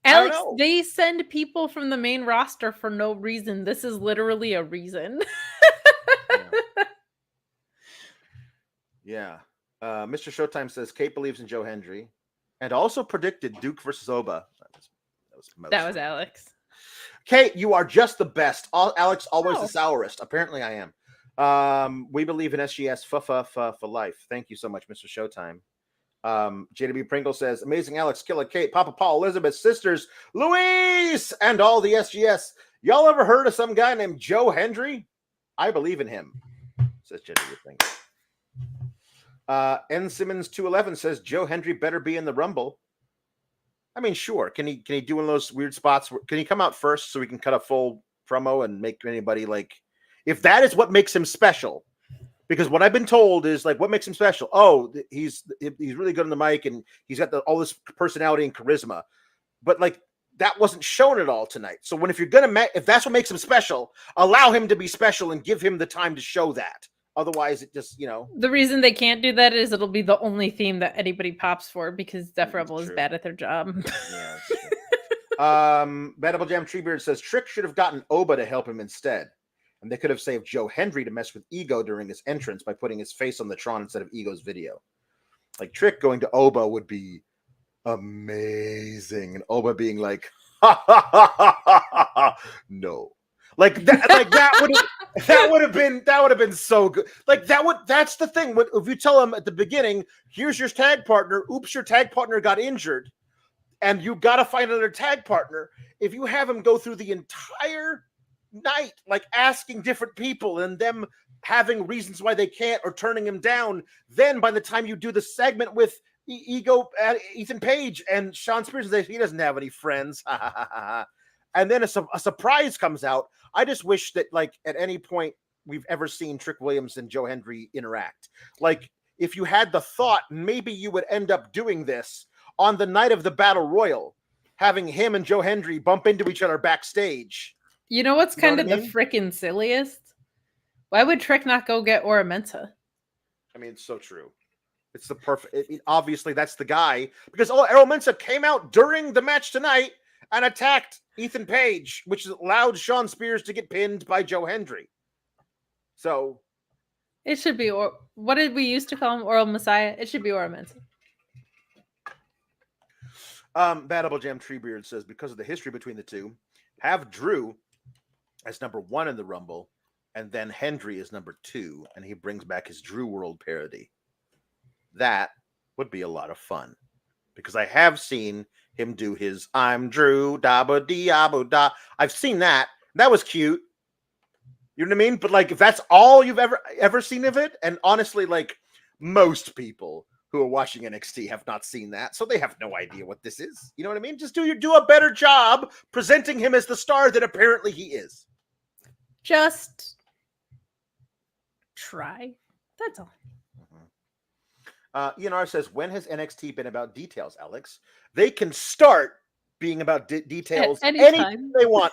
Alex, know. They send people from the main roster for no reason. This is literally a reason. Yeah. Mr. Showtime says Kate believes in Joe Hendry and also predicted Duke versus Oba. That was Alex. Kate, you are just the best. Alex, always the sourest. Apparently I am. We believe in SGS for life. Thank you so much, Mr. Showtime. JW Pringle says, amazing Alex, Killer Kate, Papa Paul, Elizabeth, sisters, Louise, and all the SGS. Y'all ever heard of some guy named Joe Hendry? I believe in him, says JW Pringle. N Simmons 211 says Joe Hendry better be in the Rumble. I mean, sure. Can he do one of those weird spots? Can he come out first so we can cut a full promo and make anybody like, if that is what makes him special? Because what I've been told is like, what makes him special? Oh, he's really good on the mic and he's got all this personality and charisma. But like that wasn't shown at all tonight. So if that's what makes him special, allow him to be special and give him the time to show that. Otherwise, it just, The reason they can't do that is it'll be the only theme that anybody pops for because Def Rebel is bad at their job. Yeah, that's true. Bad Jam Treebeard says Trick should have gotten Oba to help him instead. And they could have saved Joe Hendry to mess with Ego during his entrance by putting his face on the Tron instead of Ego's video. Like Trick going to Oba would be amazing. And Oba being like, ha ha ha ha ha ha. No. Like that would have been so good. Like that's the thing. If you tell him at the beginning, here's your tag partner, oops, your tag partner got injured, and you gotta find another tag partner. If you have him go through the entire night, like asking different people and them having reasons why they can't or turning him down, then by the time you do the segment with Ego, Ethan Page and Sean Spears, he doesn't have any friends. And then a surprise comes out. I just wish that, like, at any point we've ever seen Trick Williams and Joe Hendry interact. Like, if you had the thought, maybe you would end up doing this on the night of the Battle Royal, having him and Joe Hendry bump into each other backstage. You know what's kind of the freaking silliest? Why would Trick not go get Ora Mensa? I mean, it's so true. It's the perfect. Obviously, that's the guy because Errol Mensa came out during the match tonight and attacked Ethan Page, which allowed Shawn Spears to get pinned by Joe Hendry. So it should be. What did we used to call him? Oral Messiah. It should be Ora Mensa. Bad Double Jam Treebeard says because of the history between the two, have Drew as number 1 in the Rumble, and then Hendry is number 2, and he brings back his Drew World parody. That would be a lot of fun because I have seen him do his "I'm Drew Dabba Dee Abu Da." I've seen that. That was cute. You know what I mean? But like, if that's all you've ever seen of it, and honestly, like most people who are watching NXT have not seen that, so they have no idea what this is. You know what I mean? Just do a better job presenting him as the star that apparently he is. Just try. That's all. ENR says, when has NXT been about details, Alex? They can start being about details anytime they want.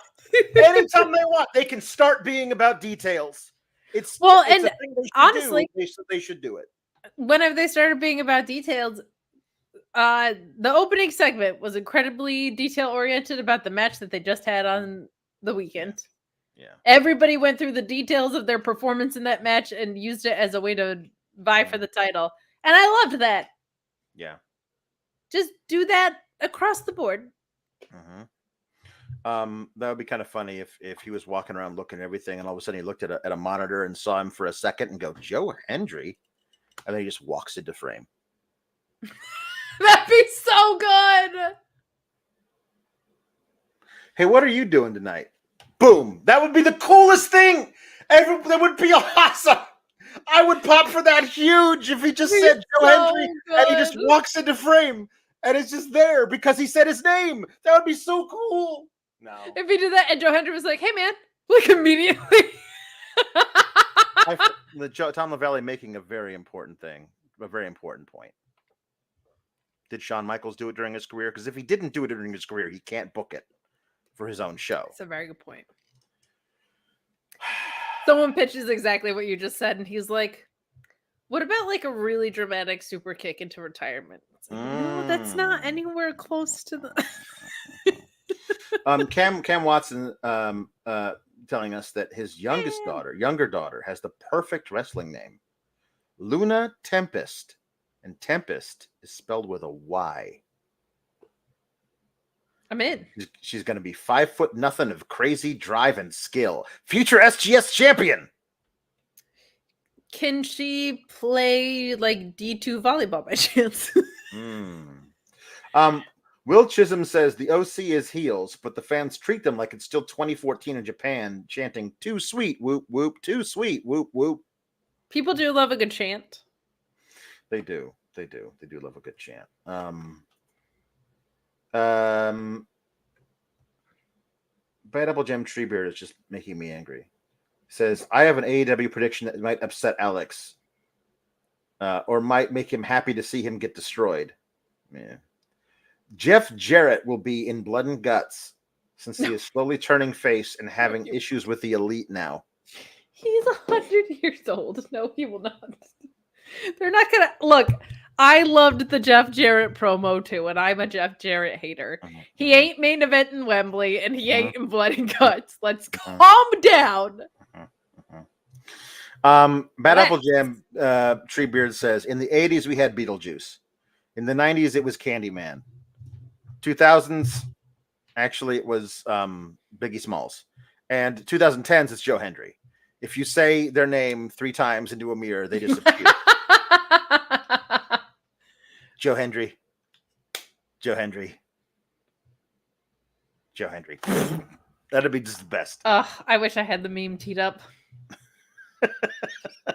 Anytime they want, they can start being about details. It's a thing they honestly, they should do it. When have they started being about details? The opening segment was incredibly detail-oriented about the match that they just had on the weekend. Yeah. Everybody went through the details of their performance in that match and used it as a way to vie for the title. And I loved that. Yeah. Just do that across the board. That would be kind of funny if he was walking around looking at everything and all of a sudden he looked at a monitor and saw him for a second and go, Joe Hendry. And then he just walks into frame. That'd be so good. Hey, what are you doing tonight? Boom. That would be the coolest thing. That would be awesome. I would pop for that huge if he just said Joe Hendry and he just walks into frame and it's just there because he said his name. That would be so cool. No. If he did that and Joe Hendry was like, hey man, like immediately. Tom Lavelle making a very important point. Did Shawn Michaels do it during his career? Because if he didn't do it during his career, he can't book it for his own show. That's a very good point. Someone pitches exactly what you just said, and he's like, what about like a really dramatic super kick into retirement? It's like, no, that's not anywhere close to the... Cam Watson telling us that his younger daughter, has the perfect wrestling name. Luna Tempest. And Tempest is spelled with a Y. I'm in. She's going to be 5'0" of crazy drive and skill. Future SGS champion. Can she play like D2 volleyball by chance? Will Chisholm says the OC is heels, but the fans treat them like it's still 2014 in Japan, chanting "too sweet, whoop whoop, too sweet, whoop whoop." People do love a good chant. They do love a good chant. Bad Double Gem Treebeard is just making me angry. Says, I have an AEW prediction that might upset Alex. Or might make him happy to see him get destroyed. Yeah. Jeff Jarrett will be in Blood and Guts since he is slowly turning face and having issues with the Elite now. He's 100 years old. No, he will not. They're not going to... Look, I loved the Jeff Jarrett promo too, and I'm a Jeff Jarrett hater. He ain't main event in Wembley, and he ain't in Blood and Guts. Let's calm down. Bad Apple Jam Treebeard says, in the 80s, we had Beetlejuice. In the 90s, it was Candyman. 2000s, actually, it was Biggie Smalls. And 2010s, it's Joe Hendry. If you say their name 3 times into a mirror, they disappear. Joe Hendry. Joe Hendry. Joe Hendry. That'd be just the best. I wish I had the meme teed up.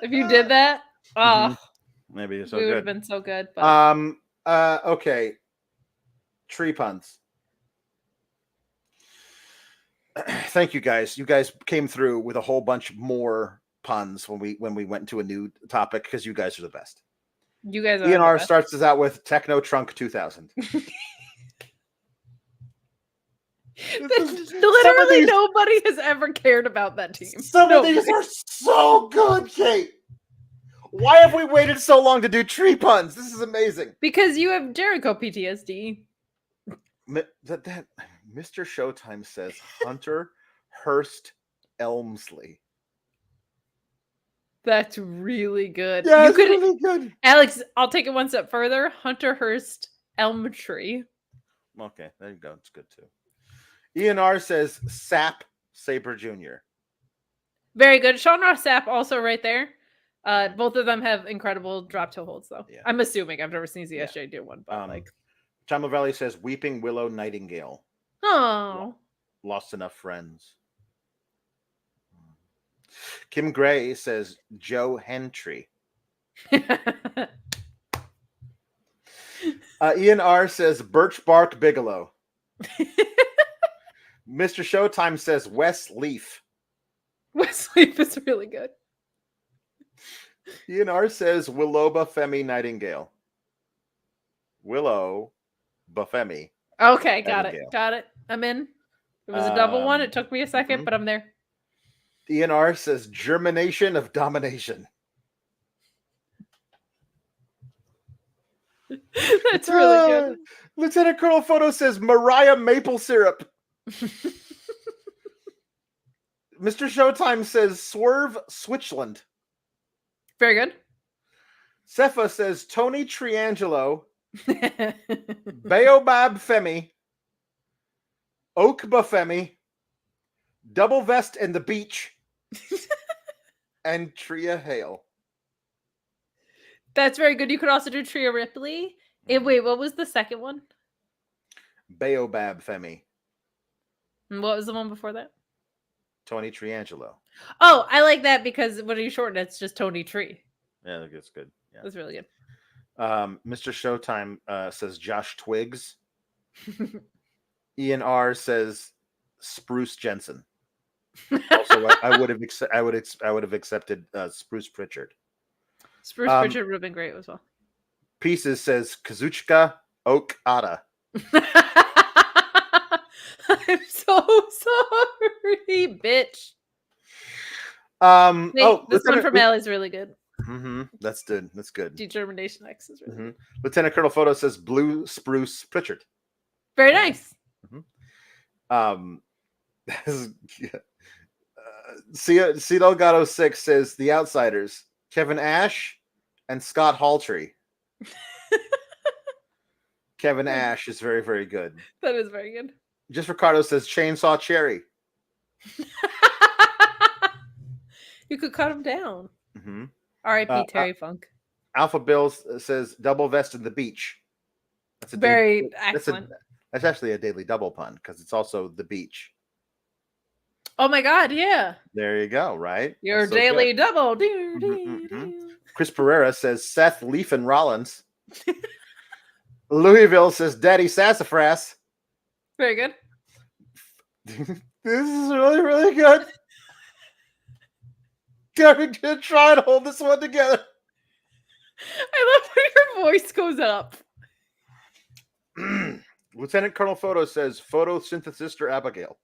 If you did that, maybe it's so we good. would have been so good. But... Okay. Tree puns. Thank you guys. You guys came through with a whole bunch more puns when we went into a new topic because you guys are the best. You guys are ENR starts us out with Techno Trunk 2000. Literally nobody has ever cared about that team. Some of these are so good, Kate. Why have we waited so long to do tree puns? This is amazing. Because you have Jericho PTSD. That Mr. Showtime says Hunter Hurst Elmsley. That's really good. Yeah, you it's really good. Alex, I'll take it one step further. Hunter Hurst Elmtree. Okay, there you go. It's good too. Ian R says Sap Sabre Jr. Very good. Sean Ross Sapp also right there. Both of them have incredible drop toe holds, though. Yeah. I'm assuming. I've never seen ZSJ do one, but Chama Valley says Weeping Willow Nightingale. Oh. Lost enough friends. Kim Gray says Joe Hendry. Ian R says Birch Bark Bigelow. Mr. Showtime says Wes Leaf. Wes Leaf is really good. Ian R says Willoba Femi Nightingale. Willow Bafemi. Okay, got it. Got it. I'm in. It was a double one. It took me a second, but I'm there. Ian R says Germination of Domination. That's really good. Lieutenant Colonel Photo says Mariah Maple Syrup. Mr. Showtime says Swerve Switchland. Very good. Cepha says Tony Triangelo. Baobab Femi. Oakba Femi. Double Vest and the Beach. And Tria Hale. That's very good. You could also do Tria Ripley. Wait, what was the second one? Baobab Femi. And what was the one before that? Tony Triangelo. Oh, I like that because when you shorten it, it's just Tony Tree. Yeah, that's good. Yeah. That's really good. Mr. Showtime says Josh Twiggs. Ian R says Spruce Jensen. Also, I would have accepted Spruce Pritchard. Spruce Pritchard would have been great as well. Pieces says Kazuchika Okada. I'm so sorry, bitch. This one from Al is really good. Mm-hmm. That's good. That's good. Determination X is really good. Lieutenant Colonel Photo says Blue Spruce Pritchard. Very nice. C Delgado 6 says The Outsiders, Kevin Ash and Scott Haltree. Kevin Ash is very, very good. That is very good. Just Ricardo says Chainsaw Cherry. You could cut him down. Mm-hmm. R.I.P. Terry Funk. Alpha Bill says Double Vest in the Beach. That's very excellent. That's actually a daily double pun because it's also the beach. Oh my God! Yeah. There you go. Right. Your daily double. Chris Pereira says Seth Leaf and Rollins. Louisville says Daddy Sassafras. Very good. This is really, really good. I'm gonna try and hold this one together. I love when your voice goes up. Lieutenant Colonel Photo says photosynthesister Abigail.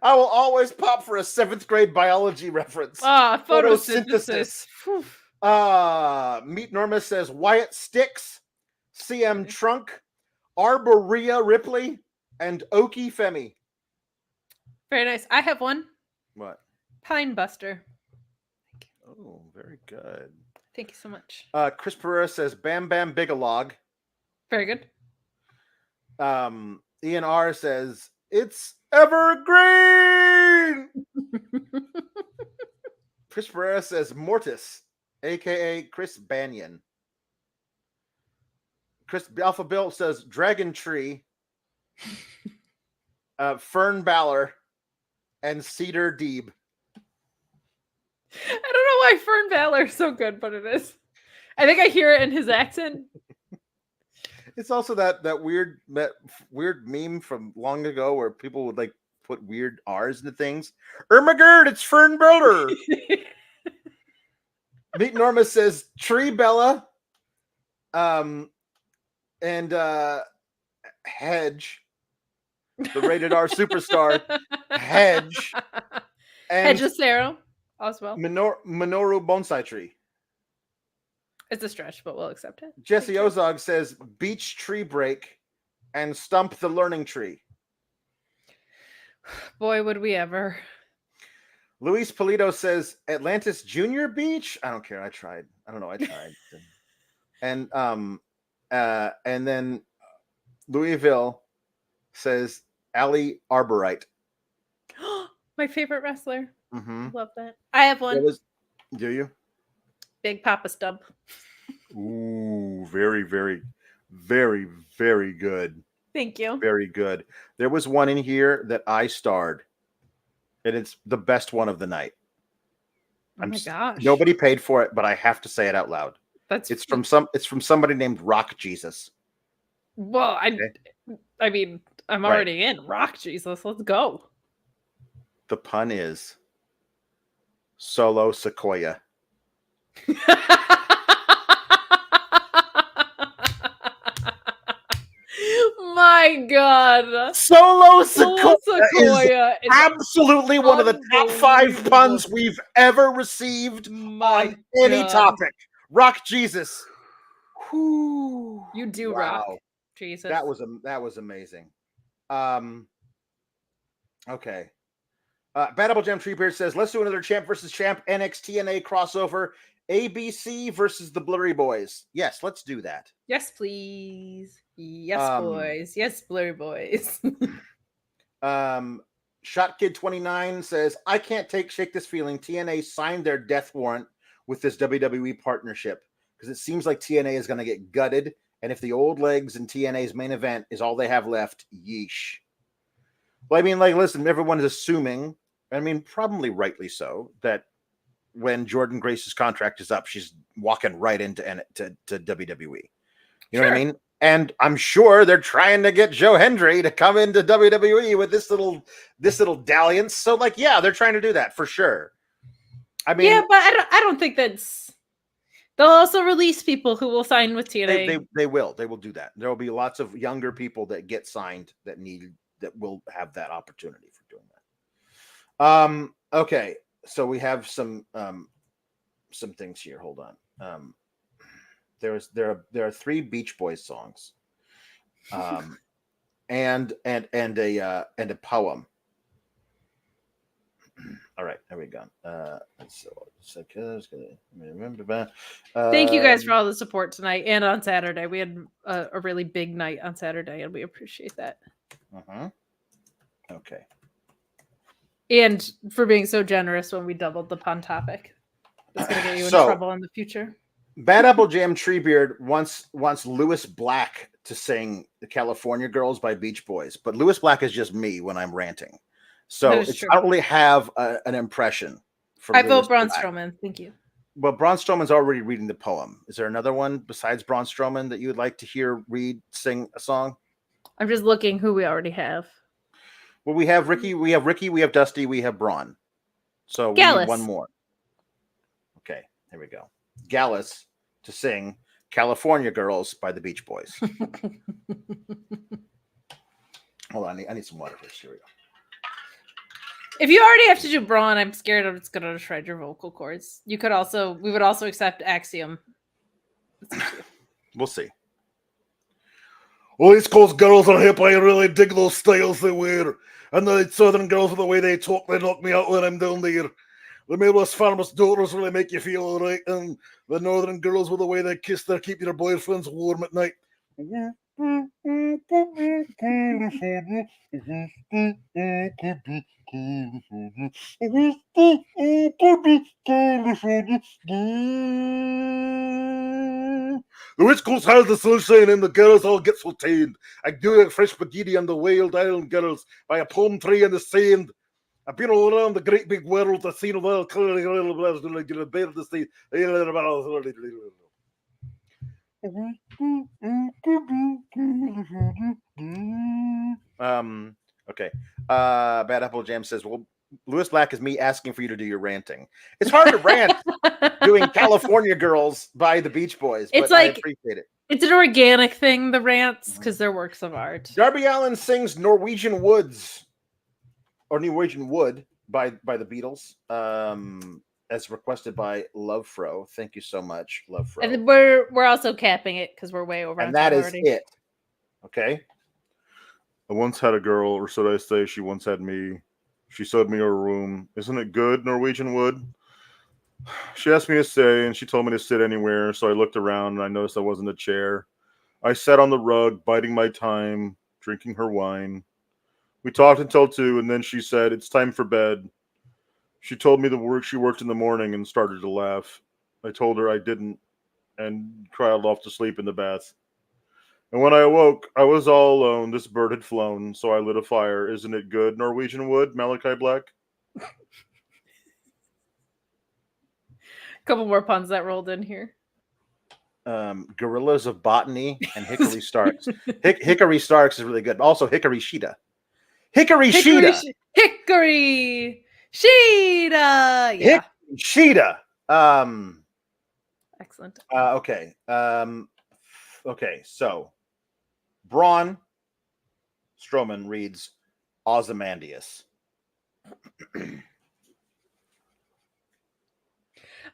I will always pop for a 7th grade biology reference. Photosynthesis. Meet Norma says Wyatt Sticks, CM Trunk, Arborea Ripley, and Okie Femi. Very nice. I have one. What? Pine Buster. Oh, very good. Thank you so much. Chris Pereira says Bam Bam Bigalog. Very good. Ian R says it's evergreen. Chris Pereira says Mortis, aka Chris Banyan. Chris Alpha Bill says Dragon Tree. Fern Balor and Cedar Deeb. I don't know why Fern Balor is so good, but it is. I think I hear it in his accent. It's also that weird meme from long ago where people would like put weird R's into things. Ermagerd, it's Fern Balor. Meet Norma says Tree Bella. and Hedge, the rated R superstar, Hedge, and Hedgesero as well. Minoru Bonsai Tree. It's a stretch, but we'll accept it. Jesse Ozog says Beach Tree Break and Stump the Learning Tree. Boy, would we ever. Luis Polito says Atlantis Junior Beach. I don't care. I tried. I don't know. I tried. And then Louisville says Ali Arborite. My favorite wrestler. Mm-hmm. Love that. I have one. Do you? Big Papa Stump. Ooh, very, very, very, very good. Thank you. Very good. There was one in here that I starred, and it's the best one of the night. Oh my gosh! Nobody paid for it, but I have to say it out loud. It's from somebody named Rock Jesus. Well, I mean, I'm already in Rock Jesus. Let's go. The pun is Solo Sequoia. My God. Solo Sequoia is absolutely one of the top 5 puns we've ever received on any topic. Rock Jesus. Whew. You do rock, Jesus. That was amazing. Okay. Bad Apple Jam Treebeard says, let's do another champ versus champ NXT NA crossover. ABC versus the Blurry Boys. Yes, let's do that. Yes, please. Yes, boys. Yes, Blurry Boys. Shot Kid 29 says, I can't shake this feeling. TNA signed their death warrant with this WWE partnership because it seems like TNA is going to get gutted. And if the old legs in TNA's main event is all they have left, yeesh. Well, I mean, like, listen, everyone is assuming, I mean, probably rightly so, that when Jordan Grace's contract is up, she's walking right into WWE. You know what I mean? And I'm sure they're trying to get Joe Hendry to come into WWE with this little dalliance. So, like, yeah, they're trying to do that for sure. I mean, yeah, but I don't think that's. They'll also release people who will sign with TNA. They will do that. There will be lots of younger people that get signed that will have that opportunity for doing that. Okay, so we have some things here. Hold on. There are 3 Beach Boys songs, and a poem. All right, there we go. Thank you guys for all the support tonight and on Saturday. We had a really big night on Saturday, and we appreciate that. Okay. And for being so generous when we doubled the pun topic. It's going to get you in trouble in the future. Bad Apple Jam Treebeard wants Lewis Black to sing The California Girls by Beach Boys, but Lewis Black is just me when I'm ranting. So I don't really have an impression. I vote Braun Strowman. Thank you. Well, Braun Strowman's already reading the poem. Is there another one besides Braun Strowman that you would like to hear sing a song? I'm just looking who we already have. Well, we have Ricky, we have Dusty, we have Braun. So we Gallus. need one more. Okay, here we go. Gallus to sing California Girls by the Beach Boys. Hold on, I need some water first. Here we go. If you already have to do Braun, I'm scared it's going to shred your vocal cords. We would also accept Axiom. We'll see. Well, East Coast girls are hip. I really dig those styles they wear. And the Southern girls, with the way they talk, they knock me out when I'm down there. The Midwest farmers' daughters really make you feel all right. And the Northern girls, with the way they kiss, they keep their boyfriends warm at night. The West Coast has the sunshine and the girls all get so tanned. I do a fresh spaghetti on the Wild Island girls by a palm tree in the sand. I've been all around the great big world. I've seen a wild color. Okay. Bad Apple Jam says, well, Lewis Black is me asking for you to do your ranting. It's hard to rant doing California Girls by the Beach Boys, but I appreciate it. It's an organic thing, the rants, because they're works of art. Darby Allin sings Norwegian Woods or Norwegian Wood by the Beatles, as requested by Love Fro. Thank you so much, Love Fro. And we're also capping it because we're way over. And that is already. it. Okay. I once had a girl, or should I say she once had me. She showed me her room. Isn't it good, Norwegian Wood? She asked me to stay, and she told me to sit anywhere, so I looked around, and I noticed I wasn't a chair. I sat on the rug, biding my time, drinking her wine. We talked until 2, and then she said, "It's time for bed." She told me the work she worked in the morning and started to laugh. I told her I didn't, and cried off to sleep in the bath. And when I awoke, I was all alone. This bird had flown, so I lit a fire. Isn't it good, Norwegian Wood, Malachi Black? Couple more puns that rolled in here. Gorillas of Botany and Hickory Starks. Hickory Starks is really good. Also, Hickory Sheeta. Hickory Sheeta. Hickory Sheeta. Yeah. Hickory Sheeta. Excellent. Okay. Okay. So, Braun Strowman reads Ozymandias.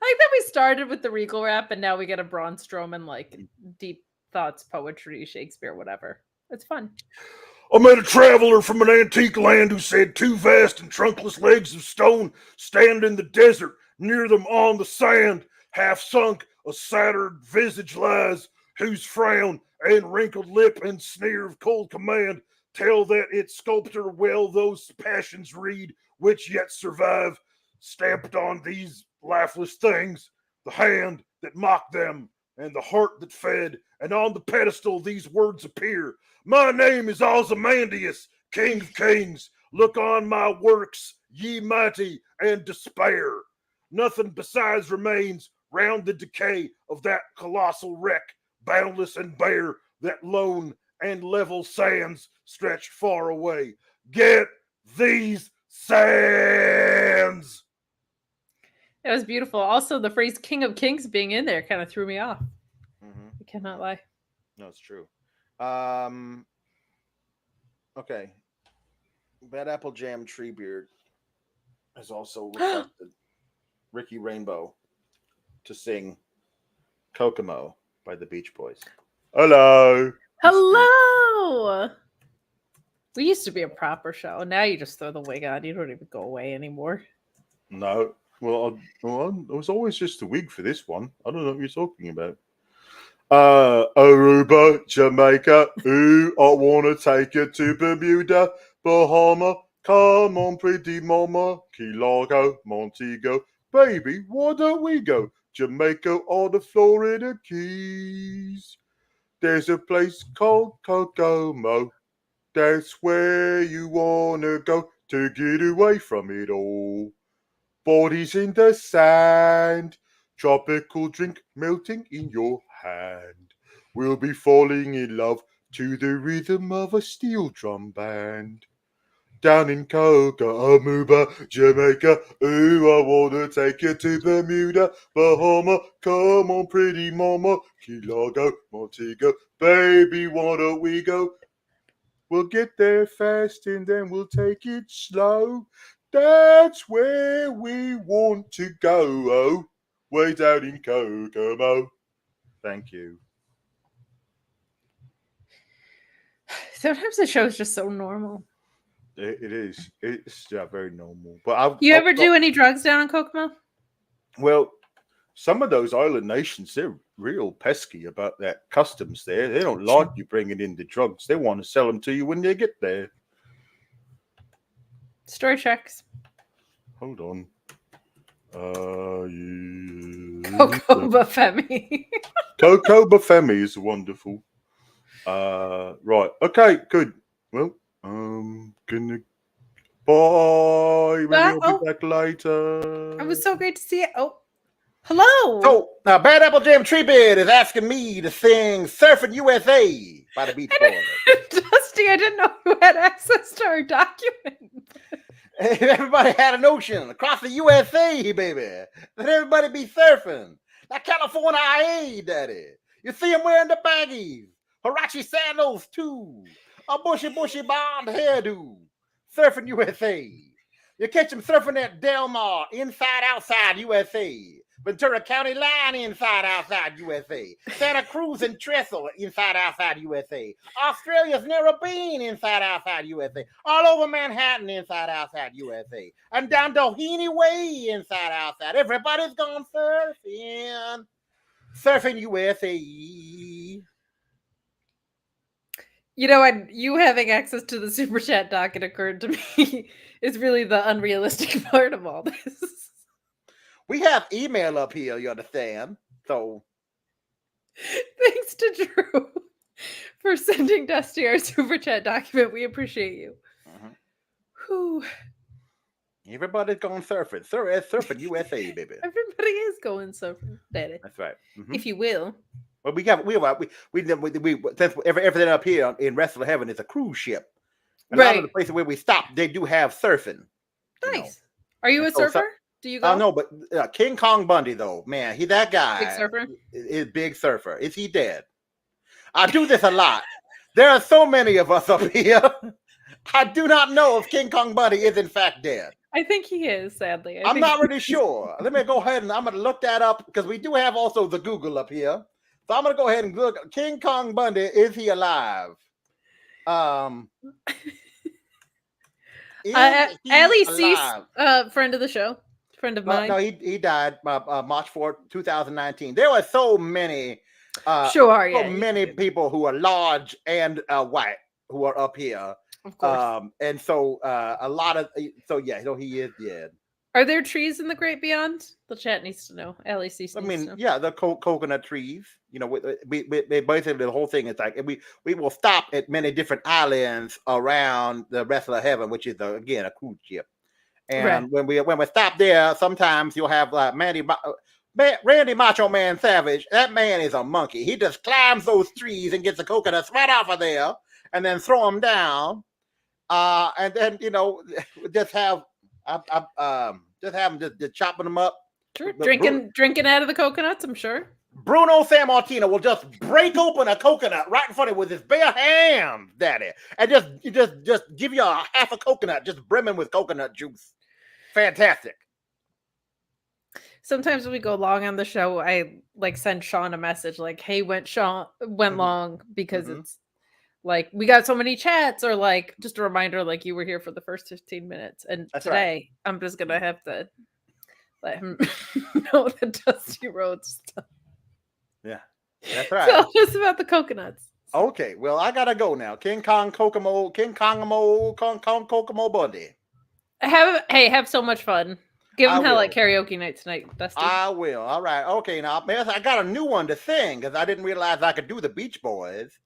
I like that we started with the Regal rap and now we get a Braun Strowman, like deep thoughts, poetry, Shakespeare, whatever. It's fun. I met a traveler from an antique land who said 2 vast and trunkless legs of stone stand in the desert. Near them on the sand, half sunk, a saturned visage lies, whose frown and wrinkled lip and sneer of cold command tell that its sculptor well those passions read which yet survive. Stamped on these lifeless things, the hand that mocked them and the heart that fed, and on the pedestal these words appear. My name is Ozymandias, King of Kings. Look on my works, ye mighty, and despair. Nothing besides remains round the decay of that colossal wreck, boundless and bare, that lone and level sands stretch far away. Get these sands! It was beautiful. Also, the phrase "King of Kings" being in there kind of threw me off. Mm-hmm. I cannot lie. No, it's true. Okay. Bad Apple Jam Treebeard has also requested Ricky Rainbow to sing Kokomo by the Beach Boys. Hello. Hello. We used to be a proper show. Now you just throw the wig on. You don't even go away anymore. No. Well, I was always just a wig for this one. I don't know what you're talking about. Aruba, Jamaica, ooh, I wanna take you to Bermuda, Bahama, come on, pretty mama, Key Largo, Montego, baby, why don't we go? Jamaica or the Florida Keys. There's a place called Kokomo, that's where you wanna go to get away from it all. Bodies in the sand, tropical drink melting in your hand. We'll be falling in love to the rhythm of a steel drum band. Down in Kokomo, Jamaica, ooh, I wanna take you to Bermuda, Bahama, come on, pretty mama, Key Largo, Montego, baby, why don't we go? We'll get there fast and then we'll take it slow. That's where we want to go, oh, way down in Kokomo. Thank you. Sometimes the show's just so normal. It is. It's very normal. But You ever do any drugs down in Kokomo? Well, some of those island nations, they're real pesky about that customs there. They don't like you bringing in the drugs. They want to sell them to you when they get there. Story checks. Hold on. Coco Bafemi. Coco Bafemi is wonderful. Right. Okay, good. Well, gonna bye. Maybe I'll be back later. It was so great to see you. Oh, hello. So, now Bad Apple Jam Treebeard is asking me to sing Surfing USA by the Beach Boys. Dusty, I didn't know you had access to our document. Everybody had a notion across the USA, baby, that everybody be surfing. That California IA, daddy. You see him wearing the baggies, Hirachi sandals too, a bushy blonde hairdo, surfing USA. You catch him surfing at Del Mar, inside outside USA. Ventura County line, inside outside USA. Santa Cruz and Trestle, inside outside USA. Australia's Narrabeen, inside outside USA. All over Manhattan, inside outside USA. And down Doheny Way, inside outside. Everybody's gone surfing. Surfing USA. You know, and you having access to the super chat doc, it occurred to me, is really the unrealistic part of all this. We have email up here, you understand? So Thanks to Drew for sending Dusty our super chat document. We appreciate you. Whew. Everybody's going surfing. Surfing USA, baby. Everybody is going surfing, daddy. That's right. If you will. Well, we since everything up here in Wrestle Heaven is a cruise ship. A lot of the places where we stop, they do have surfing. Nice. Are you a surfer? Do you go? No, but King Kong Bundy though, man, that guy. Big surfer. Is big surfer. Is he dead? I do this a lot. There are so many of us up here. I do not know if King Kong Bundy is in fact dead. I think he is, sadly. I'm not really sure. Let me go ahead and I'm going to look that up because we do have also the Google up here. So I'm going to go ahead and look. King Kong Bundy, is he alive? Ali Cease, friend of the show. Friend of mine. No, he died March 4th, 2019. There were so many many people who are large and white who are up here. Of course. And so a lot of he is dead. Are there trees in the great beyond? The chat needs to know. Ali Cease needs to know. Yeah, the coconut trees. You know, we basically the whole thing is like we will stop at many different islands around the Wrestle of Heaven, which is again a cruise ship. And when we stop there, sometimes you'll have Randy Macho Man Savage. That man is a monkey. He just climbs those trees and gets the coconuts right off of there, and then throw them down. And then just have him just chopping them up. Sure. Drinking out of the coconuts, I'm sure. Bruno Sammartino will just break open a coconut right in front of him with his bare hands, daddy, and just give you a half a coconut, just brimming with coconut juice. Fantastic. Sometimes when we go long on the show, I send Sean a message like, "Hey, went long," because it's like we got so many chats, or just a reminder, like you were here for the first 15 minutes, and today I'm just gonna have to let him know the Dusty Rhodes stuff. Yeah, that's right. So just about the coconuts. Okay, well, I gotta go now. King Kong Kokomo Bundy. Have so much fun. Give him hell at karaoke night tonight, Dusty. I will. All right. Okay, now I got a new one to sing because I didn't realize I could do the Beach Boys.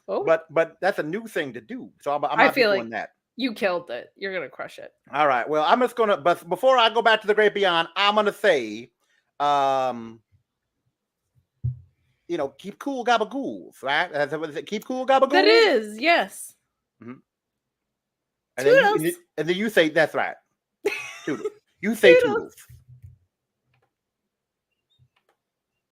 Oh, but that's a new thing to do. So I'm not doing that. You killed it. You're gonna crush it. All right. Well, I'm just gonna. But before I go back to the Great Beyond, I'm gonna say, keep cool, gabagools, right? Keep cool, gabagools. That is, yes. Mm-hmm. And then you say that's right. Toodles. You say toodles.